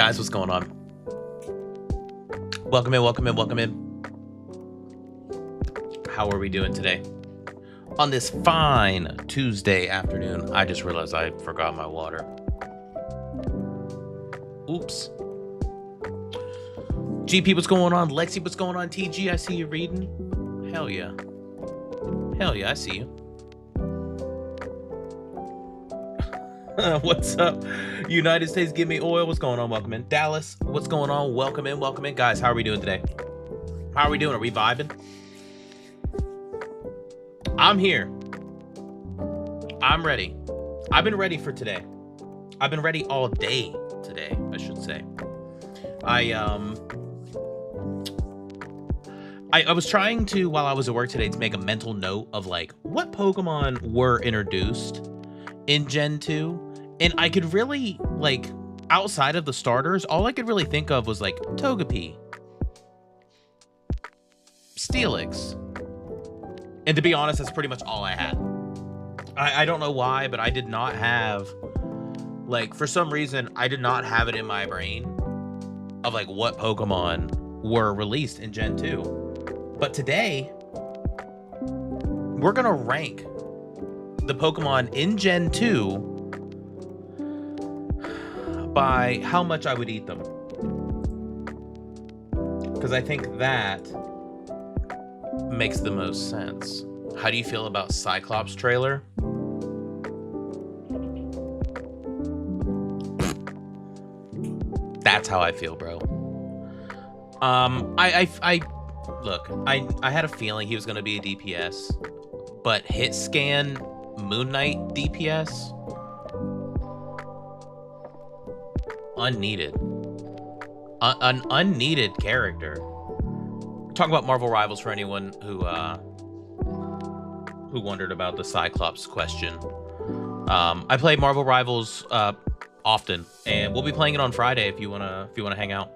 Guys, what's going on? Welcome in, welcome in, welcome in. How are we doing today? On this fine Tuesday afternoon, I just realized I forgot my water. Oops. GP, what's going on? Lexi, what's going on? TG, I see you reading. Hell yeah. Hell yeah, I see you. What's up? United States, give me oil. What's going on? Welcome in. Dallas, what's going on? Welcome in, welcome in. Guys, how are we doing today? How are we doing? Are we vibing? I'm here. I'm ready. I've been ready for today. I've been ready all day today, I should say. I was trying to, while I was at work today, to make a mental note of like what Pokemon were introduced in Gen 2. And I could really, like, outside of the starters, all I could really think of was like Togepi, Steelix. And to be honest, that's pretty much all I had. I don't know why, but I did not have, like, for some reason, I did not have it in my brain of like what Pokemon were released in Gen 2. But today, we're gonna rank the Pokemon in Gen 2 by how much I would eat them. Because I think that makes the most sense. How do you feel about Cyclops trailer? That's how I feel, bro. Look, I had a feeling he was gonna be a DPS, but hit scan Moon Knight DPS, unneeded. An unneeded character. Talk about Marvel Rivals for anyone who wondered about the Cyclops question. I play Marvel Rivals often, and we'll be playing it on Friday if you wanna hang out.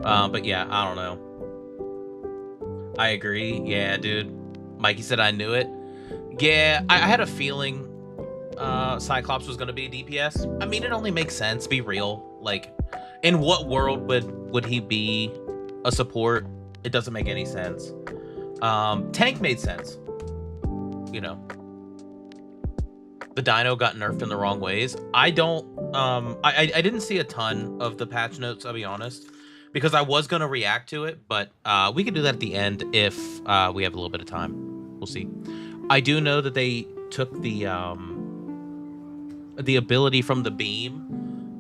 But yeah, I don't know. I agree. Yeah, dude. Mikey said I knew it. Yeah, I had a feeling Cyclops was gonna be a DPS. I mean, it only makes sense. Be real. Like, in what world would he be a support? It doesn't make any sense. Tank made sense. You know, the Dino got nerfed in the wrong ways. I didn't see a ton of the patch notes, I'll be honest, because I was gonna react to it, but we can do that at the end if we have a little bit of time. We'll see. I do know that they took the ability from the beam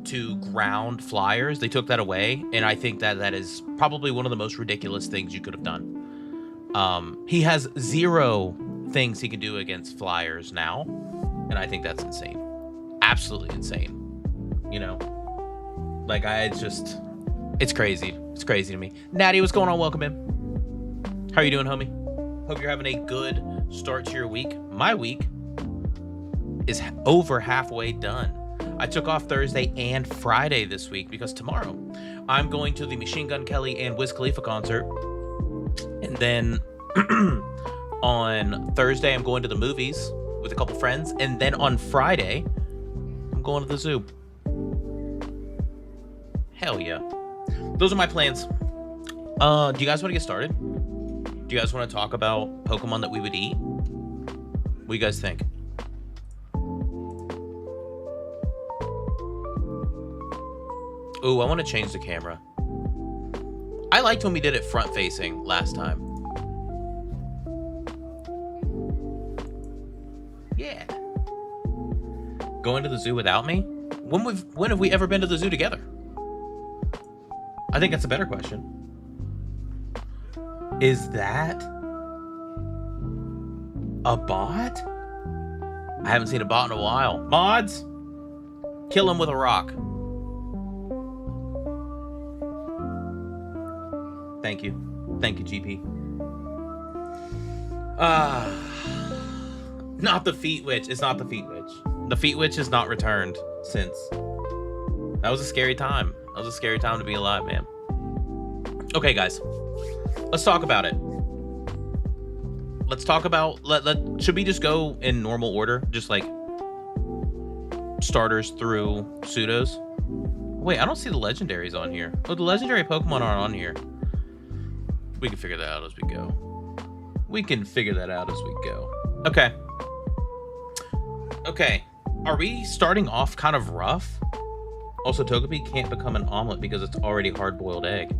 to ground flyers. They took that away, and I think that is probably one of the most ridiculous things you could have done. He has 0 things he can do against flyers now, and I think that's insane. Absolutely insane. You know, like it's crazy. It's crazy to me. Natty, what's going on? Welcome in. How are you doing, homie? Hope you're having a good start to your week. My week is over halfway done. I took off Thursday and Friday this week because tomorrow I'm going to the Machine Gun Kelly and Wiz Khalifa concert. And then on Thursday, I'm going to the movies with a couple friends. And then on Friday, I'm going to the zoo. Hell yeah. Those are my plans. Do you guys want to get started? Do you guys want to talk about Pokemon that we would eat? What do you guys think? Ooh, I want to change the camera. I liked when we did it front facing last time. Yeah. Going to the zoo without me? When have we ever been to the zoo together? I think that's a better question. Is that a bot? I haven't seen a bot in a while. Mods, kill him with a rock. Thank you, GP. Not the Feet Witch. It's not the Feet Witch. The Feet Witch has not returned since. That was a scary time. That was a scary time to be alive, man. Okay, guys. Let's talk about it. Let's talk about... should we just go in normal order? Just like starters through pseudos? Wait, I don't see the legendaries on here. Oh, the legendary Pokemon aren't on here. We can figure that out as we go. We can figure that out as we go. Okay. Okay. Are we starting off kind of rough? Also, Togepi can't become an omelet because it's already hard-boiled egg.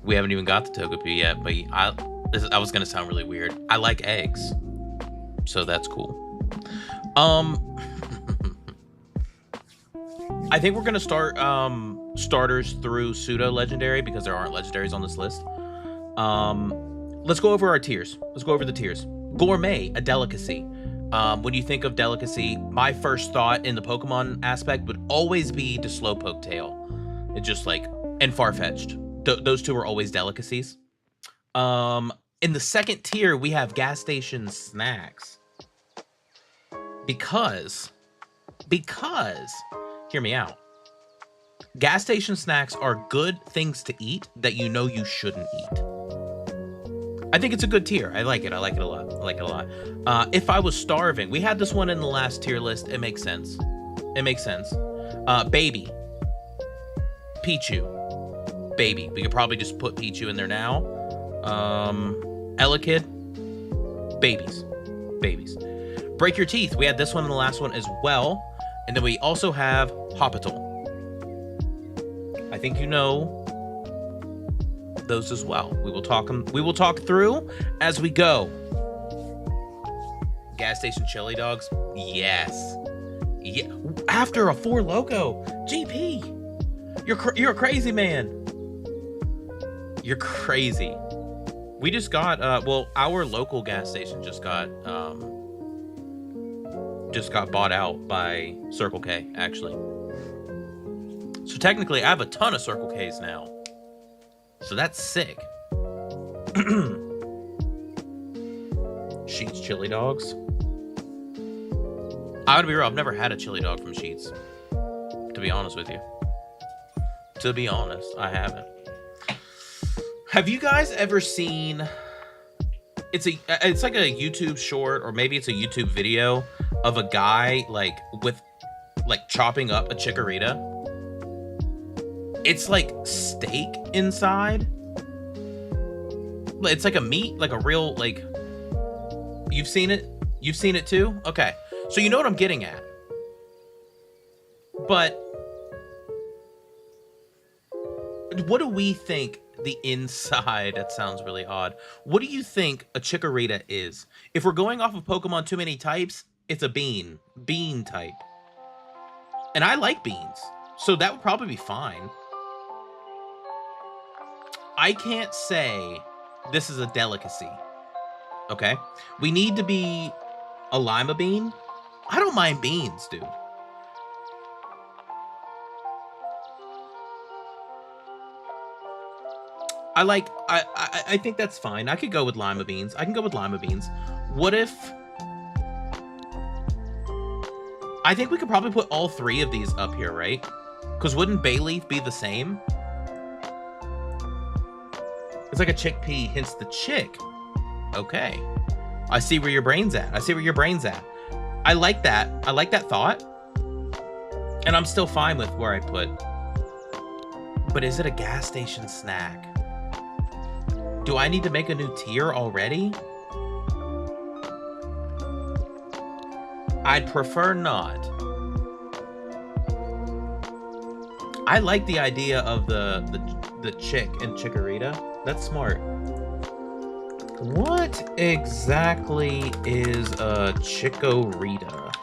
We haven't even got the Togepi yet, but I was gonna sound really weird. I like eggs, so that's cool. I think we're gonna start starters through pseudo legendary because there aren't legendaries on this list. Let's go over our tiers. Let's go over the tiers. Gourmet, a delicacy. When you think of delicacy, my first thought in the Pokemon aspect would always be the Slowpoke tail. It's just like, and Farfetch'd. Those two are always delicacies. In the second tier, we have gas station snacks. Because, hear me out. Gas station snacks are good things to eat that you know you shouldn't eat. I think it's a good tier. I like it. I like it a lot. I like it a lot. If I was starving, we had this one in the last tier list. It makes sense. It makes sense. Baby. Pichu. Baby. We could probably just put Pichu in there now. Elekid. Babies. Babies. Break your teeth. We had this one in the last one as well. And then we also have Hopital. I think you know those as well. We will talk through as we go. Gas station chili dogs. Yes. Yeah. After a 4 Loco. GP. You're a crazy man. You're crazy. We just got well, our local gas station just got bought out by Circle K, actually. So technically I have a ton of Circle K's now. So that's sick. Sheets chili dogs. I gotta be real, I've never had a chili dog from Sheets. To be honest with you. To be honest, I haven't. Have you guys ever seen... It's like a YouTube short, or maybe it's a YouTube video of a guy like chopping up a chikorita. It's like steak inside. It's like a meat, like a real, like, you've seen it? You've seen it too? Okay. So you know what I'm getting at. But what do we think the inside, that sounds really odd. What do you think a chikorita is? If we're going off of Pokemon Too Many Types, it's a bean type. And I like beans, so that would probably be fine. I can't say this is a delicacy, okay? We need to be a lima bean. I don't mind beans, dude. I think that's fine. I could go with lima beans. I can go with lima beans. What if... I think we could probably put all 3 of these up here, right? Because wouldn't bay leaf be the same? It's like a chickpea, hence the chick. Okay. I see where your brain's at. I see where your brain's at. I like that. I like that thought. And I'm still fine with where I put. But is it a gas station snack? Do I need to make a new tier already? I'd prefer not. I like the idea of the chick and chikorita. That's smart. What exactly is a chikorita?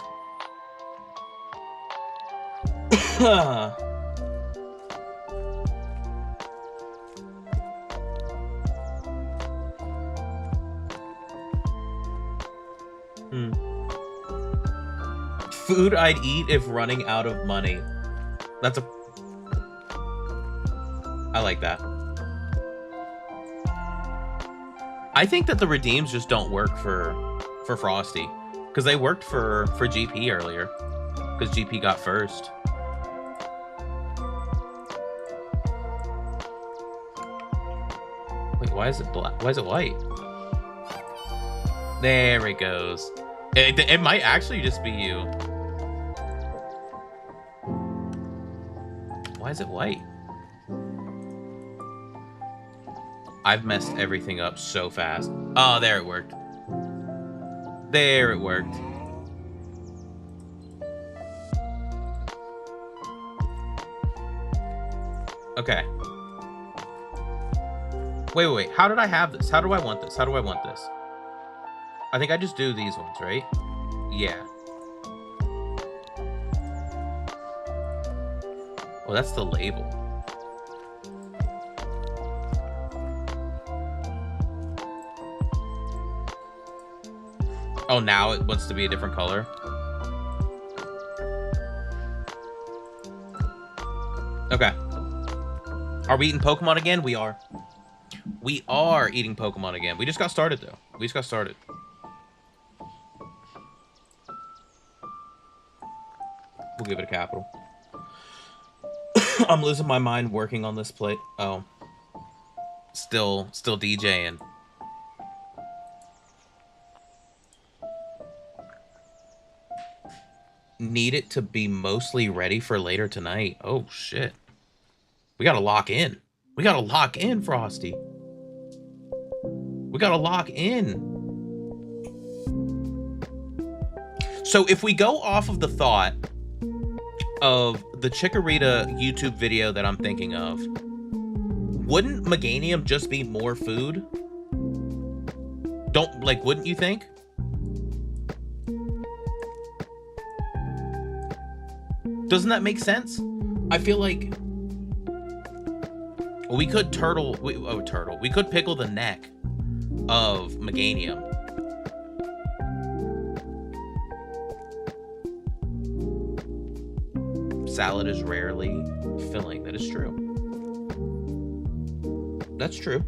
Food I'd eat if running out of money. That's a... I like that. I think that the redeems just don't work for Frosty, because they worked for GP earlier, because GP got first. Wait, why is it black? Why is it white? There it goes. It might actually just be you. is it white? I've messed everything up so fast. Oh, there it worked. There it worked. Okay. Wait. How did I have this? How do I want this? How do I want this? I think I just do these ones, right? Yeah. Oh, that's the label. Oh, now it wants to be a different color. Okay. Are we eating Pokemon again? We are. We are eating Pokemon again. We just got started, though. We just got started. We'll give it a capital. I'm losing my mind working on this plate. Oh. Still DJing. Need it to be mostly ready for later tonight. Oh, shit. We gotta lock in. We gotta lock in, Frosty. We gotta lock in. So if we go off of the thought of the Chikorita YouTube video that I'm thinking of, wouldn't Meganium just be more food? Wouldn't you think? Doesn't that make sense? I feel like we could we could pickle the neck of Meganium. Salad is rarely filling. That is true. That's true.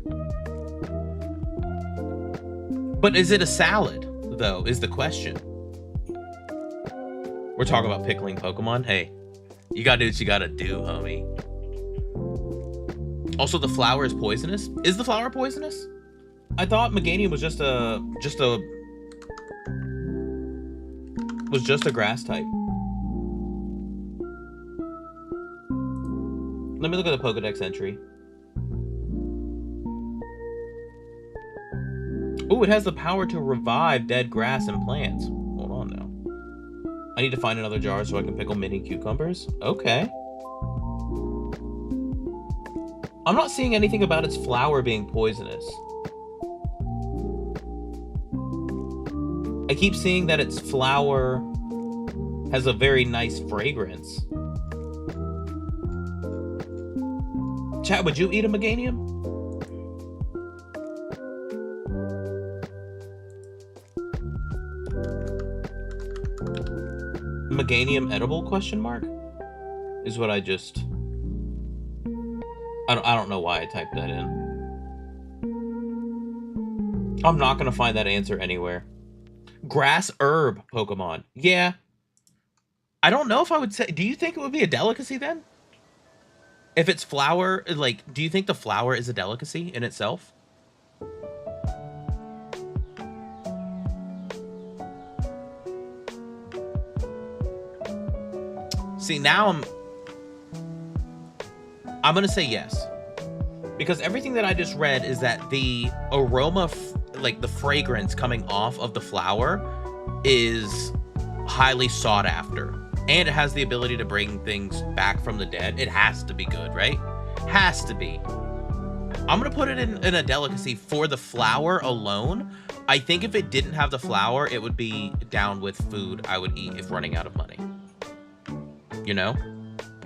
But is it a salad, though, is the question. We're talking about pickling Pokemon. Hey, you gotta do what you gotta do, homie. Also, the flower is poisonous. Is the flower poisonous? I thought Meganium was just a grass type. Let me look at the Pokédex entry. Ooh, it has the power to revive dead grass and plants. Hold on now. I need to find another jar so I can pickle mini cucumbers. Okay. I'm not seeing anything about its flower being poisonous. I keep seeing that its flower has a very nice fragrance. Chat, would you eat a Meganium? Meganium edible, question mark? Is what I just... I don't know why I typed that in. I'm not gonna find that answer anywhere. Grass herb Pokemon. Yeah. I don't know if I would say... Do you think it would be a delicacy then? If it's flower, like, do you think the flower is a delicacy in itself? See, now I'm gonna say yes. Because everything that I just read is that the aroma, like the fragrance coming off of the flower is highly sought after. And it has the ability to bring things back from the dead. It has to be good, right? Has to be. I'm gonna put it in a delicacy for the flower alone. I think if it didn't have the flower, it would be down with food I would eat if running out of money. You know?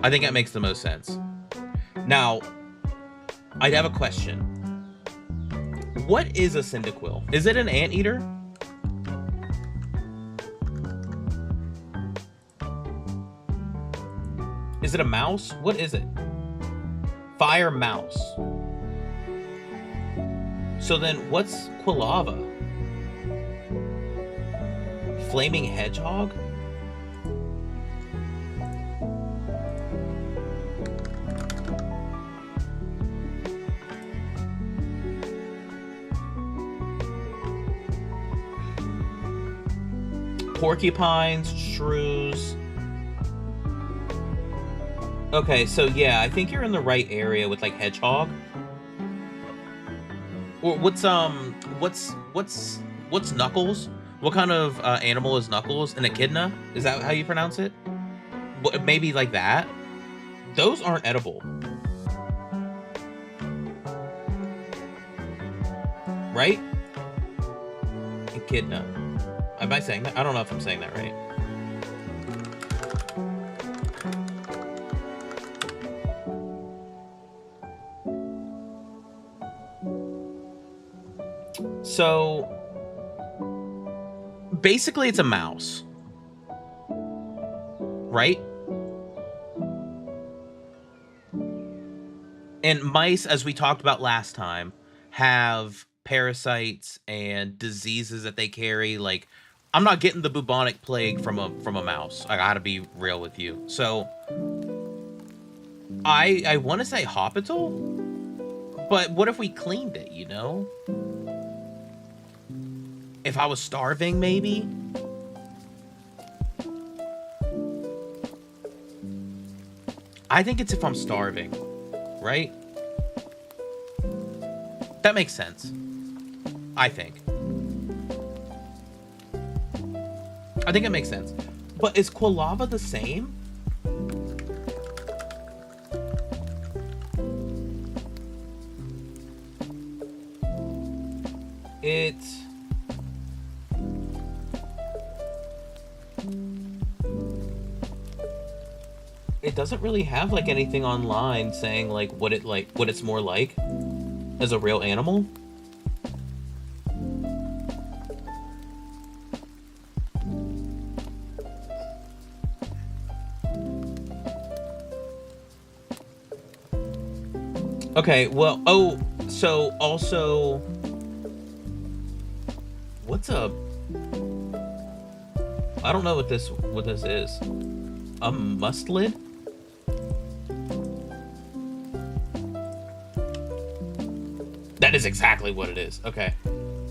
I think that makes the most sense. Now, I'd have a question. What is a Cyndaquil? Is it an anteater? Is it a mouse? What is it? Fire mouse. So then what's Quilava? Flaming hedgehog? Porcupines, shrews. Okay, so yeah, I think you're in the right area with like hedgehog. Or what's Knuckles? What kind of animal is Knuckles? An echidna? Is that how you pronounce it? Maybe like that. Those aren't edible, right? Echidna. Am I saying that? I don't know if I'm saying that right. So basically it's a mouse, right? And mice, as we talked about last time, have parasites and diseases that they carry. Like, I'm not getting the bubonic plague from a mouse. I gotta be real with you. So I want to say Hospital, but what if we cleaned it, you know? If I was starving, maybe? I think it's if I'm starving, right? That makes sense. I think it makes sense. But is Quilava the same? It doesn't really have like anything online saying like what it's more like as a real animal. Okay, well, so also, what's a, I don't know what this is. A mustelid? That is exactly what it is. Okay.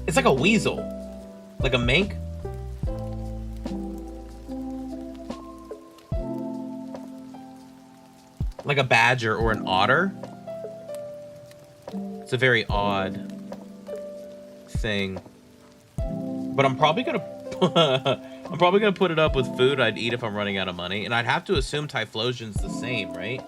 It's like a weasel. Like a mink? Like a badger or an otter? It's a very odd thing. But I'm probably gonna put it up with food I'd eat if I'm running out of money. And I'd have to assume Typhlosion's the same, right?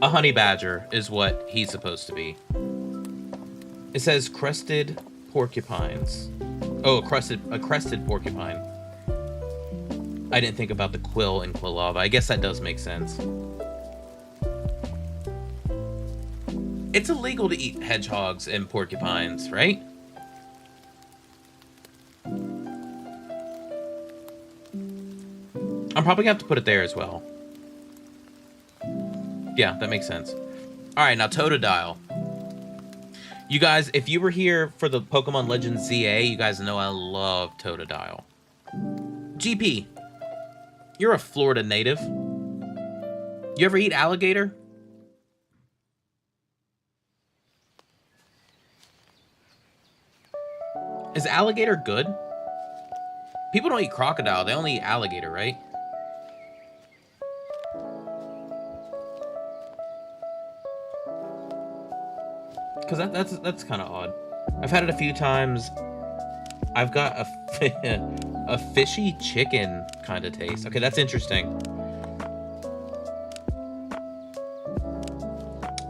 A honey badger is what he's supposed to be. It says crested porcupines. Oh, a crested porcupine. I didn't think about the quill in Quilava. I guess that does make sense. It's illegal to eat hedgehogs and porcupines, right? I'm probably gonna have to put it there as well. Yeah, that makes sense. All right, now Totodile. You guys, if you were here for the Pokemon Legends ZA, you guys know I love Totodile. GP, you're a Florida native. You ever eat alligator? Is alligator good? People don't eat crocodile, they only eat alligator, right? Because that's kind of odd. I've had it a few times. I've got a fishy chicken kind of taste. Okay, that's interesting.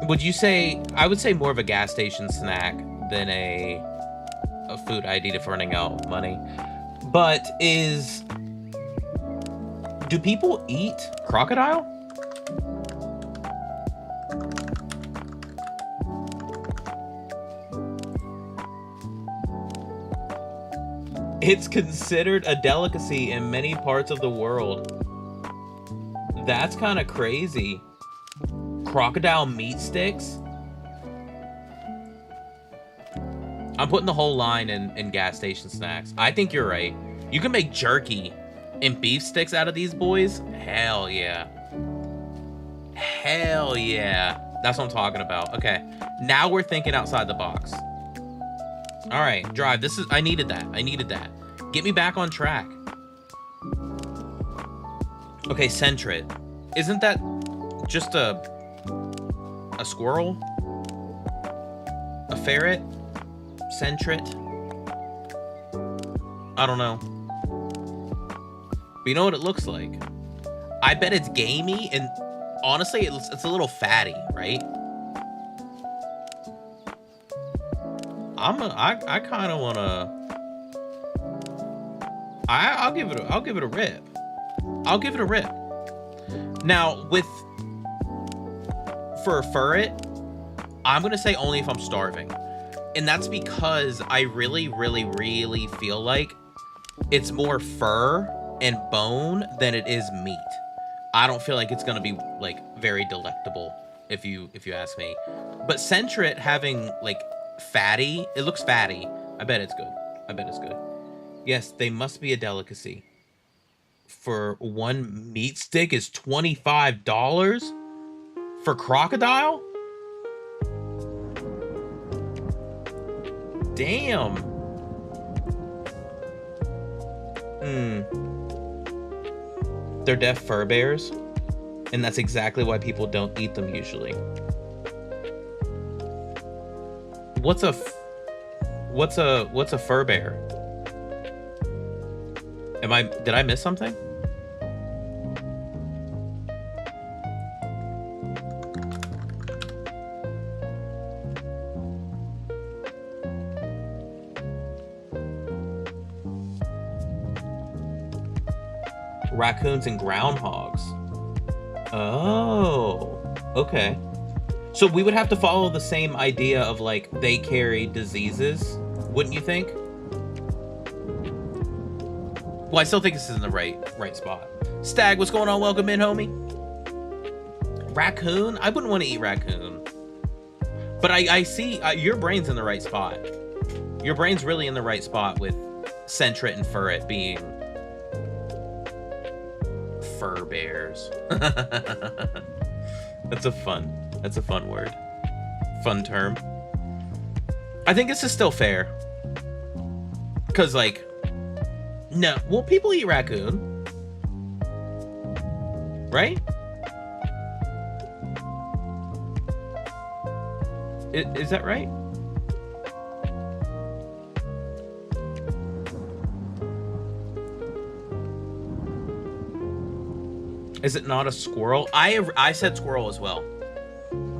Would you say... I would say more of a gas station snack than a food I'd eat if running out of money. But do people eat crocodile? It's considered a delicacy in many parts of the world. That's kind of crazy. Crocodile meat sticks? I'm putting the whole line in gas station snacks. I think you're right. You can make jerky and beef sticks out of these boys? Hell yeah. Hell yeah. That's what I'm talking about. Okay. Now we're thinking outside the box. All right, Drive. I needed that. I needed that. Get me back on track. Okay, Sentret. Isn't that just a squirrel? A ferret? Sentret? I don't know. But you know what it looks like? I bet it's gamey, and honestly, it's a little fatty, right? I kind of wanna. I'll give it a rip. I'll give it a rip. Now for a ferret, I'm gonna say only if I'm starving, and that's because I really, really, really feel like it's more fur and bone than it is meat. I don't feel like it's gonna be like very delectable if you ask me. But Sentret having like fatty, it looks fatty. I bet it's good. I bet it's good. Yes, they must be a delicacy. For one meat stick is $25 for crocodile? Damn. They're deaf fur bears, and that's exactly why people don't eat them usually. What's a fur bear? Did I miss something? Raccoons and groundhogs. Oh, okay. So we would have to follow the same idea of like they carry diseases, wouldn't you think? Well, I still think this is in the right spot. Stag, what's going on? Welcome in, homie. Raccoon? I wouldn't want to eat raccoon. But I see your brain's in the right spot. Your brain's really in the right spot with Sentret and Furret being fur bears. That's a fun word. Fun term. I think this is still fair. Cause like, no, well, people eat raccoon, right? Is that right? Is it not a squirrel? I said squirrel as well,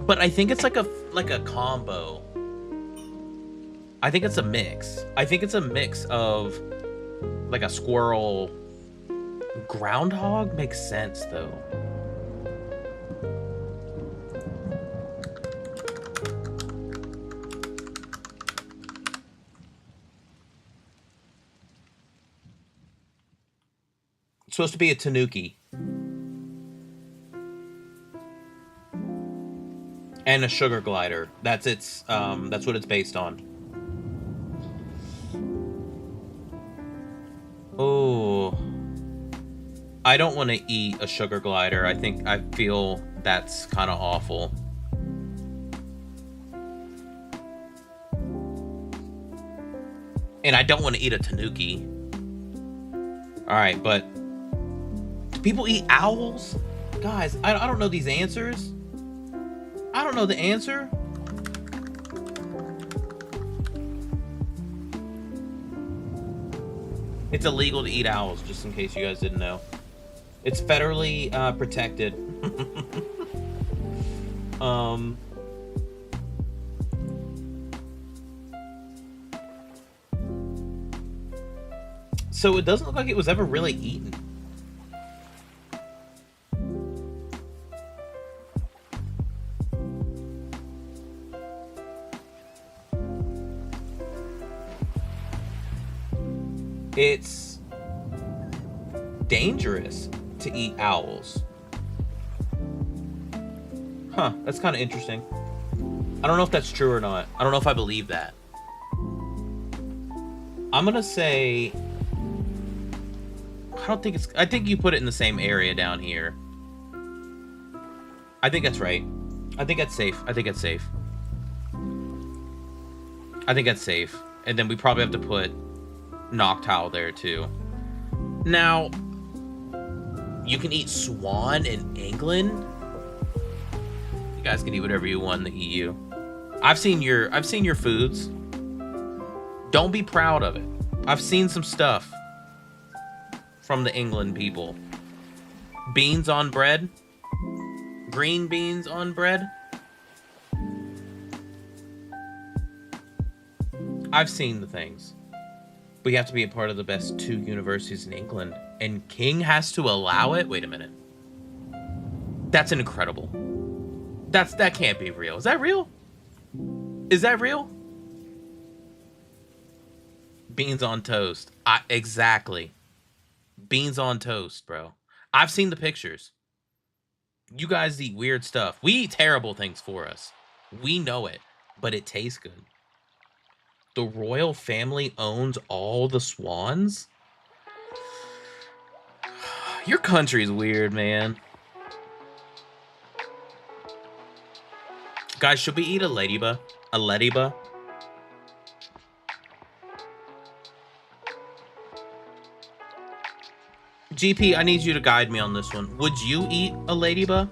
but I think it's like a combo. I think it's a mix. I think it's a mix of like a squirrel. Groundhog makes sense though. It's supposed to be a tanuki. And a sugar glider. That's what it's based on. Oh, I don't want to eat a sugar glider. I feel that's kind of awful. And I don't want to eat a tanuki. All right, but do people eat owls? Guys, I don't know these answers. I don't know the answer. It's illegal to eat owls, just in case you guys didn't know. It's federally protected. So it doesn't look like it was ever really eaten. It's dangerous to eat owls. Huh, that's kind of interesting. I don't know if that's true or not. I don't know if I believe that. I'm gonna say... I think you put it in the same area down here. I think that's right. I think that's safe. I think that's safe. I think that's safe. And then we probably have to put Noctowl there too. Now, you can eat swan in England. You guys can eat whatever you want in the EU. I've seen your foods. Don't be proud of it. I've seen some stuff from the England people. Beans on bread. Green beans on bread. I've seen the things. We have to be a part of the best 2 universities in England, and King has to allow it? Wait a minute. That's incredible. That can't be real. Is that real? Is that real? Beans on toast. Exactly. Beans on toast, bro. I've seen the pictures. You guys eat weird stuff. We eat terrible things for us. We know it, but it tastes good. The royal family owns all the swans? Your country's weird, man. Guys, should we eat a ladybug? A ladybug? GP, I need you to guide me on this one. Would you eat a ladybug?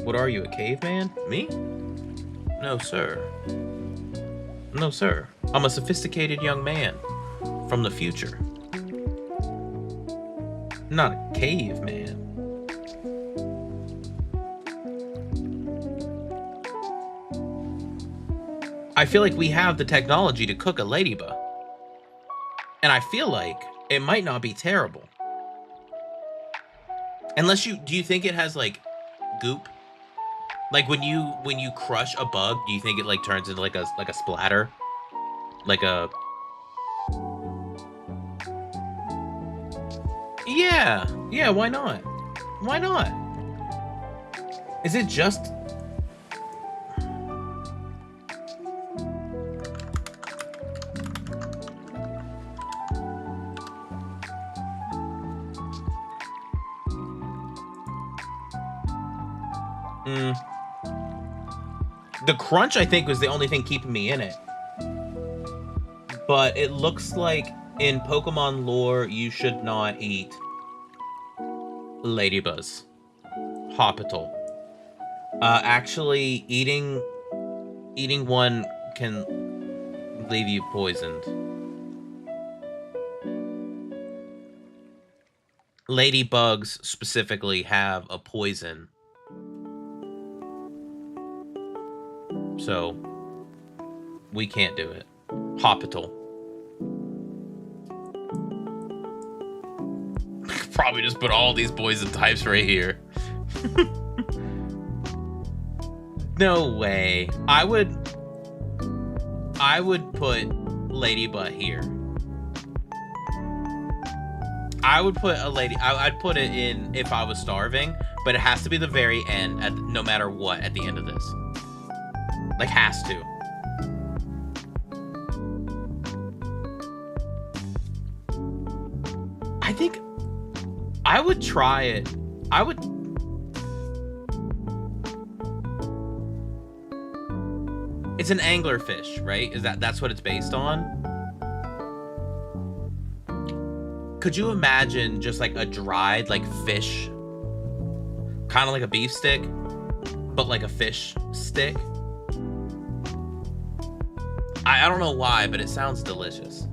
What are you, a caveman? Me? No, sir. No, sir. I'm a sophisticated young man from the future. Not a caveman. I feel like we have the technology to cook a ladybug. And I feel like it might not be terrible. Unless do you think it has like goop? Like when you crush a bug, do you think it like turns into like a splatter? Like a Yeah, why not? Why not? Is it just The crunch, I think, was the only thing keeping me in it. But it looks like in Pokemon lore, you should not eat ladybugs. Hospital. Actually, eating one can leave you poisoned. Ladybugs specifically have a poison. So, we can't do it. Hospital. Probably just put all these poison types right here. No way. I would put Ladybug here. I would put I'd put it in if I was starving, but it has to be the very end, no matter what, at the end of this. Like, has to. I think I would try it. It's an anglerfish, right? That's what it's based on? Could you imagine just like a dried like fish? Kind of like a beef stick, but like a fish stick? I don't know why, but it sounds delicious.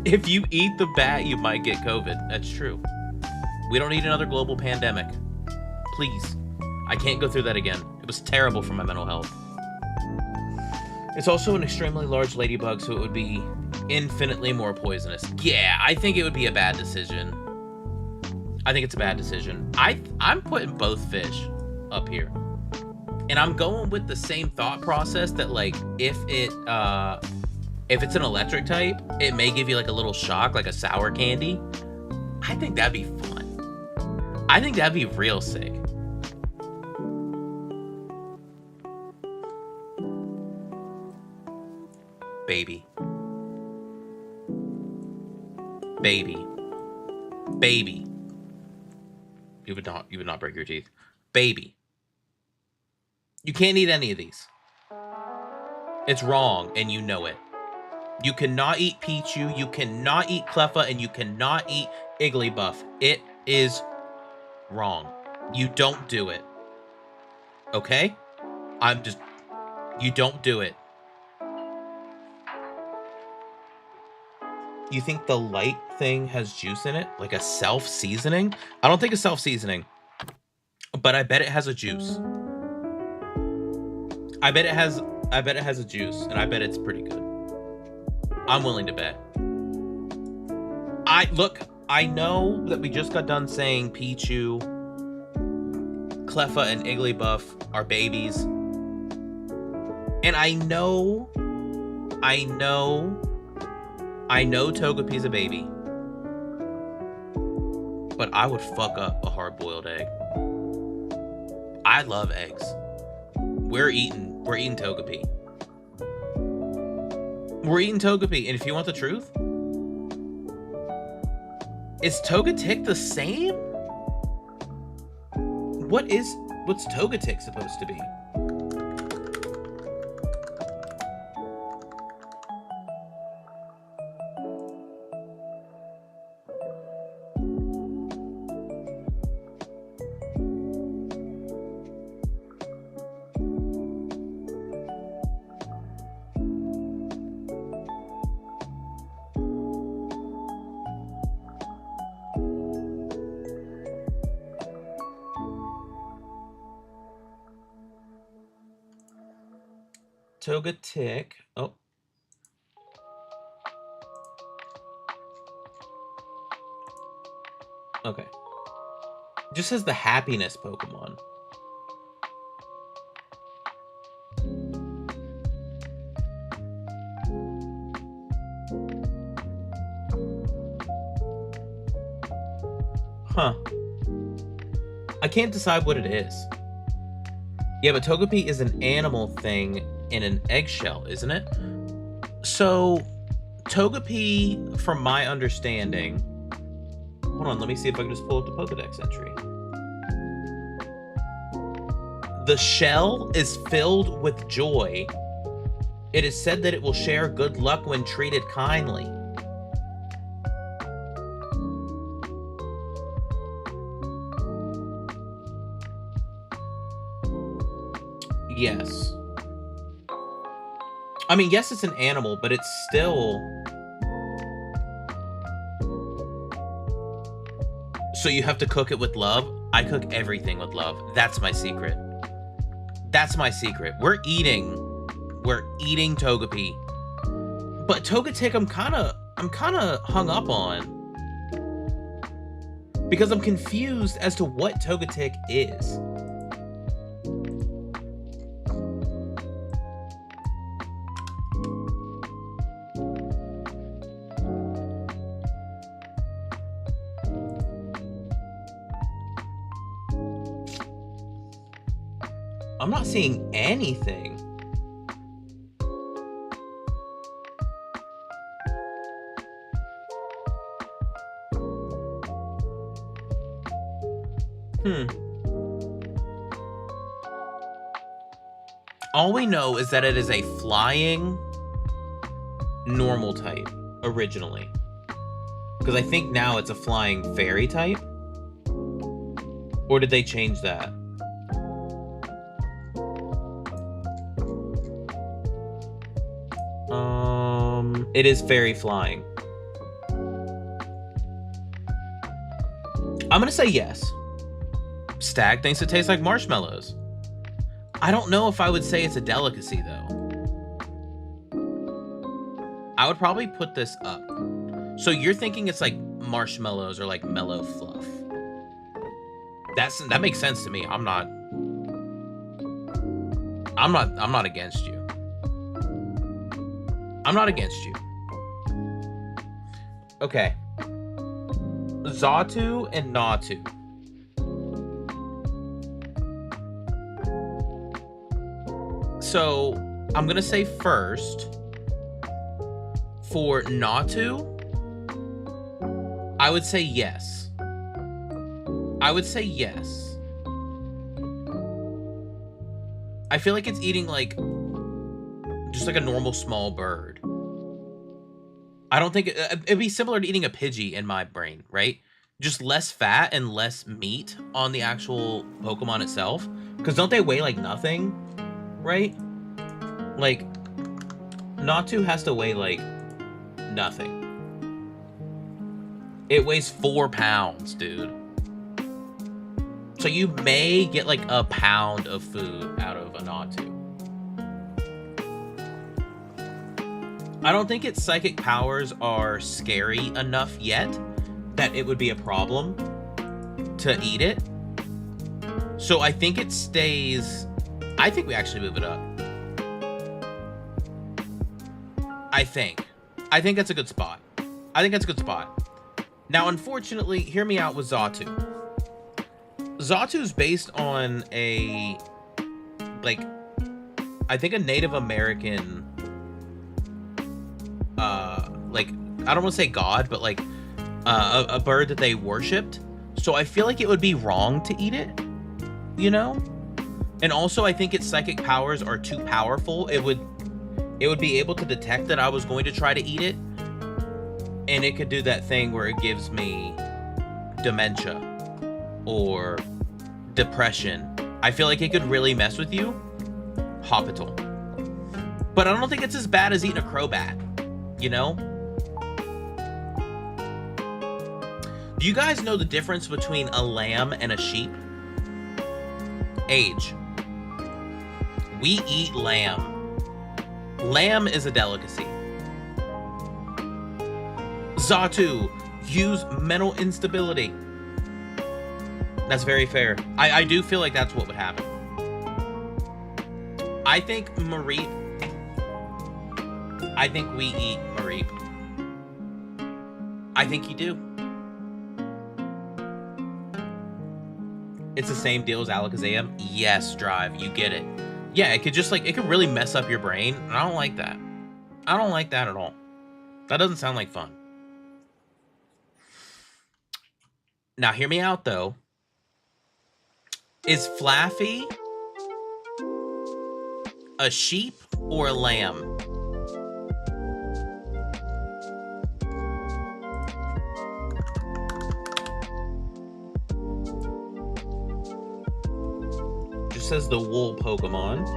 If you eat the bat, you might get COVID. That's true. We don't need another global pandemic. Please. I can't go through that again. It was terrible for my mental health. It's also an extremely large ladybug, so it would be infinitely more poisonous. Yeah, I think it would be a bad decision. I think it's a bad decision. I'm putting both fish up here. And I'm going with the same thought process that, like, if it's an electric type, it may give you like a little shock, like a sour candy. I think that'd be fun. I think that'd be real sick. Baby. Baby. Baby. You would not break your teeth. Baby. You can't eat any of these. It's wrong, and you know it. You cannot eat Pichu, you cannot eat Cleffa, and you cannot eat Igglybuff. It is wrong. You don't do it. Okay? You don't do it. You think the light thing has juice in it? Like a self-seasoning? I don't think it's self-seasoning. But I bet it has a juice. I bet it has a juice, and I bet it's pretty good. I'm willing to bet. I know that we just got done saying Pichu, Cleffa, and Igglybuff are babies. And I know Togepi's a baby. But I would fuck up a hard-boiled egg. I love eggs. We're eating Togepi. We're eating Togepi, and if you want the truth, is Togetic the same? What's Togetic supposed to be? Togetic. Oh. Okay. Just says the happiness Pokemon. Huh. I can't decide what it is. Yeah, but Togepi is an animal thing in an eggshell, isn't it? So, Togepi, from my understanding... Hold on, let me see if I can just pull up the Pokédex entry. The shell is filled with joy. It is said that it will share good luck when treated kindly. Yes. I mean, yes, it's an animal, but it's still... So you have to cook it with love? I cook everything with love. That's my secret. That's my secret. We're eating Togepi. But Togetic, I'm kind of hung up on. Because I'm confused as to what Togetic is. I'm not seeing anything. All we know is that it is a flying normal type originally. Because I think now it's a flying fairy type. Or did they change that? It is fairy flying. I'm gonna say yes. Stag thinks it tastes like marshmallows. I don't know if I would say it's a delicacy, though. I would probably put this up. So you're thinking it's like marshmallows or like mellow fluff. That makes sense to me. I'm not against you. I'm not against you. Okay. Xatu and Natu. So, I'm gonna say first, for Natu, I would say yes. I would say yes. I feel like it's eating like just like a normal small bird. I don't think it'd be similar to eating a Pidgey in my brain, right? Just less fat and less meat on the actual Pokemon itself. Because don't they weigh like nothing, right? Like, Natu has to weigh like nothing. It weighs 4 pounds, dude. So you may get like a pound of food out of a Natu. I don't think its psychic powers are scary enough yet that it would be a problem to eat it. So I think it stays... I think we actually move it up. I think that's a good spot. I think that's a good spot. Now, unfortunately, hear me out with Xatu. Xatu's based on a... like, I think a Native American... like, I don't want to say god, but like a bird that they worshipped. So I feel like it would be wrong to eat it, you know? And also I think its psychic powers are too powerful. It would be able to detect that I was going to try to eat it, and it could do that thing where it gives me dementia or depression. I feel like it could really mess with you. Hospital. But I don't think it's as bad as eating a Crobat, you know? Do you guys know the difference between a lamb and a sheep? Age. We eat lamb. Lamb is a delicacy. Xatu, use mental instability. That's very fair. I do feel like that's what would happen. I think Mareep. I think we eat Mareep. I think you do. It's the same deal as Alakazam. Yes, Drive, you get it. Yeah, it could just like, it could really mess up your brain. And I don't like that. I don't like that at all. That doesn't sound like fun. Now, hear me out, though. Is Flaffy a sheep or a lamb? Just says the wool Pokemon.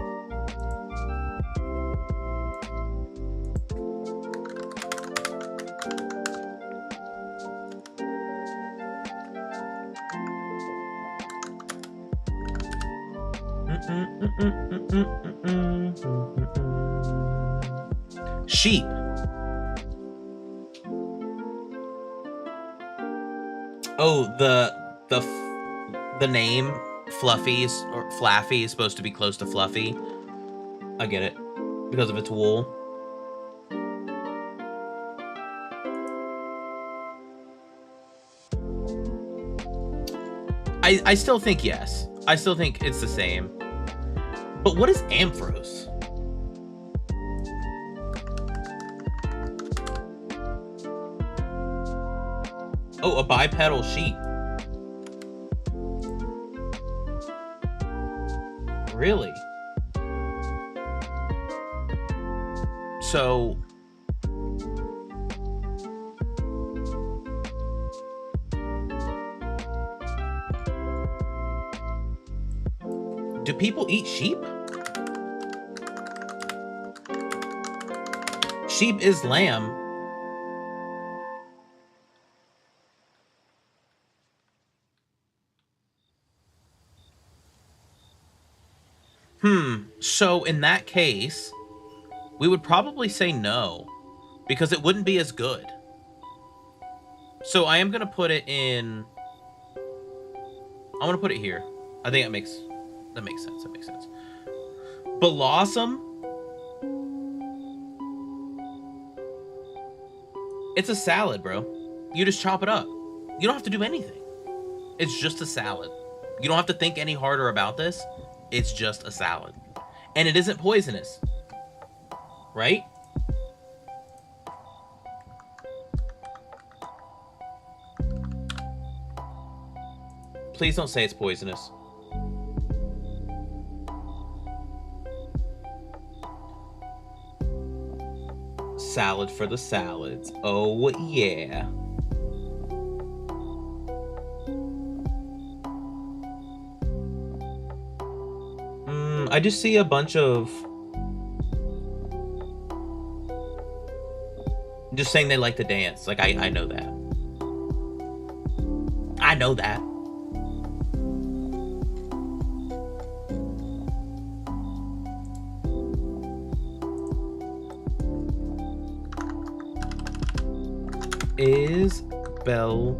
Sheep. Oh, the name Fluffy or Flaffy is supposed to be close to Fluffy. I get it because of its wool. I still think yes. I still think it's the same. But what is Ampharos? Oh, a bipedal sheep. Really? So... do people eat sheep? Sheep is lamb. So in that case, we would probably say no, because it wouldn't be as good. So I am going to put it in... I'm going to put it here. I think that makes sense. That makes sense. Blossom? It's a salad, bro. You just chop it up. You don't have to do anything. It's just a salad. You don't have to think any harder about this. It's just a salad. And it isn't poisonous. Right? Please don't say it's poisonous. Salad for the salads. Oh, yeah. I just see a bunch of... just saying they like to dance. Like, I know that. I know that. Is Belle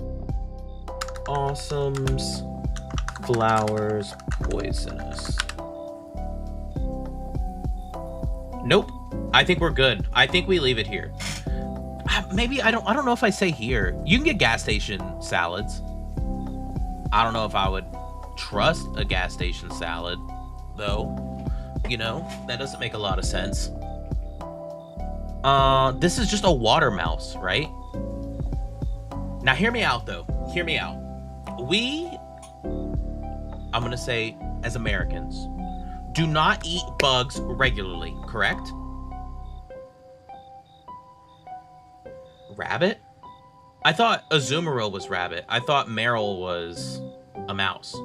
Awesome's flowers poisonous? Nope. I think we're good. I think we leave it here. Maybe I don't know if I say here. You can get gas station salads. I don't know if I would trust a gas station salad, though. You know, that doesn't make a lot of sense. This is just a water mouse, right? Now, hear me out, though. Hear me out. I'm gonna say, as Americans, do not eat bugs regularly, correct? Rabbit? I thought Azumarill was rabbit. I thought Meryl was a mouse.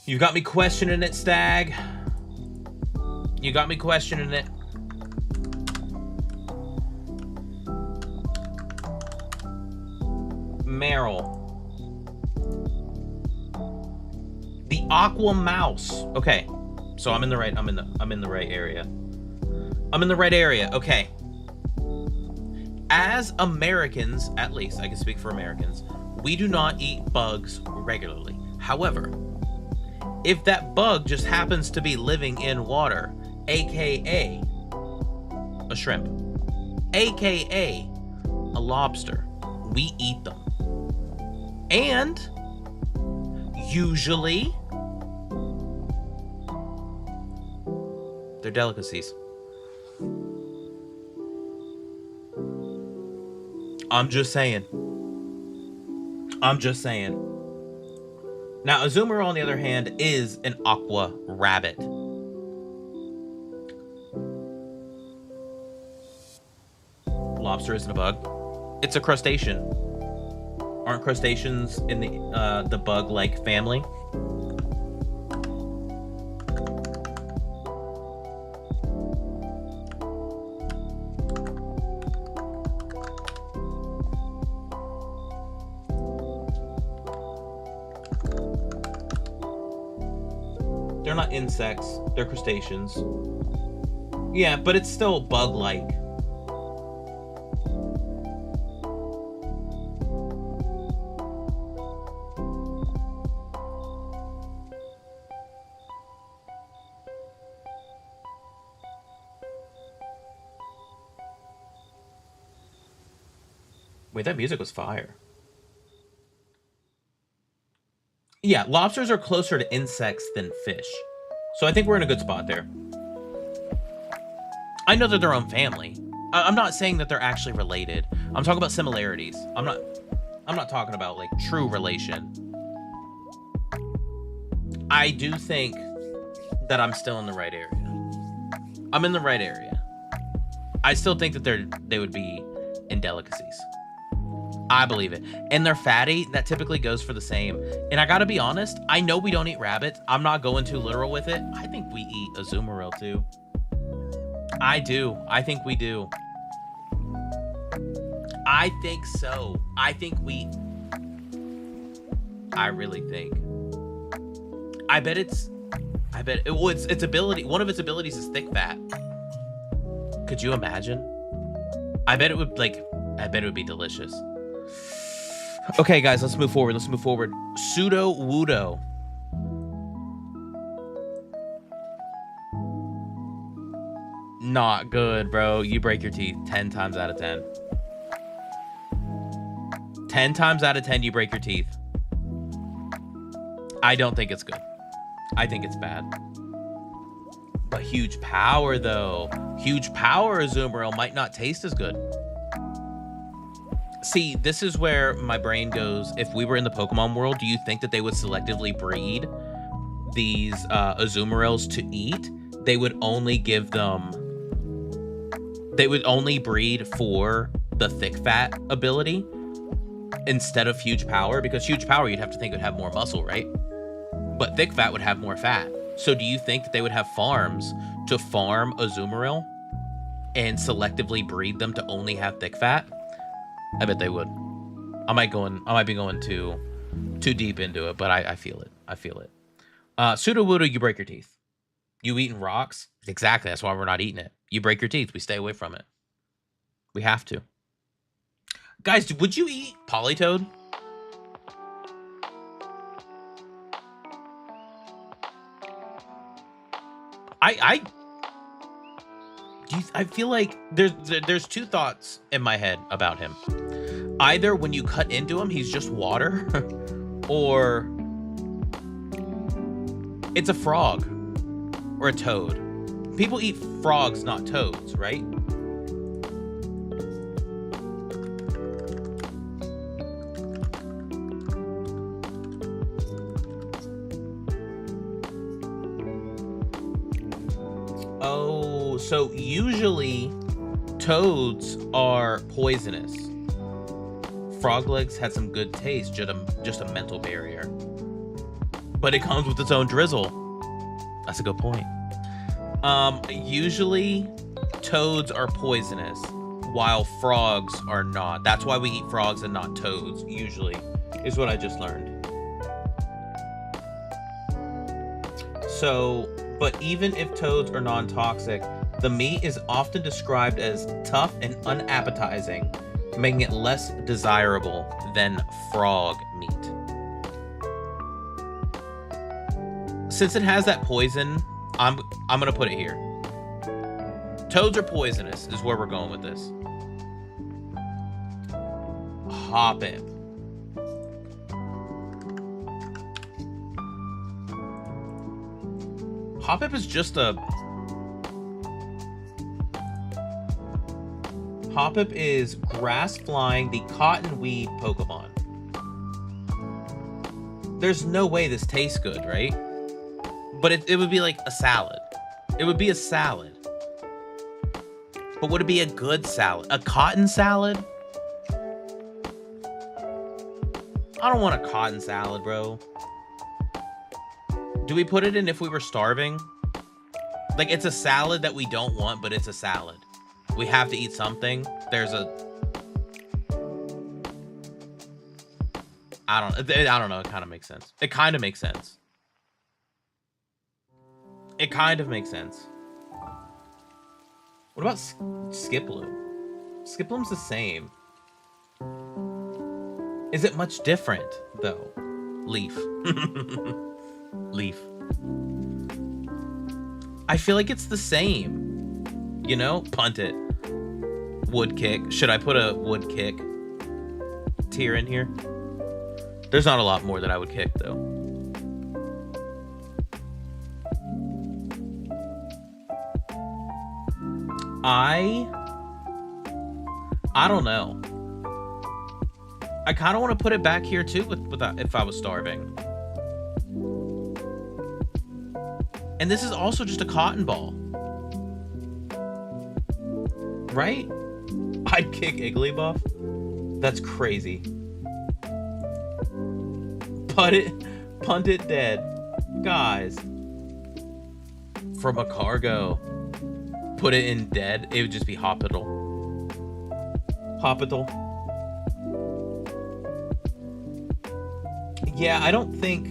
You got me questioning it, Stag. You got me questioning it. Meryl. The aqua mouse. Okay. So I'm in the right area. I'm in the right area. Okay. As Americans, at least I can speak for Americans, we do not eat bugs regularly. However, if that bug just happens to be living in water, aka a shrimp, aka a lobster, we eat them. And usually they're delicacies. I'm just saying. Now, Azumarill, on the other hand, is an aqua rabbit. Lobster isn't a bug. It's a crustacean. Aren't crustaceans in the bug-like family? They're not insects. They're crustaceans. Yeah, but it's still bug-like. Wait, that music was fire. Yeah, lobsters are closer to insects than fish. So I think we're in a good spot there. I know they're their own family. I'm not saying that they're actually related. I'm talking about similarities. I'm not talking about like true relation. I do think that I'm still in the right area. I'm in the right area. I still think that they would be in delicacies. I believe it. And they're fatty. That typically goes for the same. And I gotta be honest, I know we don't eat rabbits. I'm not going too literal with it. I think we eat Azumarill too. I do. I think we do. I think so. I really think. Its ability, one of its abilities is thick fat. Could you imagine? I bet it would be delicious. Okay, guys, let's move forward. Pseudo-Wudo. Not good, bro. You break your teeth 10 times out of 10. 10 times out of 10, you break your teeth. I don't think it's good. I think it's bad. But huge power, though. Huge power Azumarill might not taste as good. See, this is where my brain goes. If we were in the Pokemon world, do you think that they would selectively breed these Azumarill to eat? They would only give them... They would only breed for the thick fat ability instead of huge power, because huge power you'd have to think would have more muscle, right? But thick fat would have more fat. So do you think that they would have farms to farm Azumarill and selectively breed them to only have thick fat? I bet they would. I might be going too deep into it, but I feel it. I feel it. Sudowoodo, you break your teeth. You eating rocks? Exactly. That's why we're not eating it. You break your teeth. We stay away from it. We have to. Guys, would you eat Politoed? I feel like there's two thoughts in my head about him. Either when you cut into him, he's just water, or it's a frog or a toad. People eat frogs, not toads, right? Oh, so usually toads are poisonous. Frog legs had some good taste, just a mental barrier. But it comes with its own drizzle. That's a good point. Usually toads are poisonous, while frogs are not. That's why we eat frogs and not toads, usually, is what I just learned. So, but even if toads are non-toxic, the meat is often described as tough and unappetizing, making it less desirable than frog meat. Since it has that poison, I'm gonna put it here. Toads are poisonous is where we're going with this. Hoppip. Hoppip is just a... Hoppip is grass flying, the cottonweed Pokemon. There's no way this tastes good, right? But it would be like a salad. It would be a salad. But would it be a good salad? A cotton salad? I don't want a cotton salad, bro. Do we put it in if we were starving? Like, it's a salad that we don't want, but it's a salad. We have to eat something. There's a... I don't know. It kind of makes sense. It kind of makes sense. It kind of makes sense. What about Skiploom? Skiploom's the same. Is it much different, though? Leaf. Leaf. I feel like it's the same. You know? Punt it. Wood kick. Should I put a wood kick tier in here? There's not a lot more that I would kick, though. I don't know. I kind of want to put it back here too with if I was starving. And this is also just a cotton ball. Right? I'd kick Igglybuff. That's crazy. Punt it dead. Guys. From a cargo. Put it in dead, it would just be Hoppital. Hoppital. Yeah, I don't think...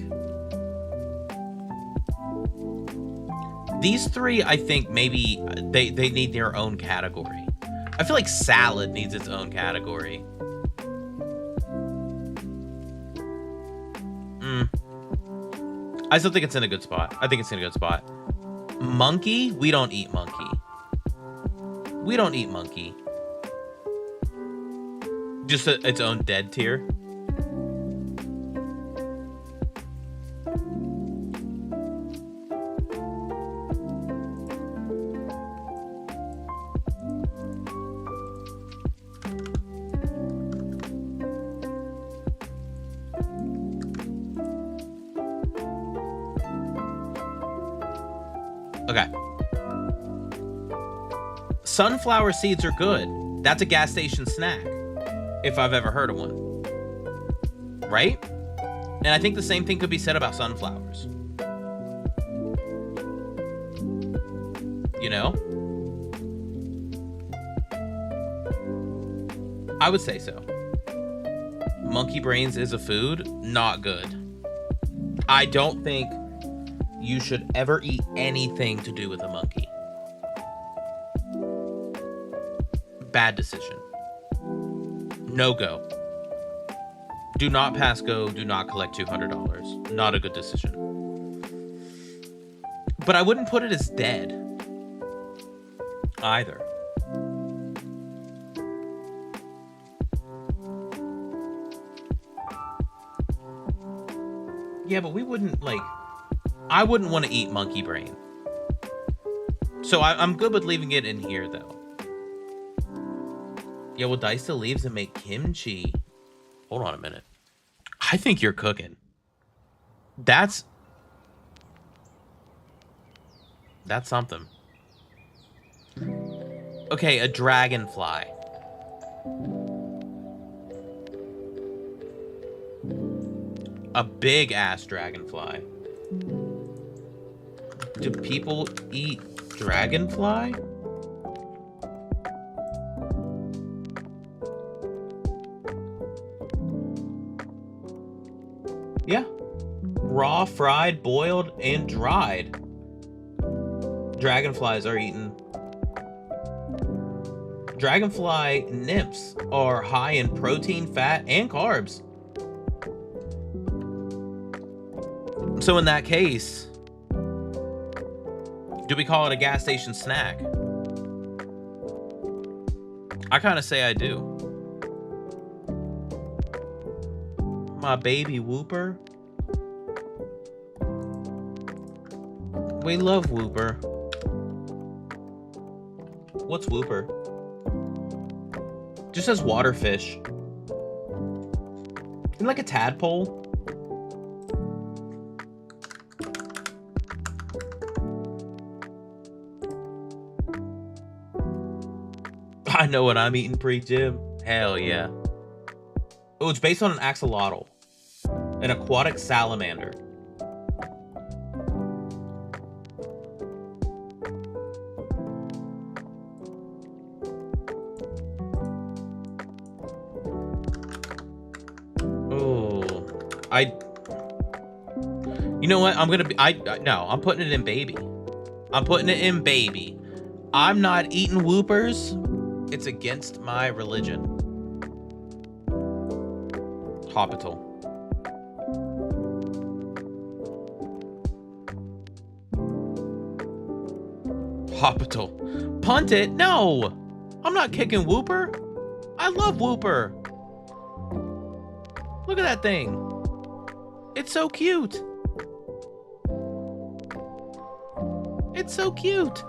These three, I think maybe they need their own category. I feel like salad needs its own category. I still think it's in a good spot. I think it's in a good spot. Monkey? We don't eat monkey. We don't eat monkey. Just its own dead tier. Okay. Sunflower seeds are good. That's a gas station snack, if I've ever heard of one. Right? And I think the same thing could be said about sunflowers. You know? I would say so. Monkey brains is a food. Not good. I don't think you should ever eat anything to do with a monkey. Bad decision. No go. Do not pass go. Do not collect $200. Not a good decision. But I wouldn't put it as dead either. Yeah, but we wouldn't, like... I wouldn't want to eat monkey brain. So I'm good with leaving it in here, though. Yeah, we'll dice the leaves and make kimchi. Hold on a minute. I think you're cooking. That's something. Okay, a dragonfly. A big ass dragonfly. Do people eat dragonfly? Yeah. Raw, fried, boiled, and dried. Dragonflies are eaten. Dragonfly nymphs are high in protein, fat, and carbs. So in that case, do we call it a gas station snack? I kind of say I do. My baby Whooper. We love Whooper. What's Whooper? Just says waterfish. Isn't like a tadpole? I know what I'm eating pre-gym. Hell yeah. Oh, it's based on an axolotl. An aquatic salamander. Oh, you know what? I'm gonna be, no, I'm putting it in baby. I'm putting it in baby. I'm not eating whoopers. It's against my religion. Hospital. Hospital. Punt it? No! I'm not kicking Whooper. I love Whooper. Look at that thing. It's so cute. It's so cute.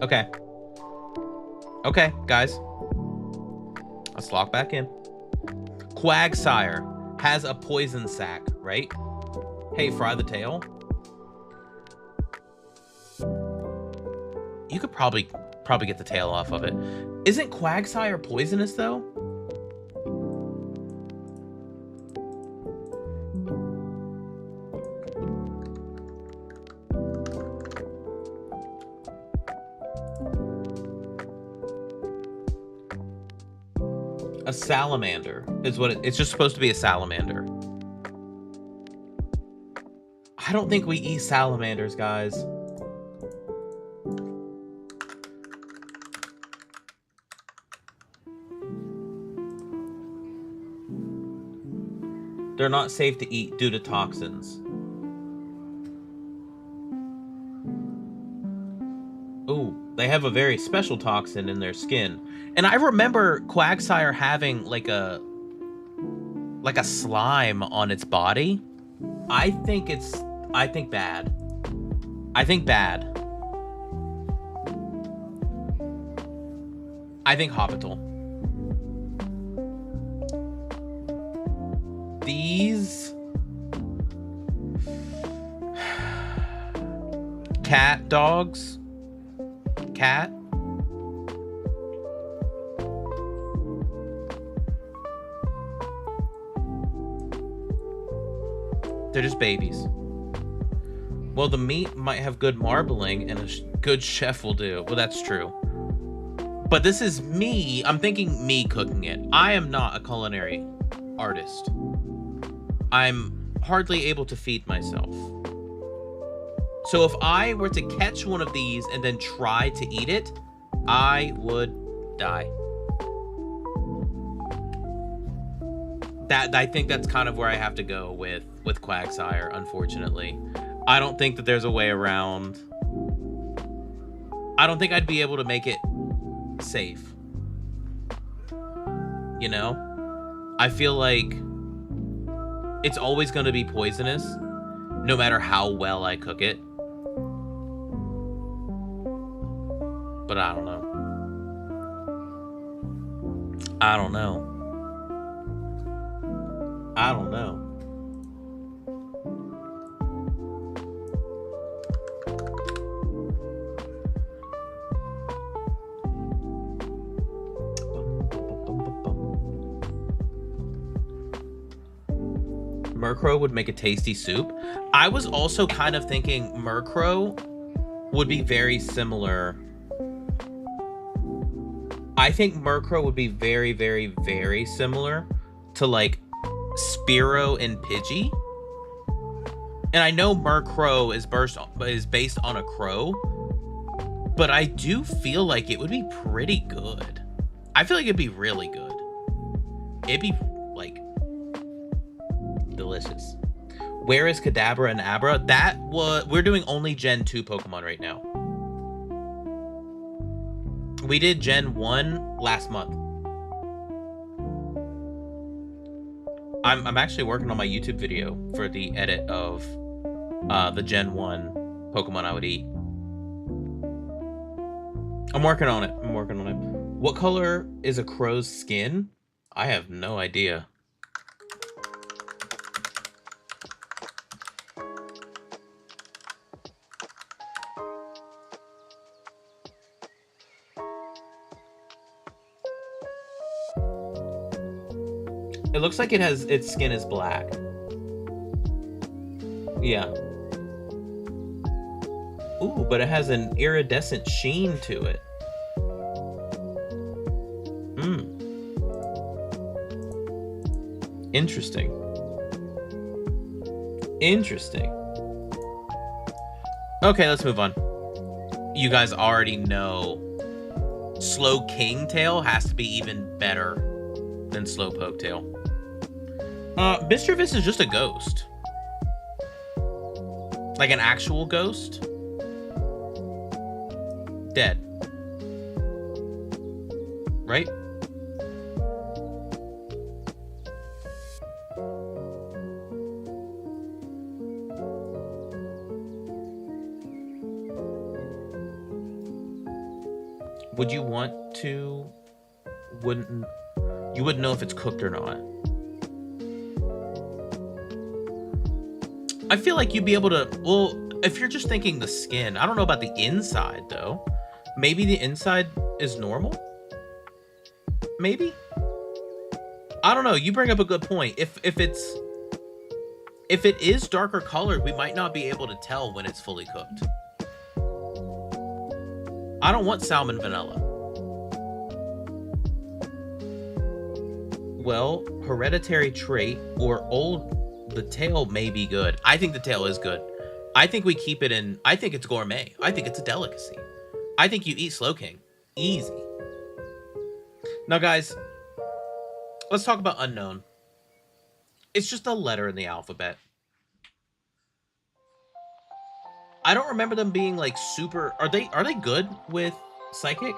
Okay. Okay, guys. Let's lock back in. Quagsire has a poison sac, right? Hey, fry the tail. You could probably get the tail off of it. Isn't Quagsire poisonous, though? A salamander is what it's just supposed to be, a salamander. I don't think we eat salamanders, guys. They're not safe to eat due to toxins. Ooh, they have a very special toxin in their skin. And I remember Quagsire having like a slime on its body. I think bad. I think bad. I think hospital. These cat dogs. Cat. They're just babies. Well, the meat might have good marbling, and a good chef will do. Well, that's true. But this is me. I'm thinking me cooking it. I am not a culinary artist. I'm hardly able to feed myself. So if I were to catch one of these and then try to eat it, I would die. I think that's kind of where I have to go with Quagsire, unfortunately. I don't think that there's a way around. I don't think I'd be able to make it safe. You know? I feel like it's always going to be poisonous, no matter how well I cook it. But I don't know. I don't know. I don't know. Murkrow would make a tasty soup. I was also kind of thinking Murkrow would be very similar. I think Murkrow would be very, very, very similar to like Spearow and Pidgey. And I know Murkrow is based on a crow, but I do feel like it would be pretty good. I feel like it'd be really good. It'd be like delicious. Where is Kadabra and Abra? We're doing only Gen 2 Pokemon right now. We did Gen 1 last month. I'm actually working on my YouTube video for the edit of the Gen 1 Pokemon I Would Eat. I'm working on it. What color is a crow's skin? I have no idea. It looks like its skin is black. Yeah. Ooh, but it has an iridescent sheen to it. Interesting. Okay, let's move on. You guys already know Slow Kingtail has to be even better than Slowpoke Tail. Mischievous is just a ghost. Like an actual ghost. Dead. Right? Would you want to... You wouldn't know if it's cooked or not. I feel like you'd be able to... Well, if you're just thinking the skin, I don't know about the inside, though. Maybe the inside is normal? Maybe? I don't know. You bring up a good point. If it is darker colored, we might not be able to tell when it's fully cooked. I don't want salmon vanilla. Well, hereditary trait or the tail may be good. I think the tail is good. I think we keep it in. I think it's gourmet. I think it's a delicacy. I think you eat Slowking. Easy. Now, guys, let's talk about unknown. It's just a letter in the alphabet. I don't remember them being like super. Are they good with psychic?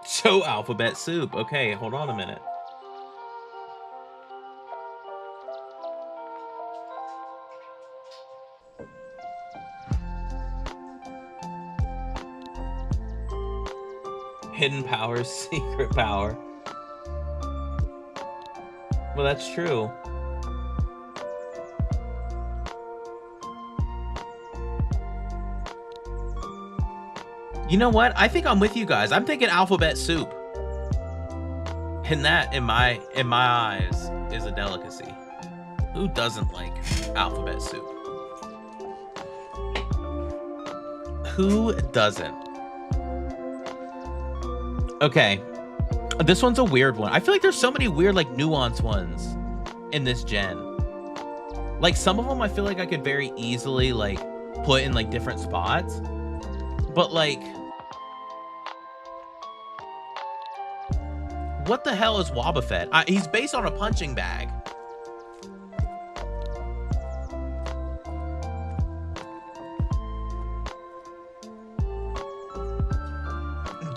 So alphabet soup. Okay, hold on a minute. Hidden powers, secret power. Well, that's true. You know what? I think I'm with you guys. I'm thinking alphabet soup. And that, in my eyes, is a delicacy. Who doesn't like alphabet soup? Who doesn't? Okay. This one's a weird one. I feel like there's so many weird, like, nuanced ones in this gen. Like, some of them I feel like I could very easily, like, put in, like, different spots. But, like... what the hell is Wobbuffet? He's based on a punching bag.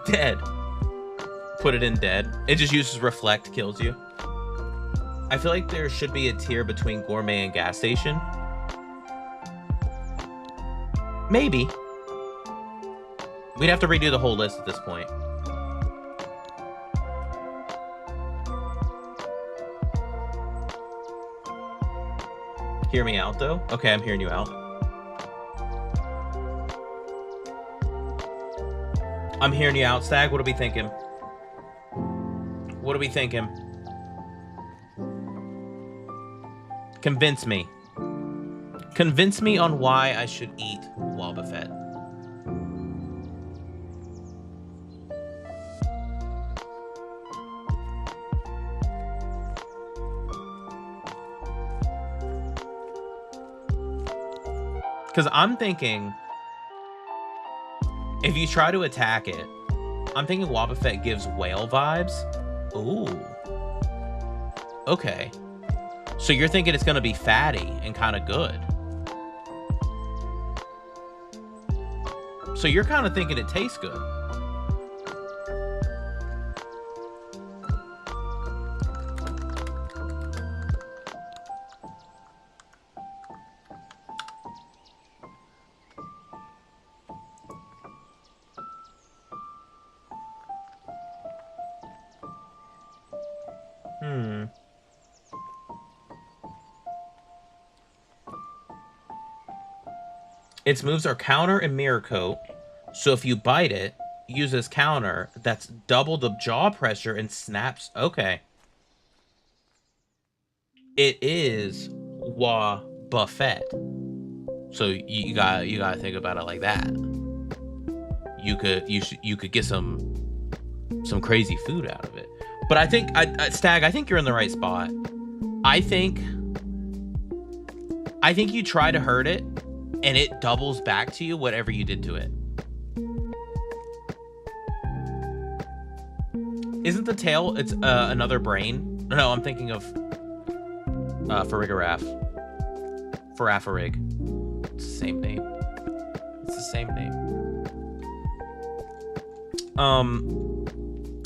Dead. Put it in dead. It just uses reflect, kills you. I feel like there should be a tier between gourmet and gas station. Maybe. We'd have to redo the whole list at this point. Hear me out, though? Okay, I'm hearing you out. I'm hearing you out, Stag. What are we thinking? What are we thinking? Convince me. Convince me on why I should eat Wobbuffet. Because I'm thinking, if you try to attack it, I'm thinking Wobbuffet gives whale vibes. Ooh. Okay. So you're thinking it's going to be fatty and kind of good. So you're kind of thinking it tastes good. Its moves are counter and mirror coat. So if you bite it, use this counter, that's double the jaw pressure and snaps. Okay. It is Wobbuffet. So you gotta think about it like that. You could get some crazy food out of it. But I think Stag, I think you're in the right spot. I think you try to hurt it and it doubles back to you whatever you did to it. Isn't the tail, it's another brain? No, I'm thinking of Farigiraf. Farafarig. It's the same name. It's the same name.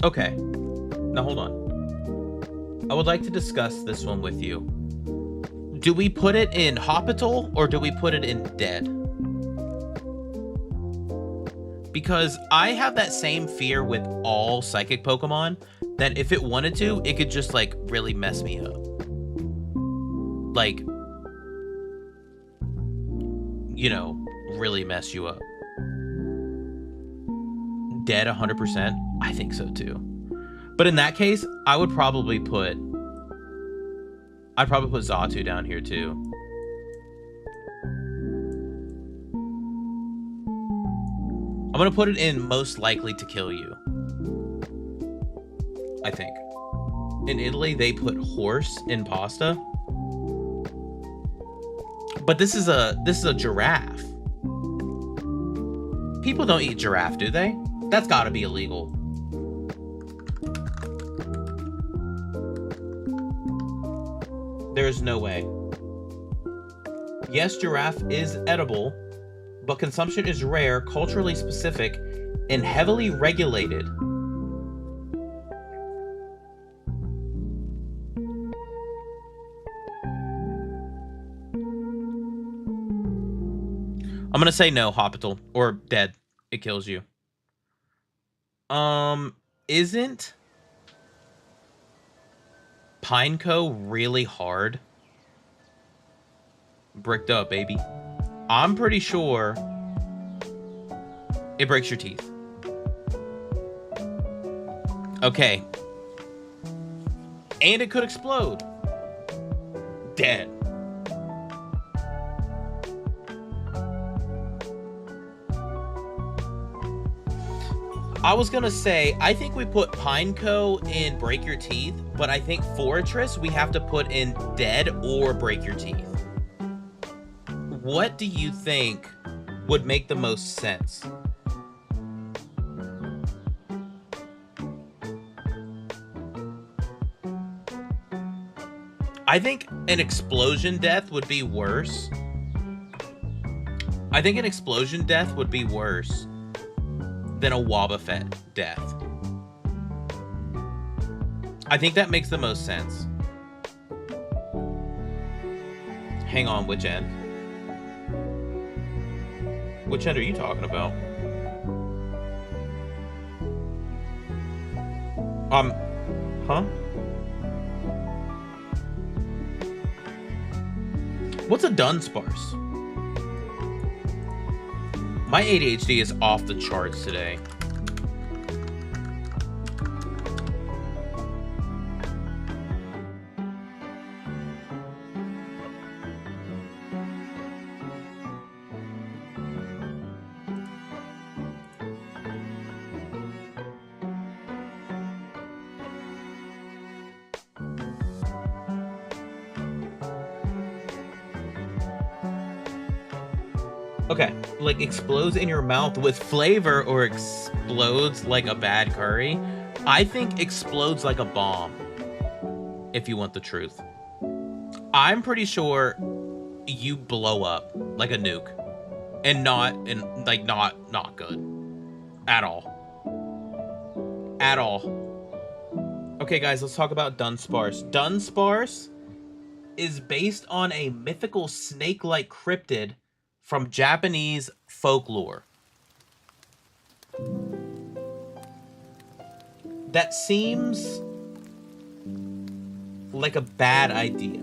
Okay. Now hold on. I would like to discuss this one with you. Do we put it in Hospital or do we put it in Dead? Because I have that same fear with all psychic Pokemon that if it wanted to, it could just like really mess me up. Like, you know, really mess you up. Dead 100%? I think so too. But in that case, I'd probably put Xatu down here too. I'm gonna put it in most likely to kill you. I think. In Italy, they put horse in pasta. But this is a giraffe. People don't eat giraffe, do they? That's gotta be illegal. There's no way. Yes, giraffe is edible, but consumption is rare, culturally specific, and heavily regulated. I'm gonna say no, Hospital, or Dead. It kills you. Isn't Pineco really hard? Bricked up, baby. I'm pretty sure it breaks your teeth. Okay. And it could explode. Dead. I was gonna say, I think we put Pineco in Break Your Teeth, but I think Fortress we have to put in Dead or Break Your Teeth. What do you think would make the most sense? I think an explosion death would be worse. I think an explosion death would be worse than a Wobbuffet death. I think that makes the most sense. Hang on, which end? Which end are you talking about? Huh? What's a Dunsparce? My ADHD is off the charts today. Okay, like explodes in your mouth with flavor or explodes like a bad curry? I think explodes like a bomb, if you want the truth. I'm pretty sure you blow up like a nuke and not good at all. At all. Okay, guys, let's talk about Dunsparce. Dunsparce is based on a mythical snake-like cryptid from Japanese folklore. That seems like a bad idea.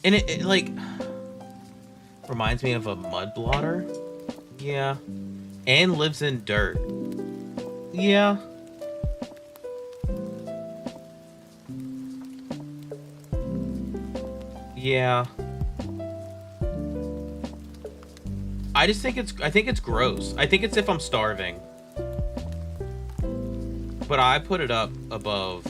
And it like reminds me of a mud blotter. Yeah. And lives in dirt. Yeah. Yeah. I think it's gross. I think it's if I'm starving. But I put it up above.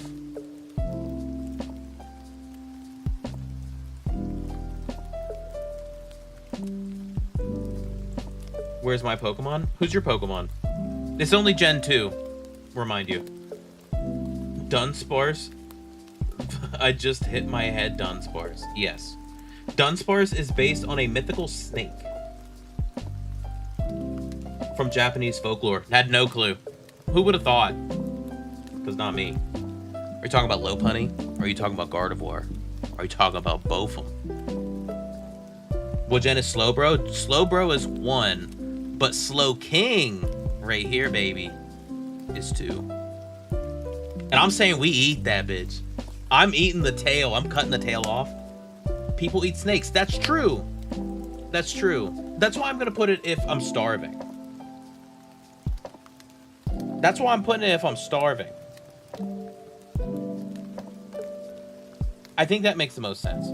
Where's my Pokemon? Who's your Pokemon? It's only Gen 2. Remind you. Dunsparce. I just hit my head, Dunsparce. Yes. Dunsparce is based on a mythical snake from Japanese folklore. Had no clue. Who would have thought? Because not me. Are you talking about Lopunny? Or are you talking about Gardevoir? Are you talking about both of them? What gen is Slowbro? Slowbro is 1, but Slowking right here, baby, is 2. And I'm saying we eat that bitch. I'm eating the tail. I'm cutting the tail off. People eat snakes. That's true. That's true. That's why I'm going to put it if I'm starving. That's why I'm putting it if I'm starving. I think that makes the most sense.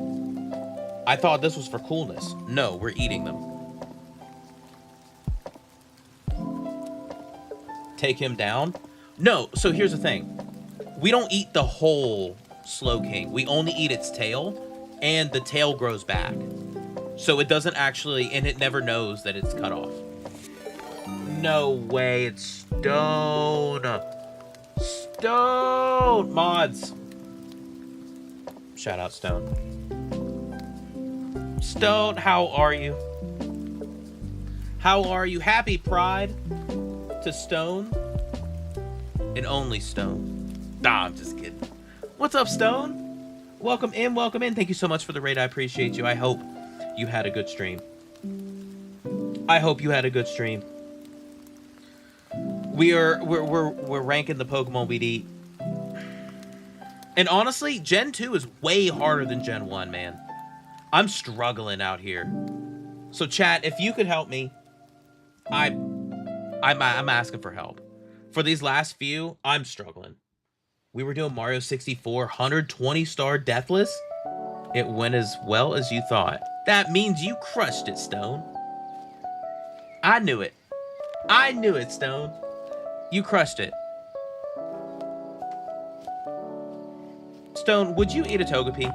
I thought this was for coolness. No, we're eating them. Take him down? No, so here's the thing. We don't eat the whole Slowking. We only eat its tail, and the tail grows back. So it doesn't actually, and it never knows that it's cut off. No way, it's Stone. Stone! Mods. Shout out Stone. Stone, how are you? How are you? Happy Pride to Stone. And only Stone. Nah, I'm just kidding. What's up, Stone? Welcome in, welcome in. Thank you so much for the raid. I appreciate you. I hope you had a good stream. I hope you had a good stream. We're ranking the Pokemon we'd eat. And honestly, Gen 2 is way harder than Gen 1, man. I'm struggling out here. So chat, if you could help me, I'm asking for help. For these last few, I'm struggling. We were doing Mario 64, 120-star Deathless. It went as well as you thought. That means you crushed it, Stone. I knew it. I knew it, Stone. You crushed it. Stone, would you eat a Togepi?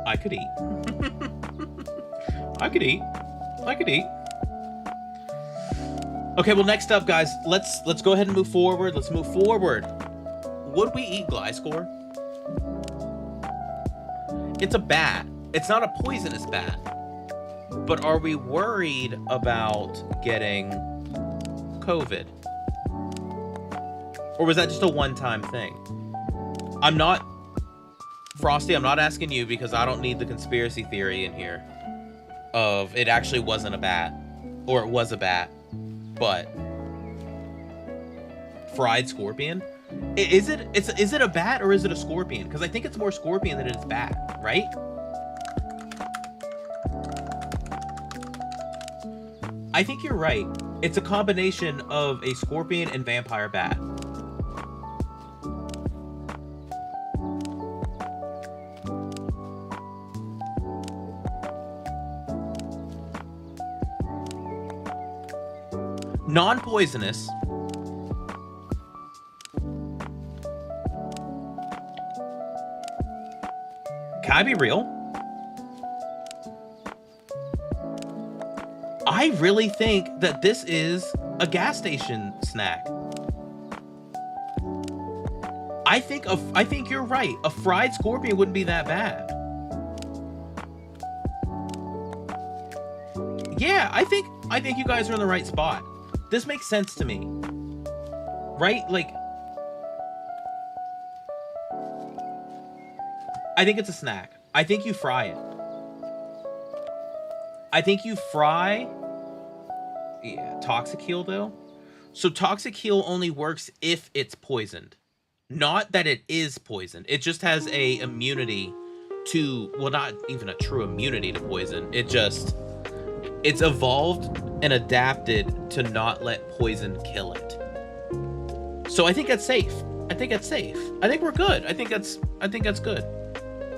I could eat. I could eat. I could eat. Okay, well, next up, guys, let's go ahead and move forward. Let's move forward. Would we eat Gliscor? It's a bat. It's not a poisonous bat. But are we worried about getting COVID? Or was that just a one-time thing? I'm not... Frosty, I'm not asking you because I don't need the conspiracy theory in here of it actually wasn't a bat. Or it was a bat. But... fried scorpion? Is it a bat or is it a scorpion? Because I think it's more scorpion than it is bat, right? I think you're right. It's a combination of a scorpion and vampire bat. Non-poisonous. Can I be real? I really think that this is a gas station snack. I think you're right. A fried scorpion wouldn't be that bad. Yeah, I think you guys are in the right spot. This makes sense to me. Right? Like, I think it's a snack. I think you fry it. I think you fry... Yeah, Toxic Heal, though. So Toxic Heal only works if it's poisoned. Not that it is poisoned. It just has a immunity to... Well, not even a true immunity to poison. It's evolved and adapted to not let poison kill it. So I think that's safe. I think that's safe. I think we're good. I think that's good.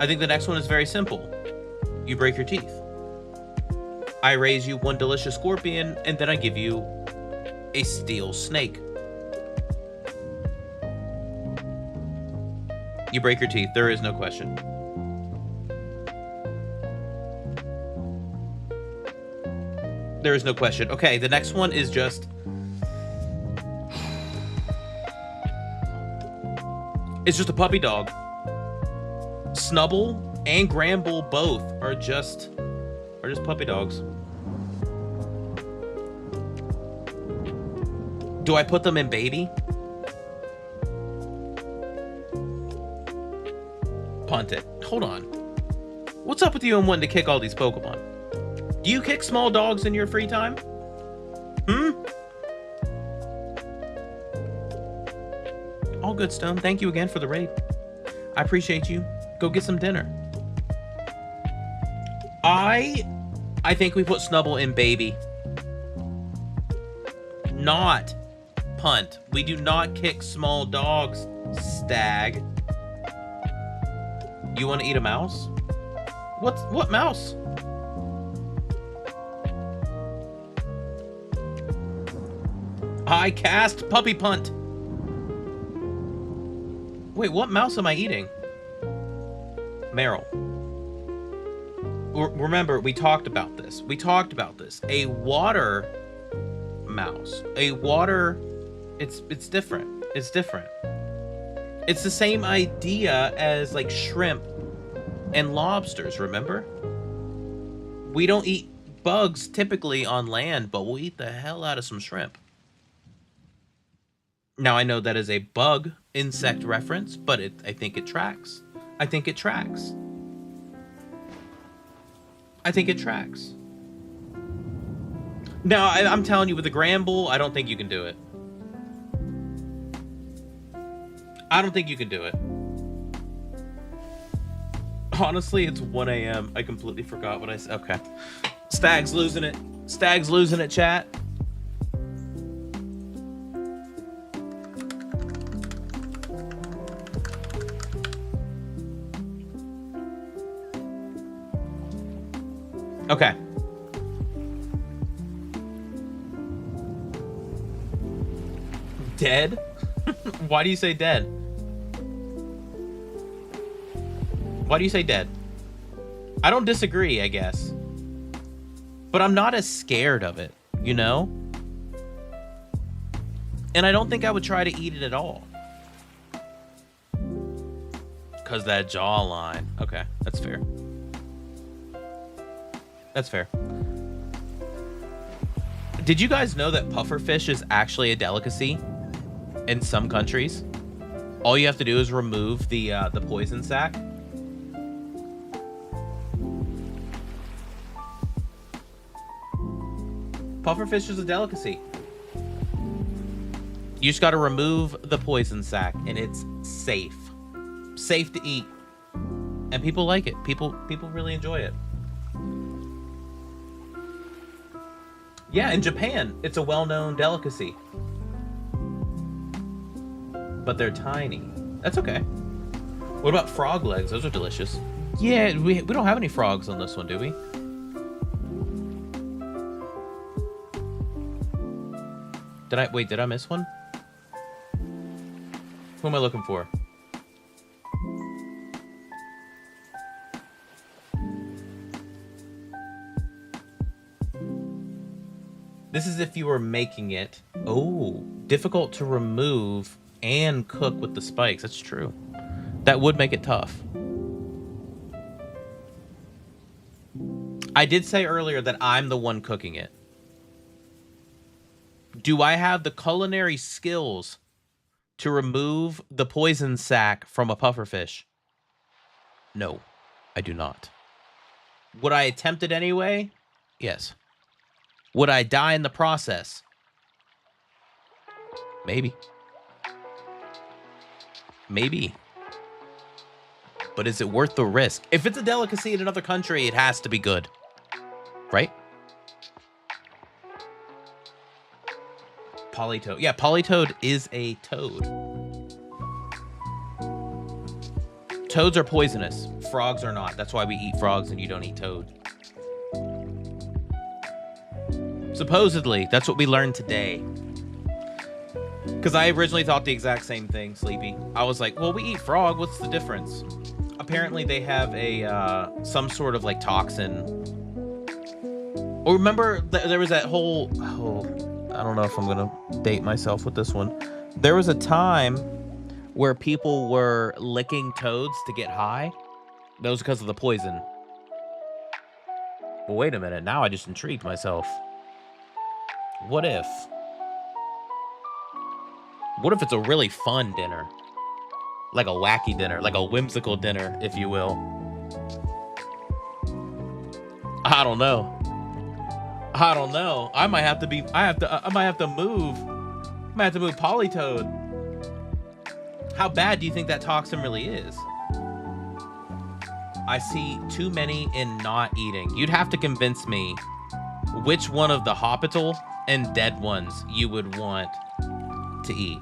I think the next one is very simple. You break your teeth. I raise you one delicious scorpion, and then I give you a steel snake. You break your teeth. There is no question. There is no question. Okay, the next one is just... It's just a puppy dog. Snubble and Gramble both are just puppy dogs. Do I put them in baby? Punt it. Hold on. What's up with you and wanting to kick all these Pokemon? Do you kick small dogs in your free time? All good, Stone. Thank you again for the raid. I appreciate you. Go get some dinner. I think we put Snubble in baby. Not punt. We do not kick small dogs, Stag. You want to eat a mouse? What mouse? I cast puppy punt. Wait, what mouse am I eating? Meryl. Remember, we talked about this. A water mouse. A water... It's different. It's different. It's the same idea as, like, shrimp and lobsters, remember? We don't eat bugs typically on land, but we'll eat the hell out of some shrimp. Now, I know that is a bug insect reference, but I think it tracks. I think it tracks. I think it tracks. Now, I'm telling you, with the Gramble, I don't think you can do it. I don't think you can do it. Honestly, it's 1 a.m. I completely forgot what I said. Okay. Stag's losing it. Stag's losing it, chat. Okay. Dead? Why do you say dead? Why do you say dead? I don't disagree, I guess. But I'm not as scared of it, you know? And I don't think I would try to eat it at all. Because that jawline. Okay, that's fair. That's fair. Did you guys know that pufferfish is actually a delicacy in some countries? All you have to do is remove the poison sac. Pufferfish is a delicacy. You just got to remove the poison sac, and it's safe. Safe to eat. And people like it. People really enjoy it. Yeah, in Japan, it's a well-known delicacy. But they're tiny. That's okay. What about frog legs? Those are delicious. Yeah, we don't have any frogs on this one, do we? Did I miss one? Who am I looking for? This is if you were making it. Oh, difficult to remove and cook with the spikes. That's true. That would make it tough. I did say earlier that I'm the one cooking it. Do I have the culinary skills to remove the poison sac from a pufferfish? No, I do not. Would I attempt it anyway? Yes. Would I die in the process? Maybe. Maybe. But is it worth the risk? If it's a delicacy in another country, it has to be good. Right? Polytoad. Yeah, polytoad is a toad. Toads are poisonous. Frogs are not. That's why we eat frogs and you don't eat toad. Supposedly, that's what we learned today. Because I originally thought the exact same thing, Sleepy. I was like, well, we eat frog. What's the difference? Apparently, they have a some sort of like toxin. Or remember, there was that whole... Oh, I don't know if I'm going to date myself with this one. There was a time where people were licking toads to get high. That was because of the poison. Well, wait a minute. Now I just intrigued myself. What if it's a really fun dinner? Like a wacky dinner, like a whimsical dinner, if you will. I don't know. I might have to move Polytoad. How bad do you think that toxin really is? I see too many in not eating. You'd have to convince me which one of the Hospital and dead ones you would want to eat.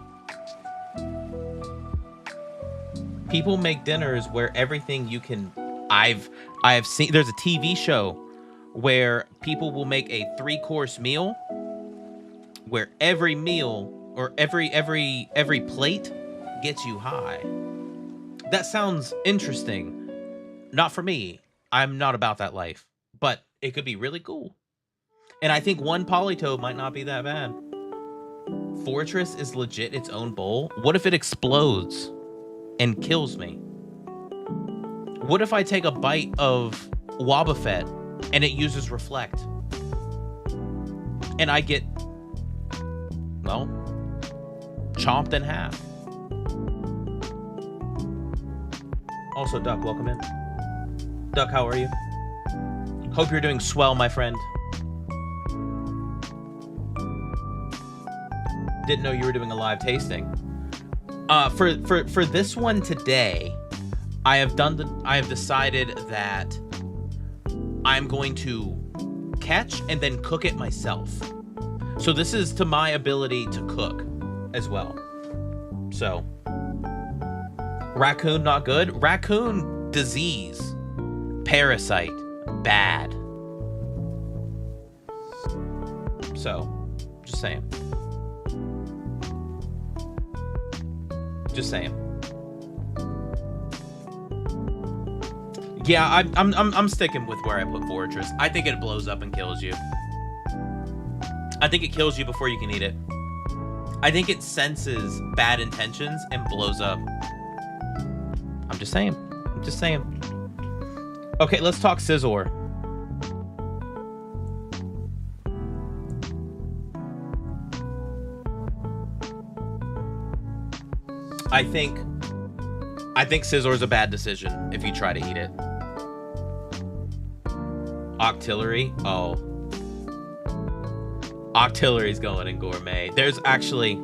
People make dinners where everything you can... I have seen... There's a TV show where people will make a 3-course meal where every meal or every plate gets you high. That sounds interesting. Not for me. I'm not about that life. But it could be really cool. And I think one Polytoad might not be that bad. Fortress is legit its own bowl. What if it explodes and kills me? What if I take a bite of Wobbuffet and it uses Reflect? And I get, well, chomped in half. Also, Duck, welcome in. Duck, how are you? Hope you're doing swell, my friend. Didn't know you were doing a live tasting. For this one today, I have decided that I'm going to catch and then cook it myself. So this is to my ability to cook as well. So raccoon not good. Raccoon disease. Parasite bad. So just saying. Just saying. Yeah, I'm sticking with where I put Fortress. I think it blows up and kills you. I think it kills you before you can eat it. I think it senses bad intentions and blows up. I'm just saying. I'm just saying. Okay, let's talk Scizor. I think Scizor's a bad decision if you try to eat it. Octillery? Oh. Octillery's going in gourmet. There's actually...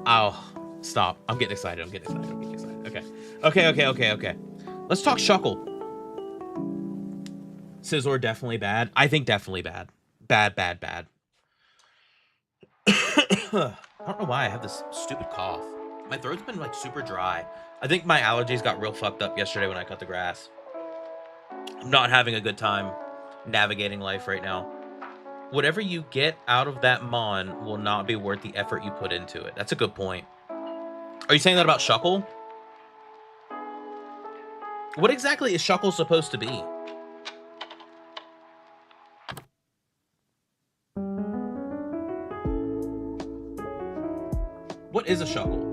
Oh, stop. I'm getting excited. I'm getting excited. Okay. Let's talk Shuckle. Scizor definitely bad. I think definitely bad. Bad. I don't know why I have this stupid cough. My throat's been like super dry. I think my allergies got real fucked up yesterday when I cut the grass. I'm not having a good time navigating life right now. Whatever you get out of that Mon will not be worth the effort you put into it. That's a good point. Are you saying that about Shuckle? What exactly is Shuckle supposed to be? What is a Shuckle?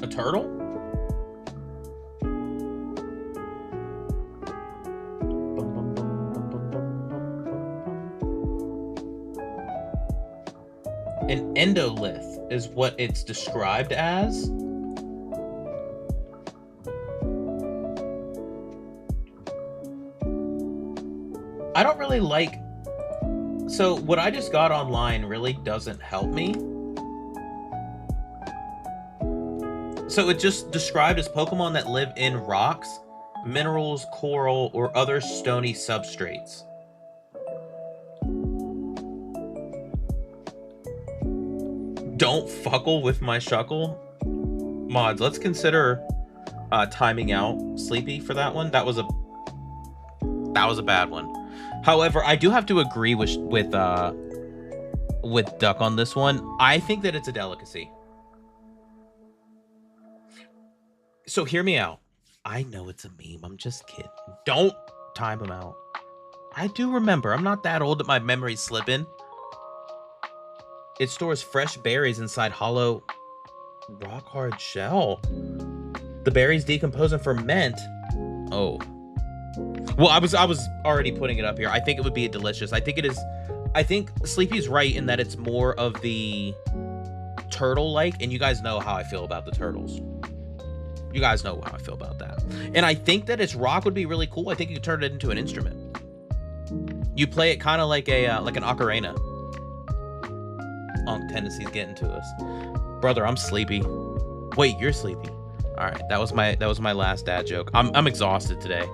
A turtle? An endolith is what it's described as. I don't really like... So what I just got online really doesn't help me. So it's just described as Pokemon that live in rocks, minerals, coral, or other stony substrates. Don't fuckle with my Shuckle. Mods, let's consider timing out Sleepy for that one. That was a bad one. However, I do have to agree with Duck on this one. I think that it's a delicacy. So hear me out. I know it's a meme. I'm just kidding. Don't time him out. I do remember. I'm not that old that my memory's slipping. It stores fresh berries inside hollow rock hard shell. The berries decompose and ferment. Oh. Well, I was already putting it up here. I think it would be a delicious. I think it is. I think Sleepy's right in that it's more of the turtle-like, and you guys know how I feel about the turtles. You guys know how I feel about that. And I think that its rock would be really cool. I think you could turn it into an instrument. You play it kind of like a like an ocarina. Tennessee's getting to us, brother. I'm sleepy. Wait, you're sleepy. All right, that was my last dad joke. I'm exhausted today.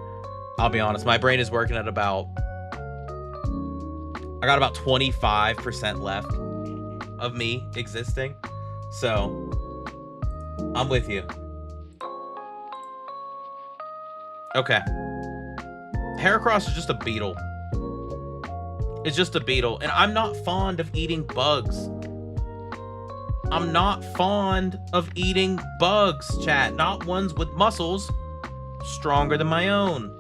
I'll be honest. My brain is working at about. I got about 25% left of me existing, so I'm with you. Okay. Heracross is just a beetle. It's just a beetle, and I'm not fond of eating bugs. I'm not fond of eating bugs, chat. Not ones with muscles stronger than my own.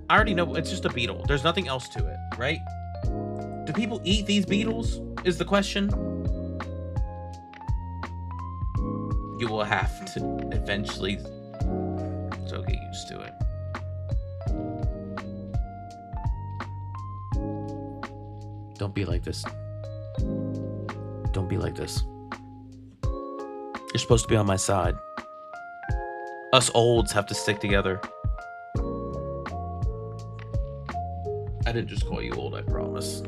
I already know it's just a beetle. There's nothing else to it, right? Do people eat these beetles? Is the question. You will have to eventually so get used to it. Don't be like this. Don't be like this. You're supposed to be on my side. Us olds have to stick together. I didn't just call you old, I promise.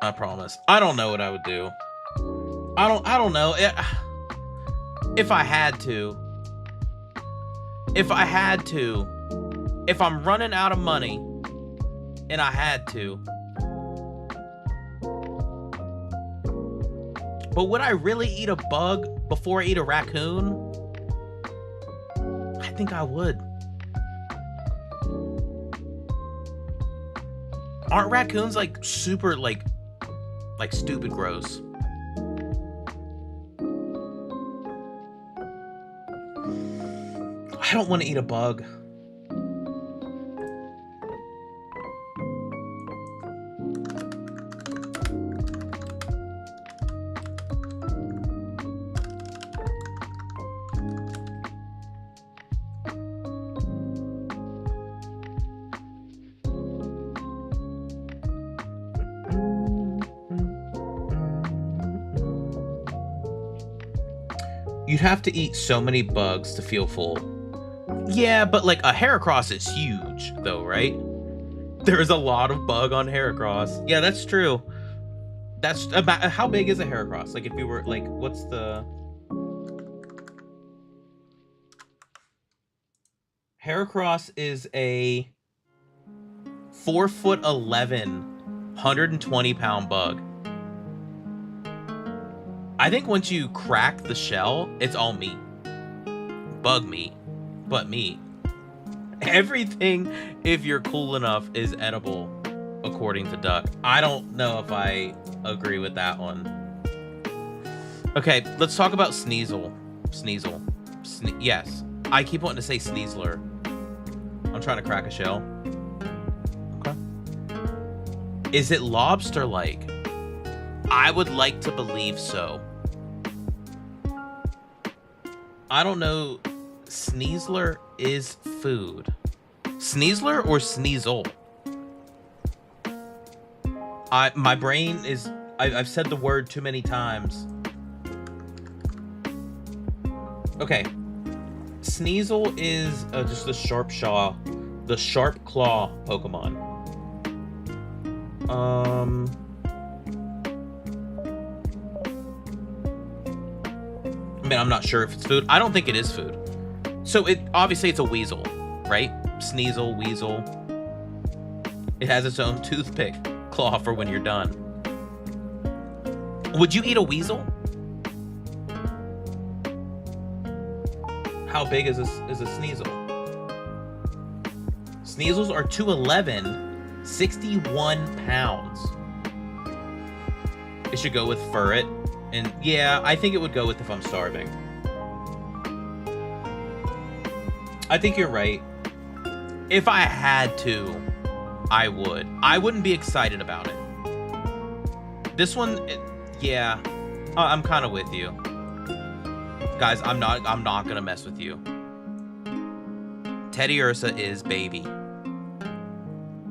I promise. I don't know what I would do. I don't know. If I had to. If I'm running out of money and I had to. But would I really eat a bug before I eat a raccoon? I think I would. Aren't raccoons like super like stupid gross? I don't want to eat a bug. You'd have to eat so many bugs to feel full. Yeah, but like a Heracross is huge though, right? There's a lot of bug on Heracross. Yeah, that's true. That's about how big is a Heracross? Like if you were like, what's the Heracross is a 4'11", 120-pound bug. I think once you crack the shell, it's all meat. Bug meat, but meat. Everything, if you're cool enough, is edible, according to Duck. I don't know if I agree with that one. Okay, let's talk about Sneasel. Sneasel. Yes, I keep wanting to say Sneasler. I'm trying to crack a shell. Okay. Is it lobster-like? I would like to believe so. I don't know. Sneasler is food. Sneasler or Sneasel? My brain is... I've said the word too many times. Okay. Sneasel is just the sharp claw Pokemon. I mean, I'm not sure if it's food. I don't think it is food. So obviously it's a weasel, right? Sneasel, weasel. It has its own toothpick claw for when you're done. Would you eat a weasel? How big is a Sneasel? Sneasels are 2'11", 61 pounds. It should go with Furret. And yeah, I think it would go with if I'm starving. I think you're right. If I had to, I would. I wouldn't be excited about it. This one, yeah, I'm kind of with you. Guys, I'm not gonna mess with you. Teddy Ursa is baby.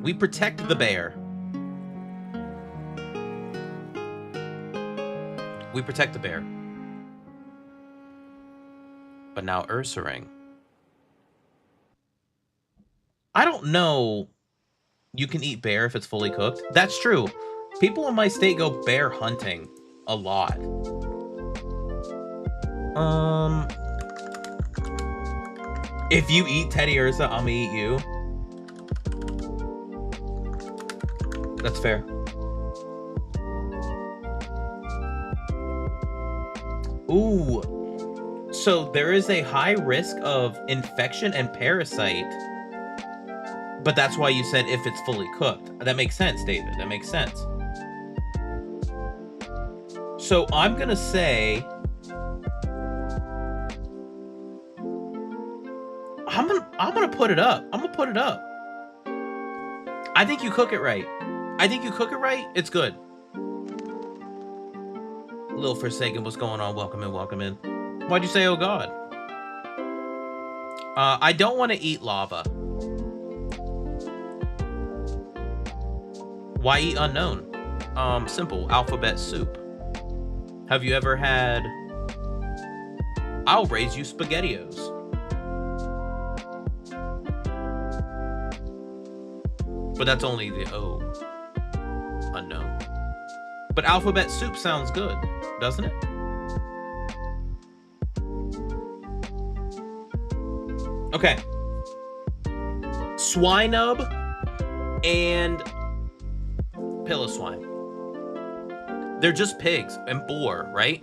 We protect the bear. We protect the bear. But now Ursaring. I don't know. You can eat bear if it's fully cooked. That's true. People in my state go bear hunting a lot. If you eat Teddy Ursa, I'm gonna eat you. That's fair. Ooh. So there is a high risk of infection and parasite. But that's why you said if it's fully cooked. That makes sense, David. That makes sense. So I'm gonna say... I'm gonna put it up. I'm gonna put it up. I think you cook it right. I think you cook it right, it's good. Lil Forsaken, what's going on? Welcome in, welcome in. Why'd you say, oh god? I don't want to eat lava. Why eat unknown? Simple. Alphabet soup. Have you ever had... I'll raise you SpaghettiOs. But that's only the O. Unknown. But alphabet soup sounds good, doesn't it? Okay. Swinub and Piloswine. They're just pigs and boar, right?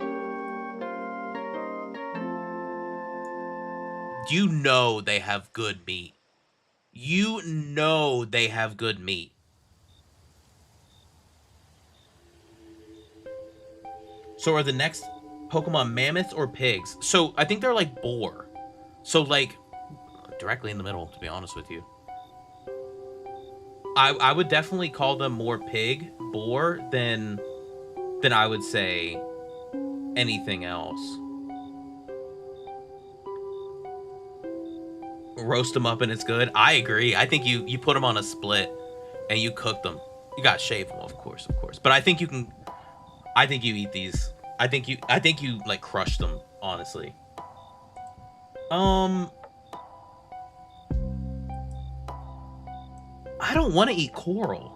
You know they have good meat. You know they have good meat. So are the next Pokemon mammoths or pigs? So I think they're like boar. So like directly in the middle, to be honest with you. I would definitely call them more pig, boar than I would say anything else. Roast them up and it's good. I agree. I think you put them on a split and you cook them. You gotta shave them, of course. But I think you can. I think you eat these. I think you like crush them, honestly. I don't want to eat coral.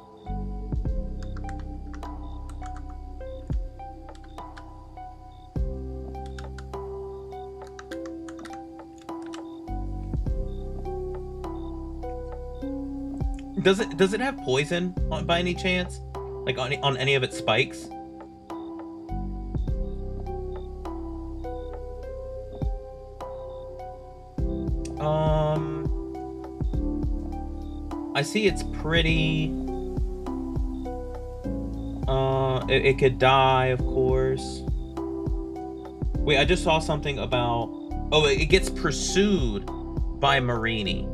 Does it have poison by any chance? Like on any of its spikes? I see it's pretty... It could die, of course. Wait, I just saw something about... Oh, it gets pursued by Marini.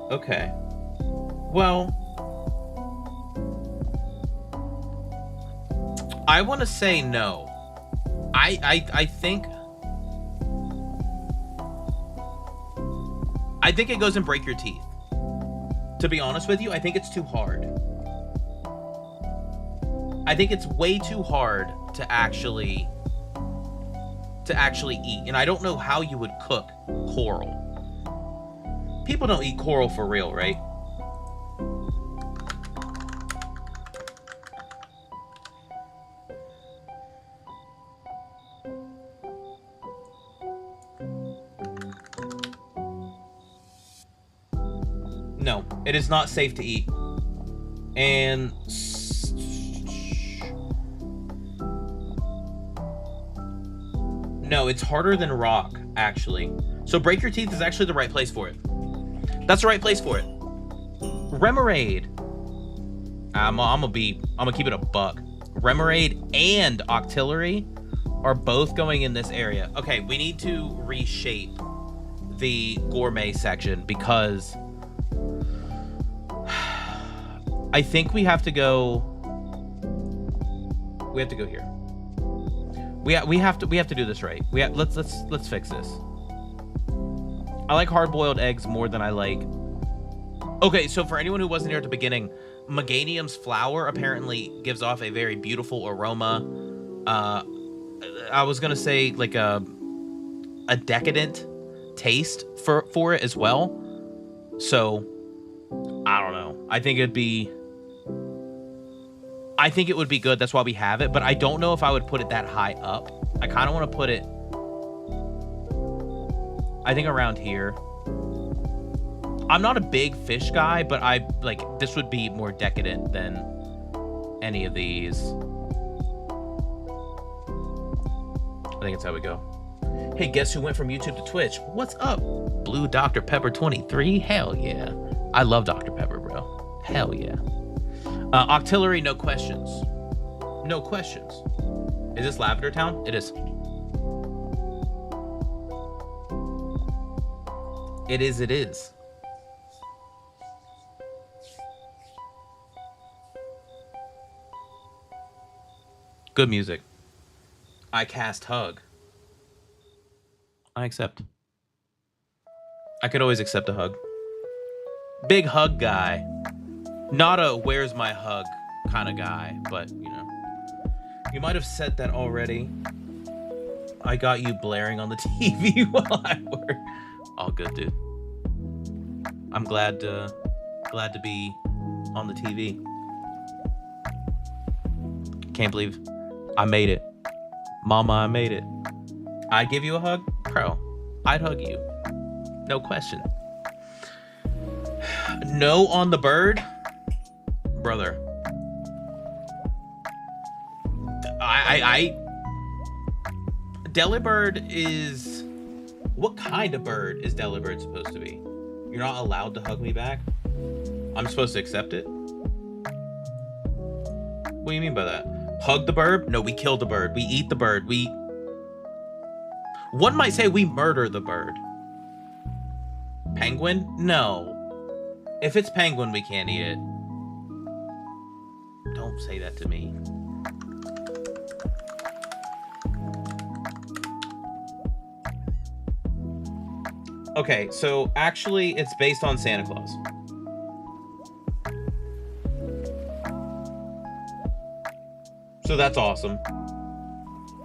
Okay. Well... I want to say no. I think... I think it goes and break your teeth. To be honest with you, I think it's too hard. I think it's way too hard to actually eat. And I don't know how you would cook coral. People don't eat coral for real, right? No, it is not safe to eat. And no, it's harder than rock, actually. So break your teeth is actually the right place for it. That's the right place for it. Remoraid. I'm gonna keep it a buck. Remoraid and Octillery are both going in this area. Okay, we need to reshape the gourmet section because I think we have to go. We have to go here. We have to do this right. Let's fix this. I like hard-boiled eggs more than I like. Okay, so for anyone who wasn't here at the beginning, Meganium's flower apparently gives off a very beautiful aroma. I was gonna say like a decadent taste for it as well. So I don't know. I think it would be good. That's why we have it. But I don't know if I would put it that high up. I kind of want to put it, I think, around here. I'm not a big fish guy, but I like this would be more decadent than any of these. I think it's how we go. Hey, guess who went from YouTube to Twitch? What's up? Blue Dr. Pepper 23? Hell yeah. I love Dr. Pepper, bro. Hell yeah. Octillery, no questions. No questions. Is this Lavender Town? It is. It is. Good music. I cast hug. I accept. I could always accept a hug. Big hug guy. Not a where's my hug kind of guy, but you know. You might have said that already. I got you blaring on the TV while I work. All good, dude. I'm glad to be on the TV. Can't believe I made it. Mama, I made it. I'd give you a hug? Bro, I'd hug you. No question. No on the bird? Brother. Delibird is... What kind of bird is Delibird supposed to be? You're not allowed to hug me back? I'm supposed to accept it? What do you mean by that? Hug the bird? No, we kill the bird. We eat the bird. One might say we murder the bird. Penguin? No. If it's penguin, we can't eat it. Don't say that to me. Okay, so actually it's based on Santa Claus. So that's awesome.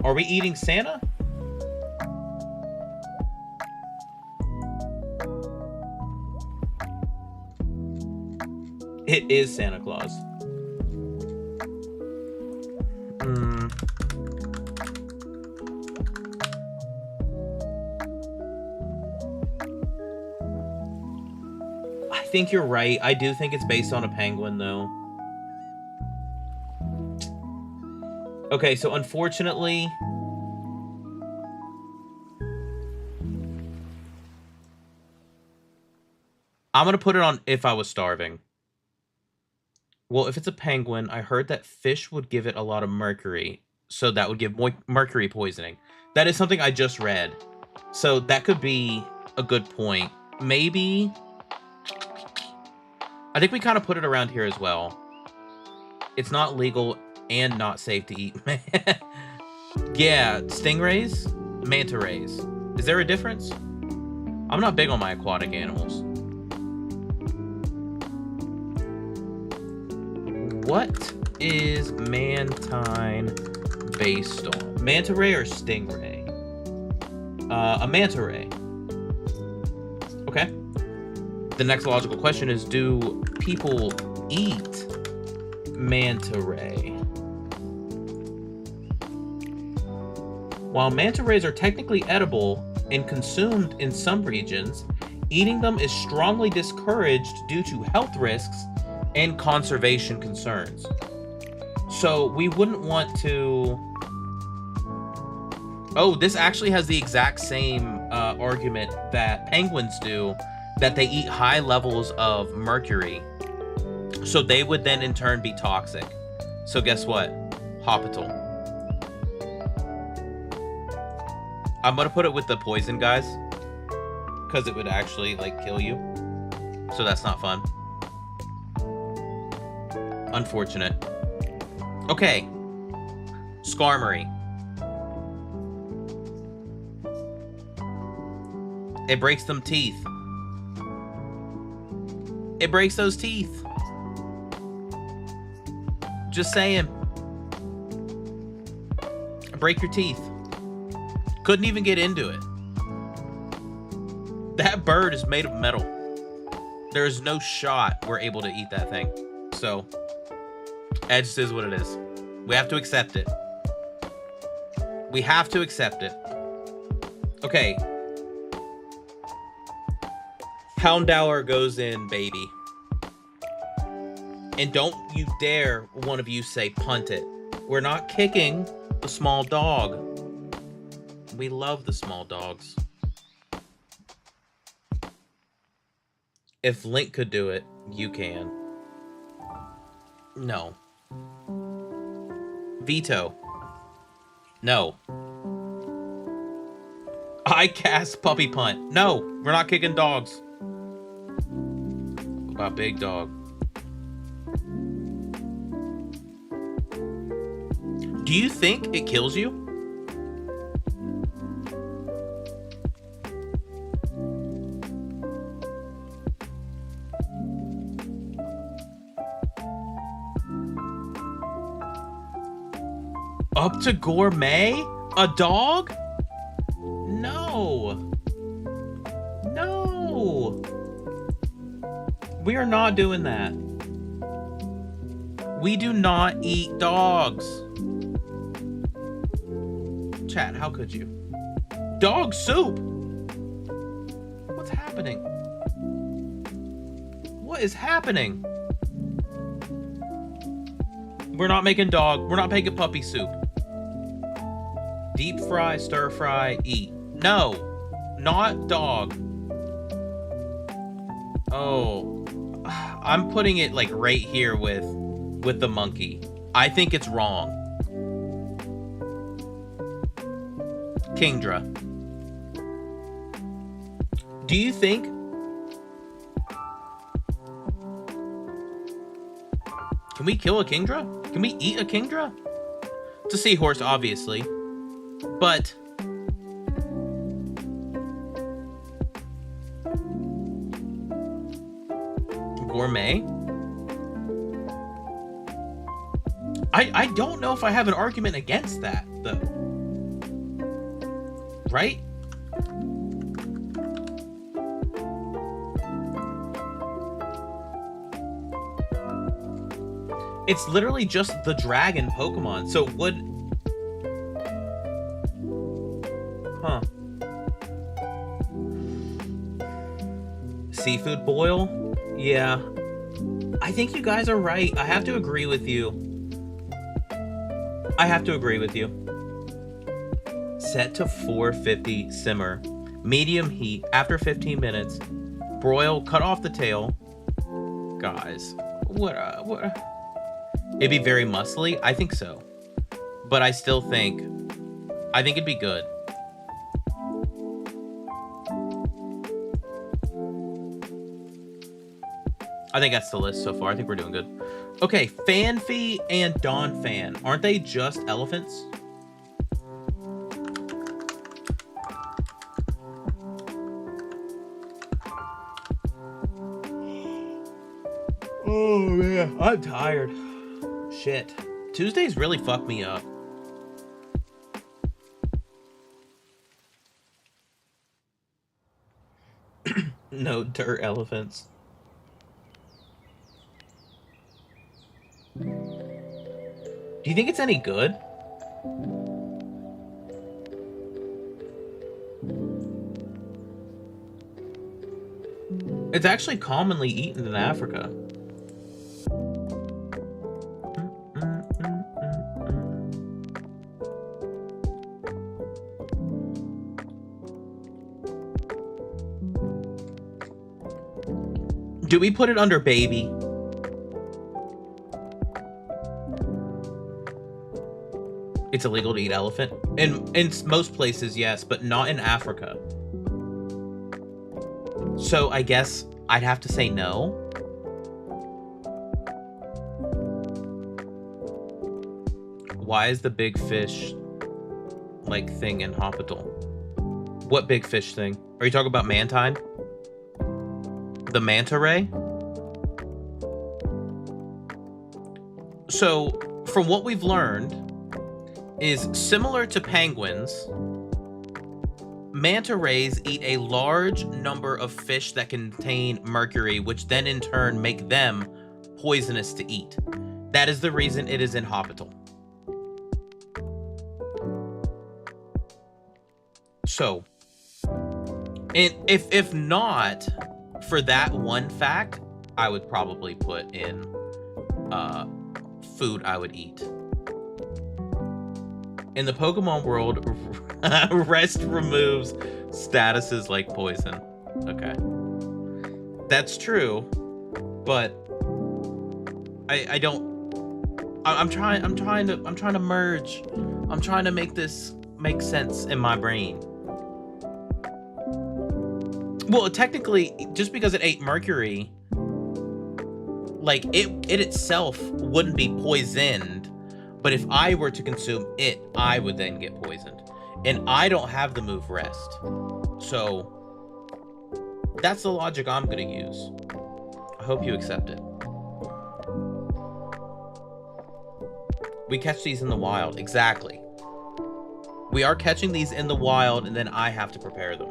Are we eating Santa? It is Santa Claus. I think you're right. I do think it's based on a penguin, though. Okay, so unfortunately... I'm gonna put it on if I was starving. Well, if it's a penguin, I heard that fish would give it a lot of mercury. So that would give mercury poisoning. That is something I just read. So that could be a good point. Maybe... I think we kind of put it around here as well. It's not legal and not safe to eat. Yeah, stingrays, manta rays. Is there a difference? I'm not big on my aquatic animals. What is Mantine based on? Manta ray or stingray? A manta ray. Okay. The next logical question is, do people eat manta ray? While manta rays are technically edible and consumed in some regions, eating them is strongly discouraged due to health risks and conservation concerns. So we wouldn't want to... Oh, this actually has the exact same argument that penguins do, that they eat high levels of mercury. So they would then in turn be toxic. So guess what? Hopital. I'm gonna put it with the poison guys, because it would actually like kill you. So that's not fun. Unfortunate. Okay. Skarmory. It breaks them teeth. It breaks those teeth. Just saying. Break your teeth. Couldn't even get into it. That bird is made of metal. There is no shot we're able to eat that thing. So, it just is what it is. We have to accept it. We have to accept it. Okay. Houndour goes in, baby. And don't you dare, one of you, say punt it. We're not kicking the small dog. We love the small dogs. If Link could do it, you can. No. Veto. No. I cast puppy punt. No, we're not kicking dogs. What about big dog? Do Do you think it kills you? Up to gourmet? A dog? No. No. We are not doing that. We do not eat dogs. Chat, how could you? Dog soup? What's happening? What is happening? We're not making puppy soup. Deep fry, stir fry, eat. No, not dog. Oh, I'm putting it like right here with the monkey. I think it's wrong. Kingdra. Do you think? Can we kill a Kingdra? Can we eat a Kingdra? It's a seahorse, obviously. But gourmet? I don't know if I have an argument against that, though. Right? It's literally just the dragon Pokemon. So would... Huh. Seafood boil? Yeah. I think you guys are right. I have to agree with you. Set to 450 simmer. Medium heat after 15 minutes. Broil, cut off the tail. Guys, what? It'd be very muscly? I think so. But I still think... I think it'd be good. I think that's the list so far. I think we're doing good. Okay, Fanfy and Donphan. Aren't they just elephants? Oh, man. I'm tired. Shit. Tuesdays really fuck me up. No dirt elephants. Do you think it's any good? It's actually commonly eaten in Africa. Do we put it under baby? It's illegal to eat elephant. In most places, yes, but not in Africa. So I guess I'd have to say no. Why is the big fish like thing in Hospital? What big fish thing? Are you talking about Mantine? The manta ray? So from what we've learned, is similar to penguins, manta rays eat a large number of fish that contain mercury, which then in turn make them poisonous to eat. That is the reason it is in Hospital. So, and if not for that one fact, I would probably put in food I would eat. In the Pokemon world, rest removes statuses like poison. Okay. That's true, but I don't... I'm trying to merge. I'm trying to make this make sense in my brain. Well, technically, just because it ate mercury, like, it itself wouldn't be poisoned, But if I were to consume it, I would then get poisoned. And I don't have the move rest. So that's the logic I'm going to use. I hope you accept it. We catch these in the wild. Exactly. We are catching these in the wild, and then I have to prepare them.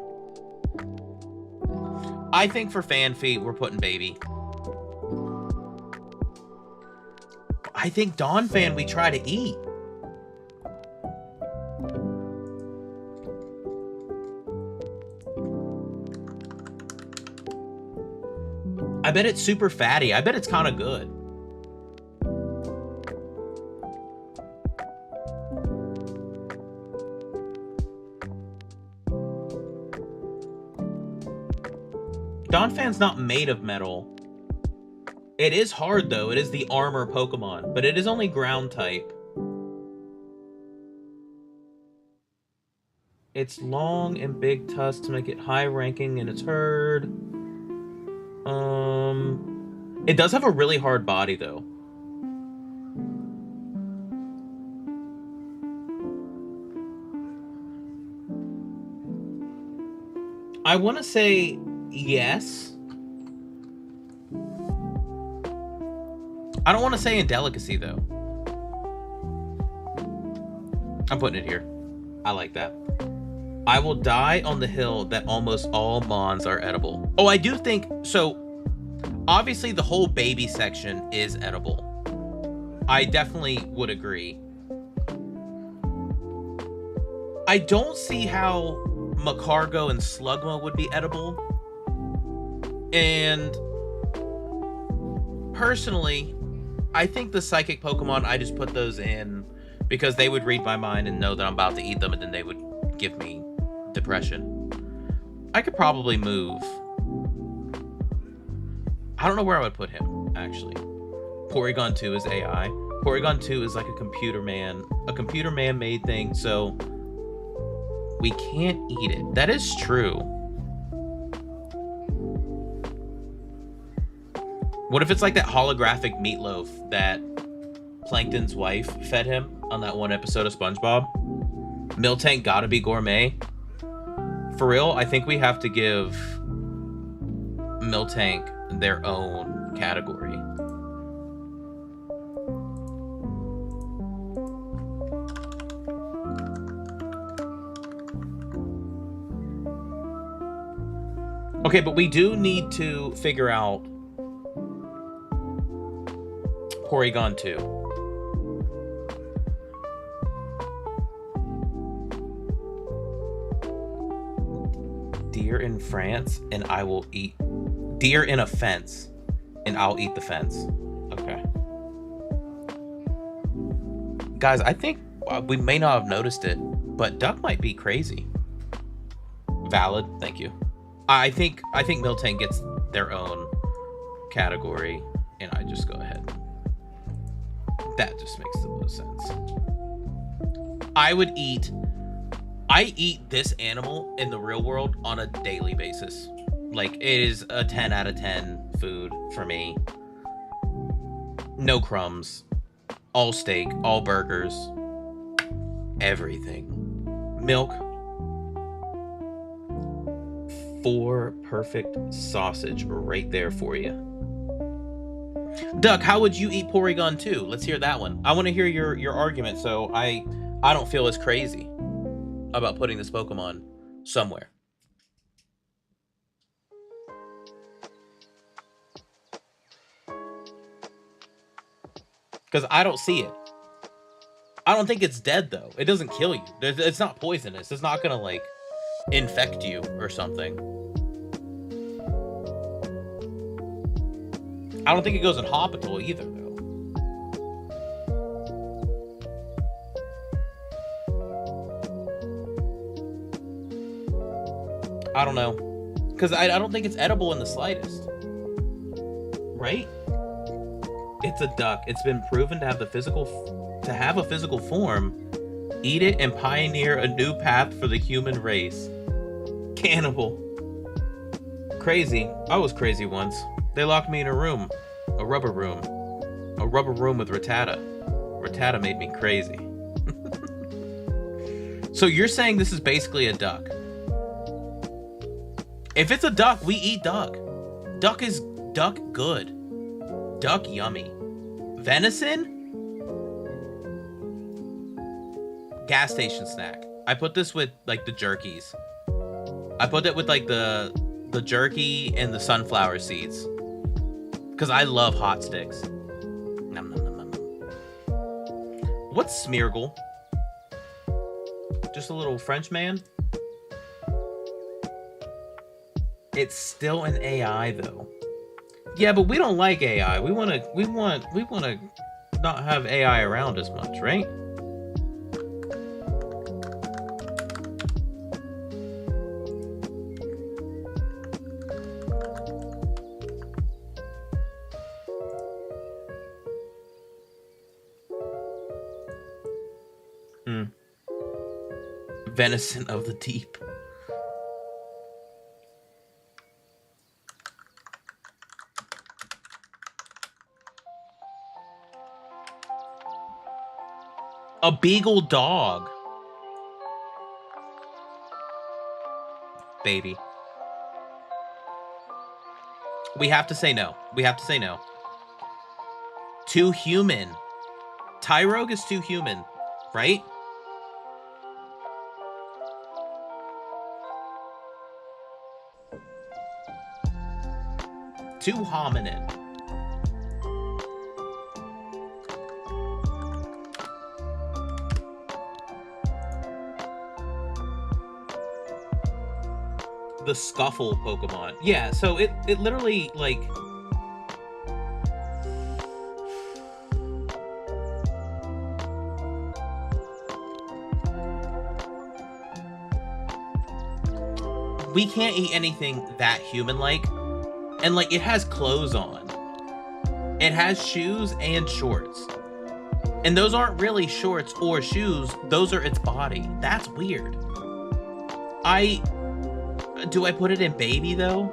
I think for fan feed, we're putting baby. I think Dawn Fan we try to eat. I bet it's super fatty. I bet it's kind of good. Donphan's not made of metal. It is hard, though. It is the armor Pokemon, but it is only ground type. It's long and big tusks to make it high ranking in its herd. It does have a really hard body, though. I want to say yes. I don't want to say in delicacy, though. I'm putting it here. I like that. I will die on the hill that almost all Mons are edible. Oh, I do think... So, obviously, the whole baby section is edible. I definitely would agree. I don't see how Macargo and Slugma would be edible. And personally, I think the psychic Pokemon, I just put those in because they would read my mind and know that I'm about to eat them, and then they would give me depression. I could probably move. I don't know where I would put him, actually. Porygon 2 is AI. Porygon 2 is like a computer man made thing, so we can't eat it. That is true. What if it's like that holographic meatloaf that Plankton's wife fed him on that one episode of SpongeBob? Miltank gotta be gourmet. For real, I think we have to give Miltank their own category. Okay, but we do need to figure out Porygon 2. Deer in France, and I will eat... Deer in a fence, and I'll eat the fence. Okay. Guys, I think we may not have noticed it, but Duck might be crazy. Valid, thank you. I think Miltank gets their own category, and I just go ahead. That just makes the most sense. I eat this animal in the real world on a daily basis. Like, it is a 10 out of 10 food for me. No crumbs. All steak, all burgers. Everything. Milk. 4 perfect sausage right there for you. Duck, how would you eat Porygon 2? Let's hear that one. I want to hear your argument, so I don't feel as crazy about putting this Pokemon somewhere. Because I don't see it. I don't think it's dead, though. It doesn't kill you. It's not poisonous. It's not gonna, like, infect you or something. I don't think it goes in Hospital either, though. I don't know. Because I don't think it's edible in the slightest. Right? It's a duck. It's been proven to have a physical form. Eat it and pioneer a new path for the human race. Cannibal. Crazy. I was crazy once. They locked me in a room. A rubber room. A rubber room with Rattata. Rattata made me crazy. So you're saying this is basically a duck? If it's a duck, we eat duck. Duck good. Duck yummy. Venison? Gas station snack. I put this with like the jerkies. I put it with like the jerky and the sunflower seeds. Because I love hot sticks. Nom, nom, nom, nom, nom. What's Smeargle? Just a little French man? It's still an AI though. Yeah, but we don't like AI. We want to not have AI around as much, right? Venison of the deep. A beagle dog. Baby. We have to say no. We have to say no. Too human. Tyrogue is too human, right? Too hominin. The Scuffle Pokemon. Yeah, so it literally, like... We can't eat anything that human-like. And, like, it has clothes on. It has shoes and shorts. And those aren't really shorts or shoes. Those are its body. That's weird. Do I put it in baby, though?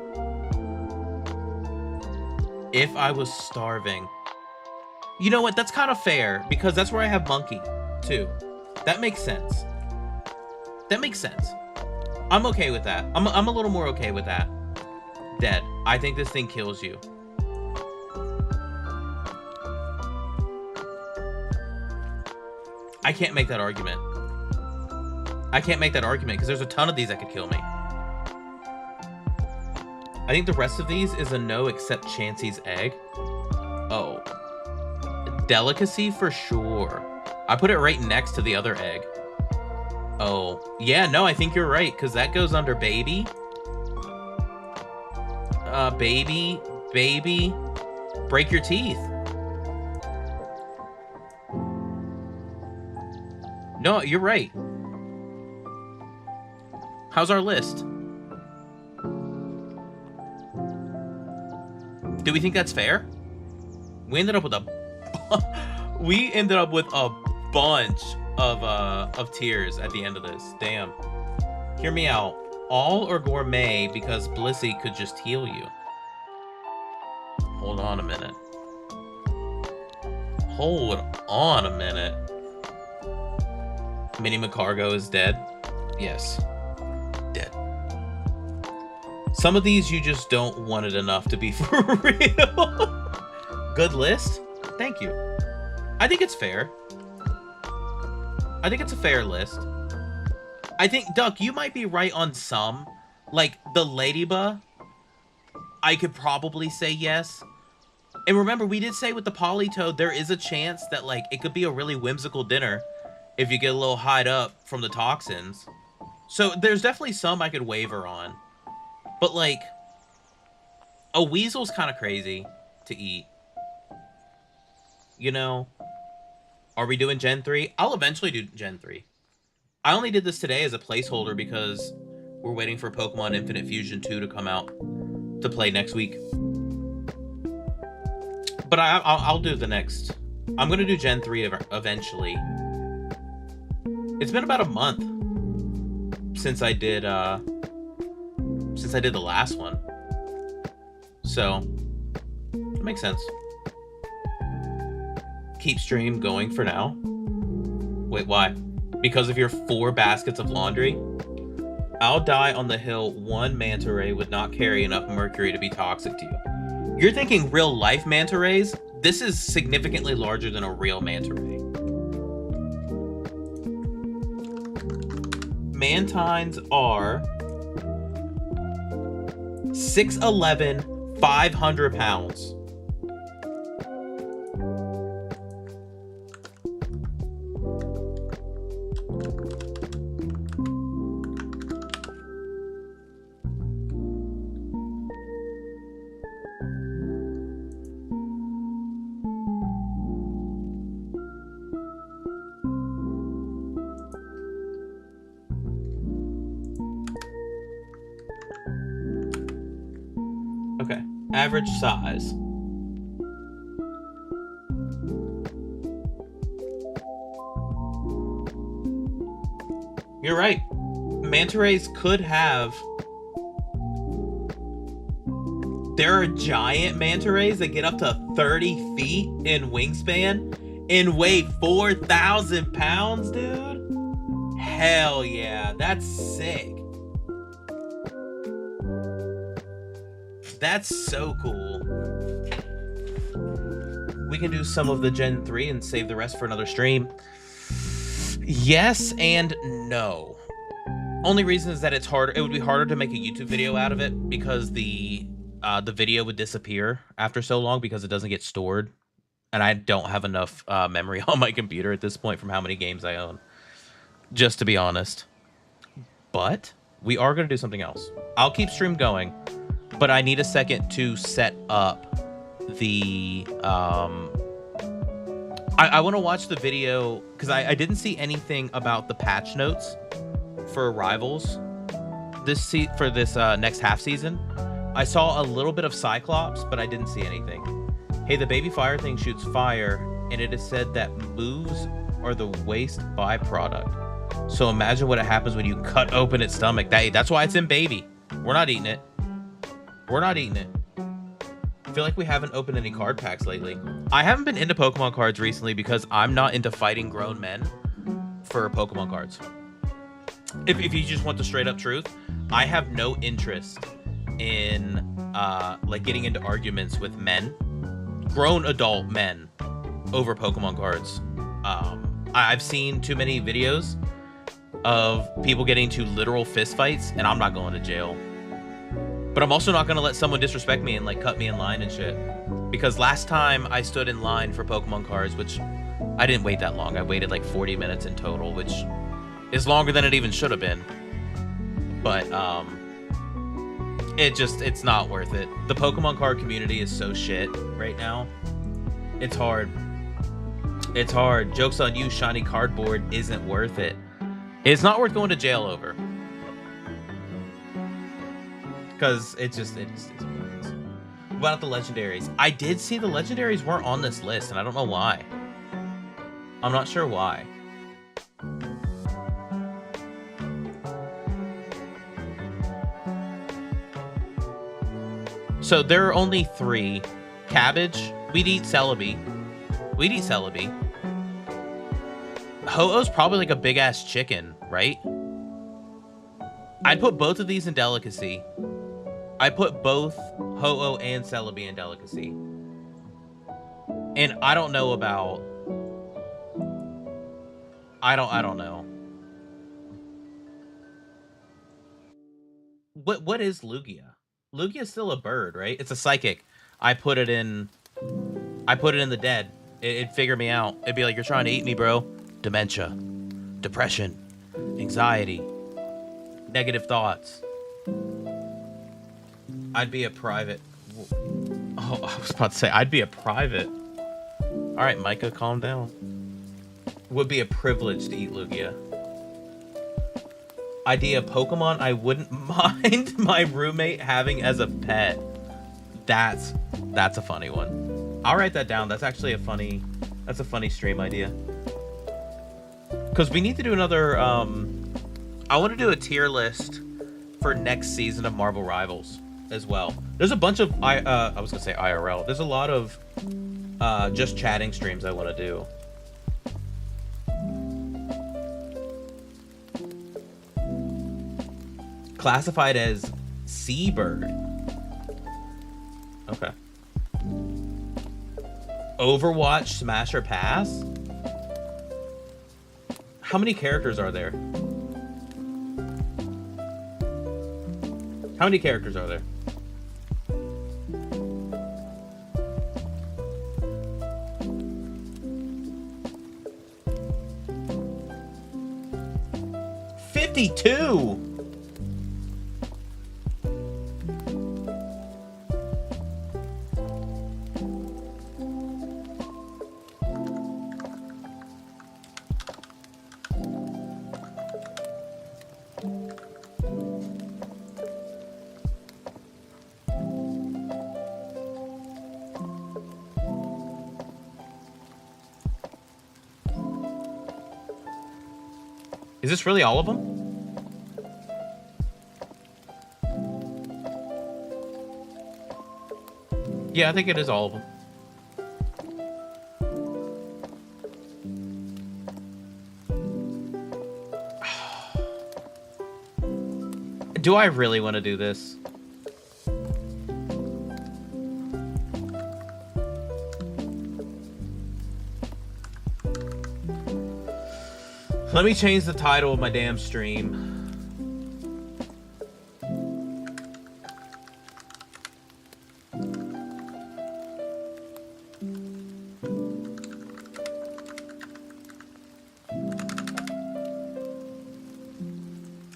If I was starving. You know what? That's kind of fair, because that's where I have monkey, too. That makes sense. That makes sense. I'm okay with that. I'm a little more okay with that. Dead. I think this thing kills you. I can't make that argument. I can't make that argument, because there's a ton of these that could kill me. I think the rest of these is a no except Chansey's egg. Oh. Delicacy for sure. I put it right next to the other egg. Oh. Yeah, no, I think you're right, because that goes under baby. Baby. Break your teeth. No, you're right. How's our list? Do we think that's fair? We ended up with a bunch of tears at the end of this. Damn. Hear me out. All or gourmet because Blissey could just heal you. Hold on a minute. Hold on a minute. Mini Macargo is dead? Yes. Dead. Some of these you just don't want it enough to be for real. Good list? Thank you. I think it's fair. I think it's a fair list. I think, Duck, you might be right on some. Like, the Ladybug, I could probably say yes. And remember, we did say with the Politoed, there is a chance that, like, it could be a really whimsical dinner if you get a little hied up from the toxins. So there's definitely some I could waver on. But, like, a weasel's kind of crazy to eat. You know? Are we doing Gen 3? I'll eventually do Gen 3. I only did this today as a placeholder because we're waiting for Pokemon Infinite Fusion 2 to come out to play next week. But I'll do the next. I'm going to do Gen 3 eventually. It's been about a month since I did the last one. So, it makes sense. keep stream going for now. Wait, why? Because of your 4 baskets of laundry? I'll die on the hill. 1 manta ray would not carry enough mercury to be toxic to you. You're thinking real life manta rays? This is significantly larger than a real manta ray. Mantines are 6'11", 500 pounds. Okay, average size. You're right. Manta rays could have... There are giant manta rays that get up to 30 feet in wingspan and weigh 4,000 pounds, dude. Hell yeah, that's sick. That's so cool. We can do some of the Gen 3 and save the rest for another stream. Yes and no. Only reason is that it's harder. It would be harder to make a YouTube video out of it because the video would disappear after so long because it doesn't get stored. And I don't have enough memory on my computer at this point from how many games I own. Just to be honest. But we are going to do something else. I'll keep stream going. But I need a second to set up the... I want to watch the video because I didn't see anything about the patch notes for Rivals for this next half season. I saw a little bit of Cyclops, but I didn't see anything. Hey, the baby fire thing shoots fire, and it is said that moves are the waste byproduct. So imagine what happens when you cut open its stomach. That's why it's in baby. We're not eating it. We're not eating it. I feel like we haven't opened any card packs lately. I haven't been into Pokemon cards recently because I'm not into fighting grown men for Pokemon cards. If you just want the straight up truth, I have no interest in like getting into arguments with men, grown adult men, over Pokemon cards. I've seen too many videos of people getting into literal fist fights, and I'm not going to jail. But I'm also not going to let someone disrespect me and like cut me in line and shit. Because last time I stood in line for Pokemon cards, which I didn't wait that long. I waited like 40 minutes in total, which is longer than it even should have been. But it's not worth it. The Pokemon card community is so shit right now. It's hard. It's hard. Joke's on you, shiny cardboard isn't worth it. It's not worth going to jail over. Because it is what it is. What about the legendaries? I did see the legendaries weren't on this list, and I don't know why. I'm not sure why. So there are only 3. Cabbage, We'd Eat Celebi. We'd Eat Celebi. Ho-Oh's probably like a big ass chicken, right? I'd put both of these in delicacy. I put both Ho-Oh and Celebi in delicacy. And I don't know about... I don't know. What is Lugia? Lugia's still a bird, right? It's a psychic. I put it in the dead. It'd figure me out. It'd be like, you're trying to eat me, bro. Dementia. Depression. Anxiety. Negative thoughts. I'd be a private. Oh, I was about to say, I'd be a private. All right, Micah, calm down. Would be a privilege to eat Lugia. Idea Pokemon I wouldn't mind my roommate having as a pet. That's a funny one. I'll write that down. That's actually a funny stream idea. Because we need to do another, I want to do a tier list for next season of Marvel Rivals. as well. There's a bunch of I was gonna say IRL. There's a lot of just chatting streams I want to do. Classified as seabird. Okay. Overwatch Smash or Pass? How many characters are there? How many characters are there? $52. Is this really all of them? Yeah, I think it is all of them. Do I really want to do this? Let me change the title of my damn stream.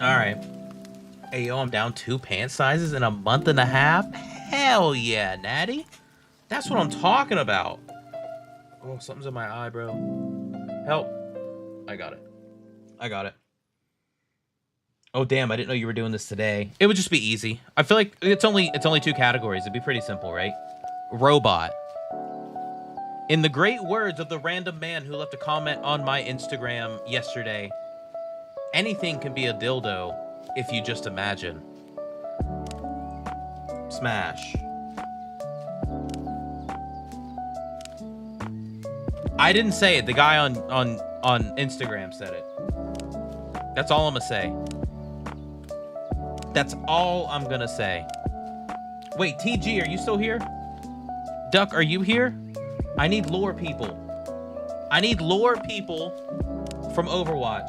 Alright. Hey, yo, I'm down 2 pant sizes in a month and a half? Hell yeah, Natty. That's what I'm talking about. Oh, something's in my eye, bro. Help. I got it. I got it. Oh damn, I didn't know you were doing this today. It would just be easy. I feel like it's only 2 categories. It'd be pretty simple, right? Robot. In the great words of the random man who left a comment on my Instagram yesterday, anything can be a dildo if you just imagine. Smash. I didn't say it. The guy on Instagram said it. That's all I'm gonna say. That's all I'm gonna say. Wait, TG, are you still here? Duck, are you here? I need lore people. I need lore people from Overwatch.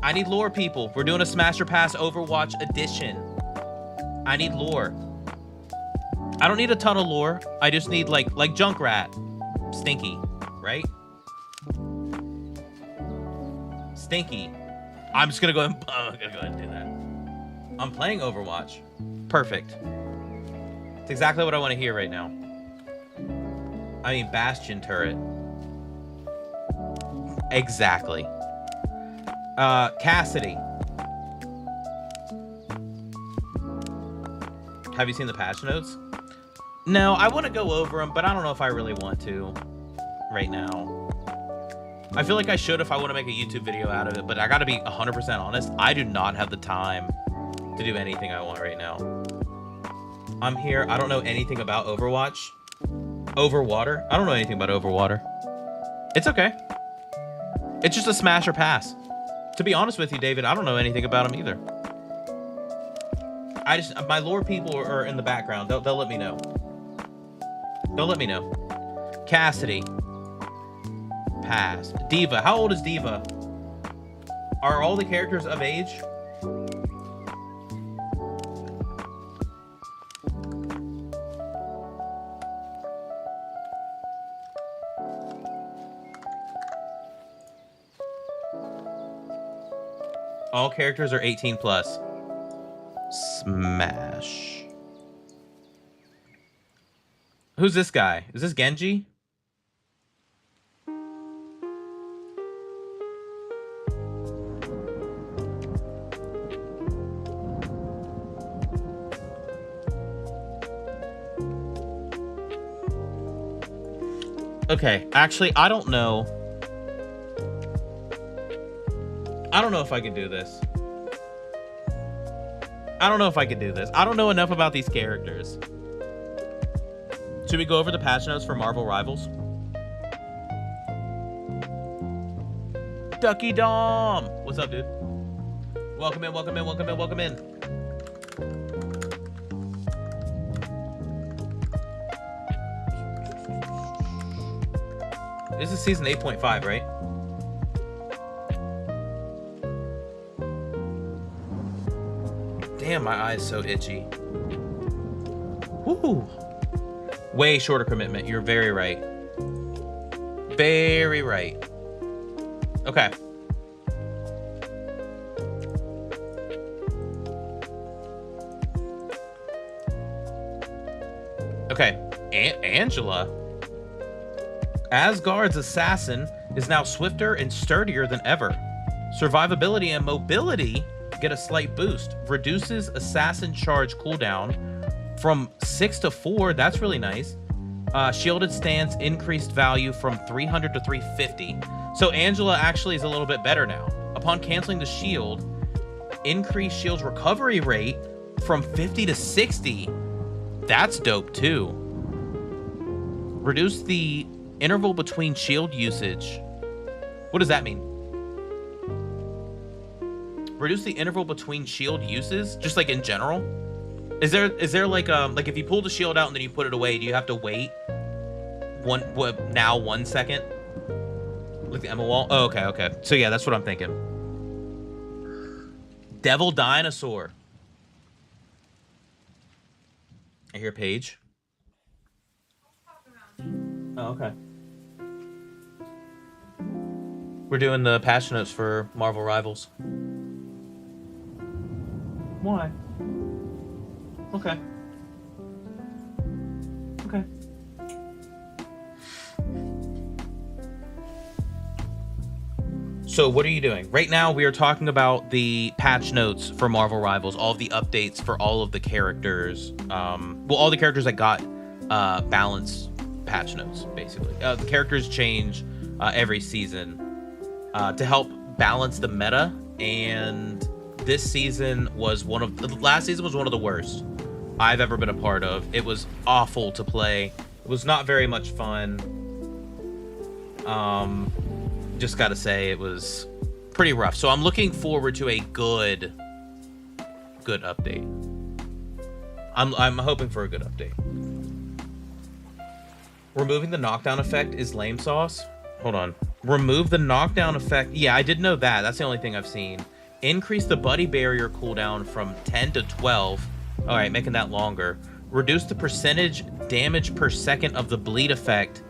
I need lore people. We're doing a Smash or Pass Overwatch edition. I need lore. I don't need a ton of lore. I just need like Junkrat. Stinky, right? Stinky. I'm just gonna go ahead and do that. I'm playing Overwatch. Perfect. It's exactly what I want to hear right now. I mean, Bastion turret. Exactly. Cassidy. Have you seen the patch notes? No, I want to go over them, but I don't know if I really want to right now. I feel like I should if I want to make a YouTube video out of it, but I got to be 100% honest. I do not have the time to do anything I want right now. I'm here. I don't know anything about Overwatch. Overwater. I don't know anything about Overwater. It's okay. It's just a Smash or Pass. To be honest with you, David, I don't know anything about them either. My lore people are in the background. They'll let me know. They'll let me know. Cassidy. Pass. Diva. How old is Diva? Are all the characters of age? All characters are 18 plus. Smash. Who's this guy? Is this Genji? Okay, actually, I don't know. I don't know if I can do this. I don't know if I could do this. I don't know enough about these characters. Should we go over the patch notes for Marvel Rivals? Ducky Dom! What's up, dude? Welcome in, welcome in, welcome in, welcome in. This is season 8.5, right? Damn, my eye's so itchy. Woo! Way shorter commitment. You're very right. Very right. Okay. Okay. Angela. Asgard's assassin is now swifter and sturdier than ever. Survivability and mobility get a slight boost. Reduces assassin charge cooldown from 6 to 4. That's really nice. Shielded stance increased value from 300 to 350. So Angela actually is a little bit better now. Upon canceling the shield, increased shield's recovery rate from 50 to 60. That's dope too. Reduce the interval between shield usage. What does that mean? Reduce the interval between shield uses, just like in general. Is there like if you pull the shield out and then you put it away, do you have to wait 1 second? Like the Emma wall. Oh, okay. So yeah, that's what I'm thinking. Devil Dinosaur. I hear Paige. Oh, okay. We're doing the patch notes for Marvel Rivals. Why? Okay. Okay. So what are you doing? Right now we are talking about the patch notes for Marvel Rivals, all of the updates for all of the characters. All the characters that got balanced patch notes, basically. The characters change every season to help balance the meta, and this season was last season was one of the worst I've ever been a part of. It was awful to play. It was not very much fun. Just gotta say, it was pretty rough. So I'm looking forward to a good update. I'm hoping for a good update. Removing the knockdown effect is lame sauce. Hold on. Remove the knockdown effect. Yeah, I did know that. That's the only thing I've seen. Increase the buddy barrier cooldown from 10 to 12. All right, making that longer. Reduce the percentage damage per second of the bleed effect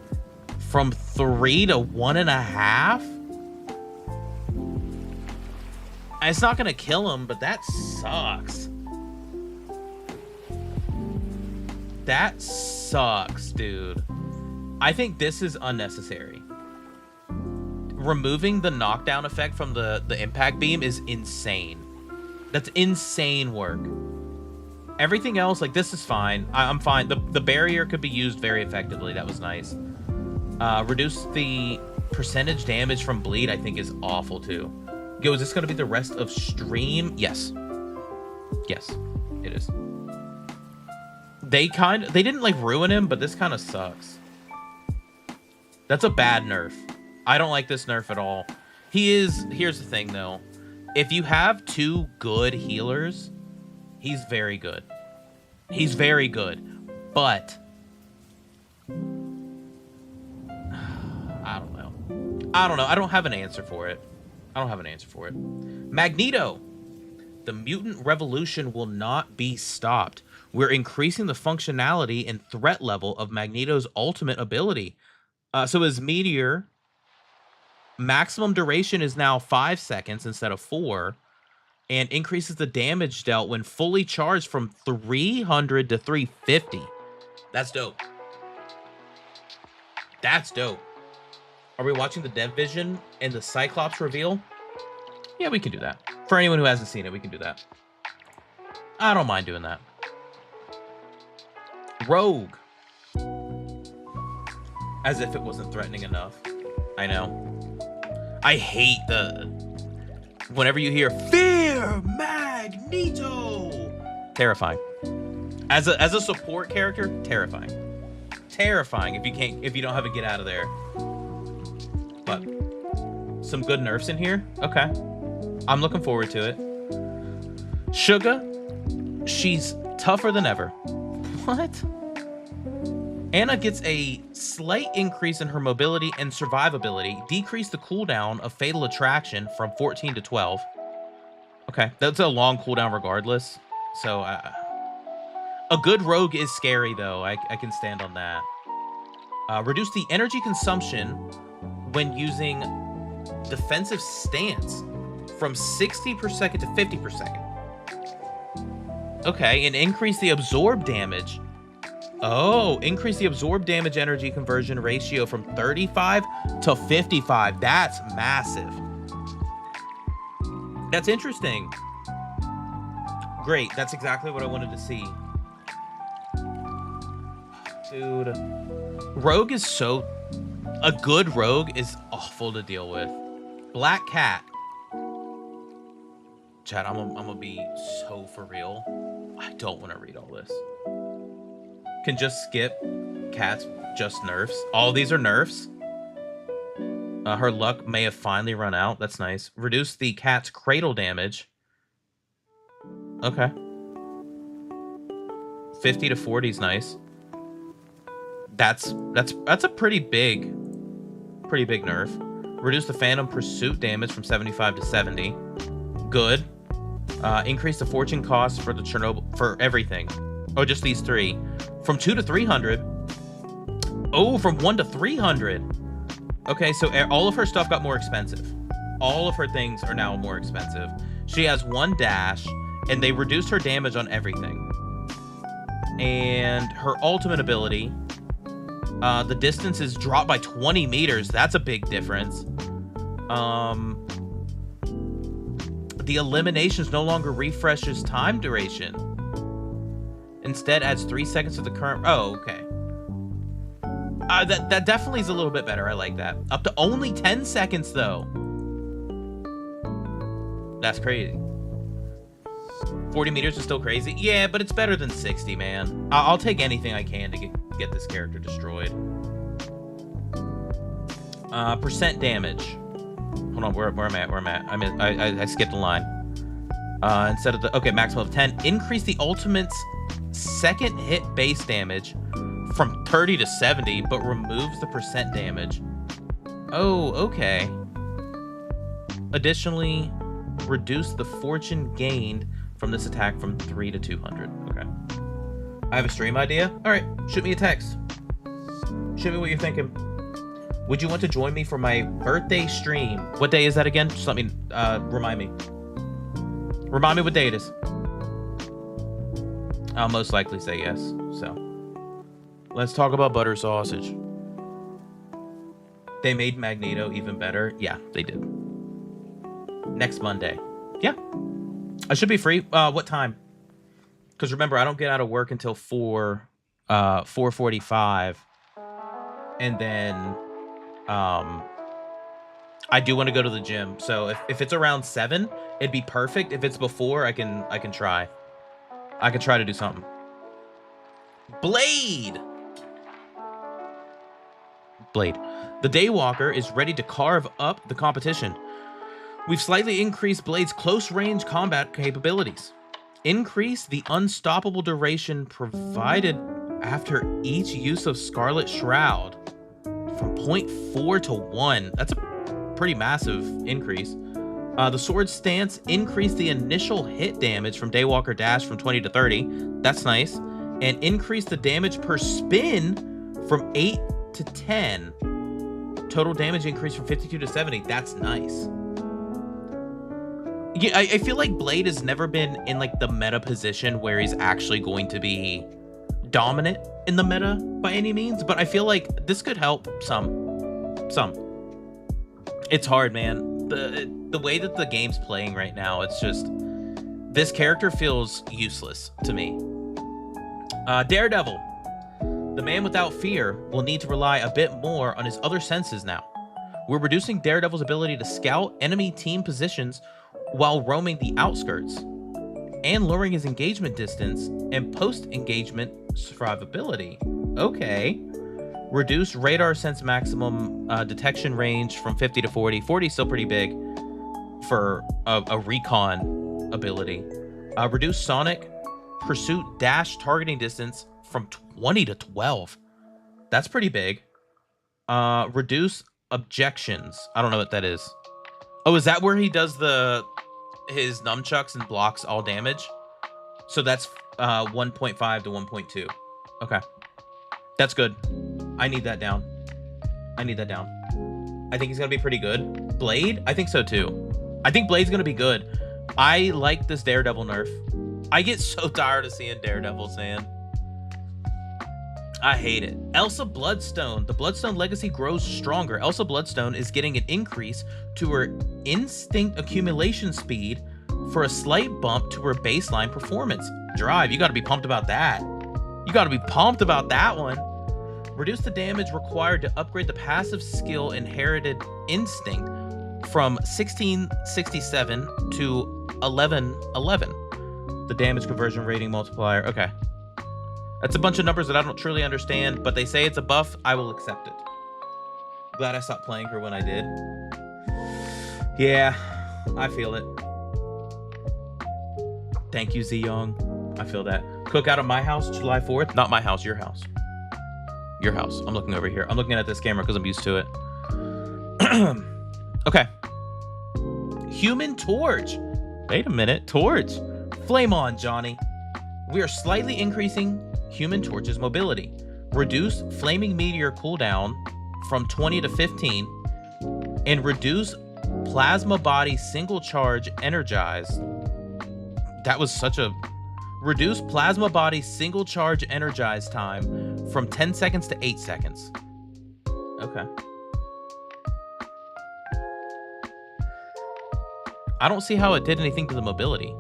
from 3 to 1.5. It's not gonna kill him, but that sucks. That sucks, dude. I think this is unnecessary. Removing the knockdown effect from the impact beam is insane. That's insane work. Everything else, like, this is fine. I'm fine. The barrier could be used very effectively. That was nice. Reduce the percentage damage from bleed, I think, is awful too. Yo, is this gonna be the rest of stream? Yes. Yes, it is. They didn't like ruin him, but this kind of sucks. That's a bad nerf. I don't like this nerf at all. Here's the thing though. If you have 2 good healers, he's very good. He's very good. But I don't know. I don't have an answer for it. Magneto. The mutant revolution will not be stopped. We're increasing the functionality and threat level of Magneto's ultimate ability. So his meteor maximum duration is now 5 seconds instead of 4, and increases the damage dealt when fully charged from 300 to 350. That's dope. That's dope. Are we watching the Dev Vision and the Cyclops reveal? Yeah, we can do that. For anyone who hasn't seen it, we can do that. I don't mind doing that. Rogue. As if it wasn't threatening enough. I know. I hate whenever you hear Fear Magneto, Terrifying. As a support character, terrifying. Terrifying if you don't have a get out of there. But some good nerfs in here. Okay. I'm looking forward to it. Suga, she's tougher than ever. What? Anna gets a slight increase in her mobility and survivability. Decrease the cooldown of Fatal Attraction from 14 to 12. Okay, that's a long cooldown regardless. So, a good rogue is scary, though. I can stand on that. Reduce the energy consumption when using defensive stance from 60 per second to 50 per second. Okay, and increase the absorb damage. Oh, increase the absorb damage energy conversion ratio from 35 to 55. That's massive. That's interesting. Great, that's exactly what I wanted to see. Dude, rogue is so... A good rogue is awful to deal with. Black Cat. Chat, I'm gonna be so for real. I don't want to read all this. Can just skip. Cats, just nerfs. All these are nerfs. Her luck may have finally run out. That's nice. Reduce the cat's cradle damage. Okay. 50 to 40 is nice. That's a pretty big nerf. Reduce the phantom pursuit damage from 75 to 70. Good. Increase the fortune cost for the Chernobyl for everything. Oh, just these three. From 2 to 300. Oh, from 1 to 300. Okay, so all of her stuff got more expensive. All of her things are now more expensive. She has 1 dash, and they reduced her damage on everything. And her ultimate ability, the distance is dropped by 20 meters. That's a big difference. The eliminations no longer refreshes time duration. Instead adds 3 seconds to the current... Oh, okay. That definitely is a little bit better. I like that. Up to only 10 seconds, though. That's crazy. 40 meters is still crazy. Yeah, but it's better than 60, man. I'll take anything I can to get this character destroyed. Percent damage. Hold on, where am I? I skipped a line. Instead of the... Okay, maximum of 10. Increase the ultimate's second hit base damage from 30 to 70, but removes the percent damage. Oh, okay. Additionally, reduce the fortune gained from this attack from 3 to 200. Okay. I have a stream idea. All right, shoot me a text. Shoot me what you're thinking. Would you want to join me for my birthday stream? What day is that again? Just let me, remind me. Remind me what day it is. I'll most likely say yes, so. Let's talk about butter sausage. They made Magneto even better. Yeah, they did. Next Monday. Yeah. I should be free. What time? Because remember, I don't get out of work until 4:45. And then I do want to go to the gym. So if it's around 7, it'd be perfect. If it's before, I can try. I can try to do something. Blade. The Daywalker is ready to carve up the competition. We've slightly increased Blade's close range combat capabilities. Increase the unstoppable duration provided after each use of Scarlet Shroud from 0.4 to 1. That's a pretty massive increase. The sword stance increased the initial hit damage from Daywalker Dash from 20 to 30. That's nice. And increased the damage per spin from 8 to 10. Total damage increase from 52 to 70. That's nice. Yeah, I feel like Blade has never been in like the meta position where he's actually going to be dominant in the meta by any means, but I feel like this could help some. It's hard, man. The way that the game's playing right now, it's just, this character feels useless to me. Daredevil. The man without fear will need to rely a bit more on his other senses now. We're reducing Daredevil's ability to scout enemy team positions while roaming the outskirts, and lowering his engagement distance and post-engagement survivability. Okay. Reduce radar sense maximum detection range from 50 to 40. 40 is still pretty big for a recon ability. Reduce sonic pursuit dash targeting distance from 20 to 12. That's pretty big. Reduce objections. I don't know what that is. Oh, is that where he does his nunchucks and blocks all damage? So that's 1.5 to 1.2. Okay. That's good. I need that down. I think he's going to be pretty good. Blade? I think so too. I think Blade's going to be good. I like this Daredevil nerf. I get so tired of seeing Daredevils, man. I hate it. Elsa Bloodstone. The Bloodstone legacy grows stronger. Elsa Bloodstone is getting an increase to her instinct accumulation speed for a slight bump to her baseline performance. Drive, you got to be pumped about that. You got to be pumped about that one. Reduce the damage required to upgrade the passive skill Inherited Instinct from 1667 to 1111. The damage conversion rating multiplier. Okay. That's a bunch of numbers that I don't truly understand, but they say it's a buff. I will accept it. Glad I stopped playing her when I did. Yeah, I feel it. Thank you, Z-Young. I feel that. Cookout at my house, July 4th. Not my house, your house. Your house. I'm looking over here. I'm looking at this camera because I'm used to it. Okay. Human Torch. Wait a minute. Torch. Flame on, Johnny. We are slightly increasing Human Torch's mobility. Reduce Flaming Meteor cooldown from 20 to 15. And reduce Plasma Body single charge energized. That was such a... Reduce Plasma Body single charge energized time from 10 seconds to 8 seconds. Okay. I don't see how it did anything to the mobility.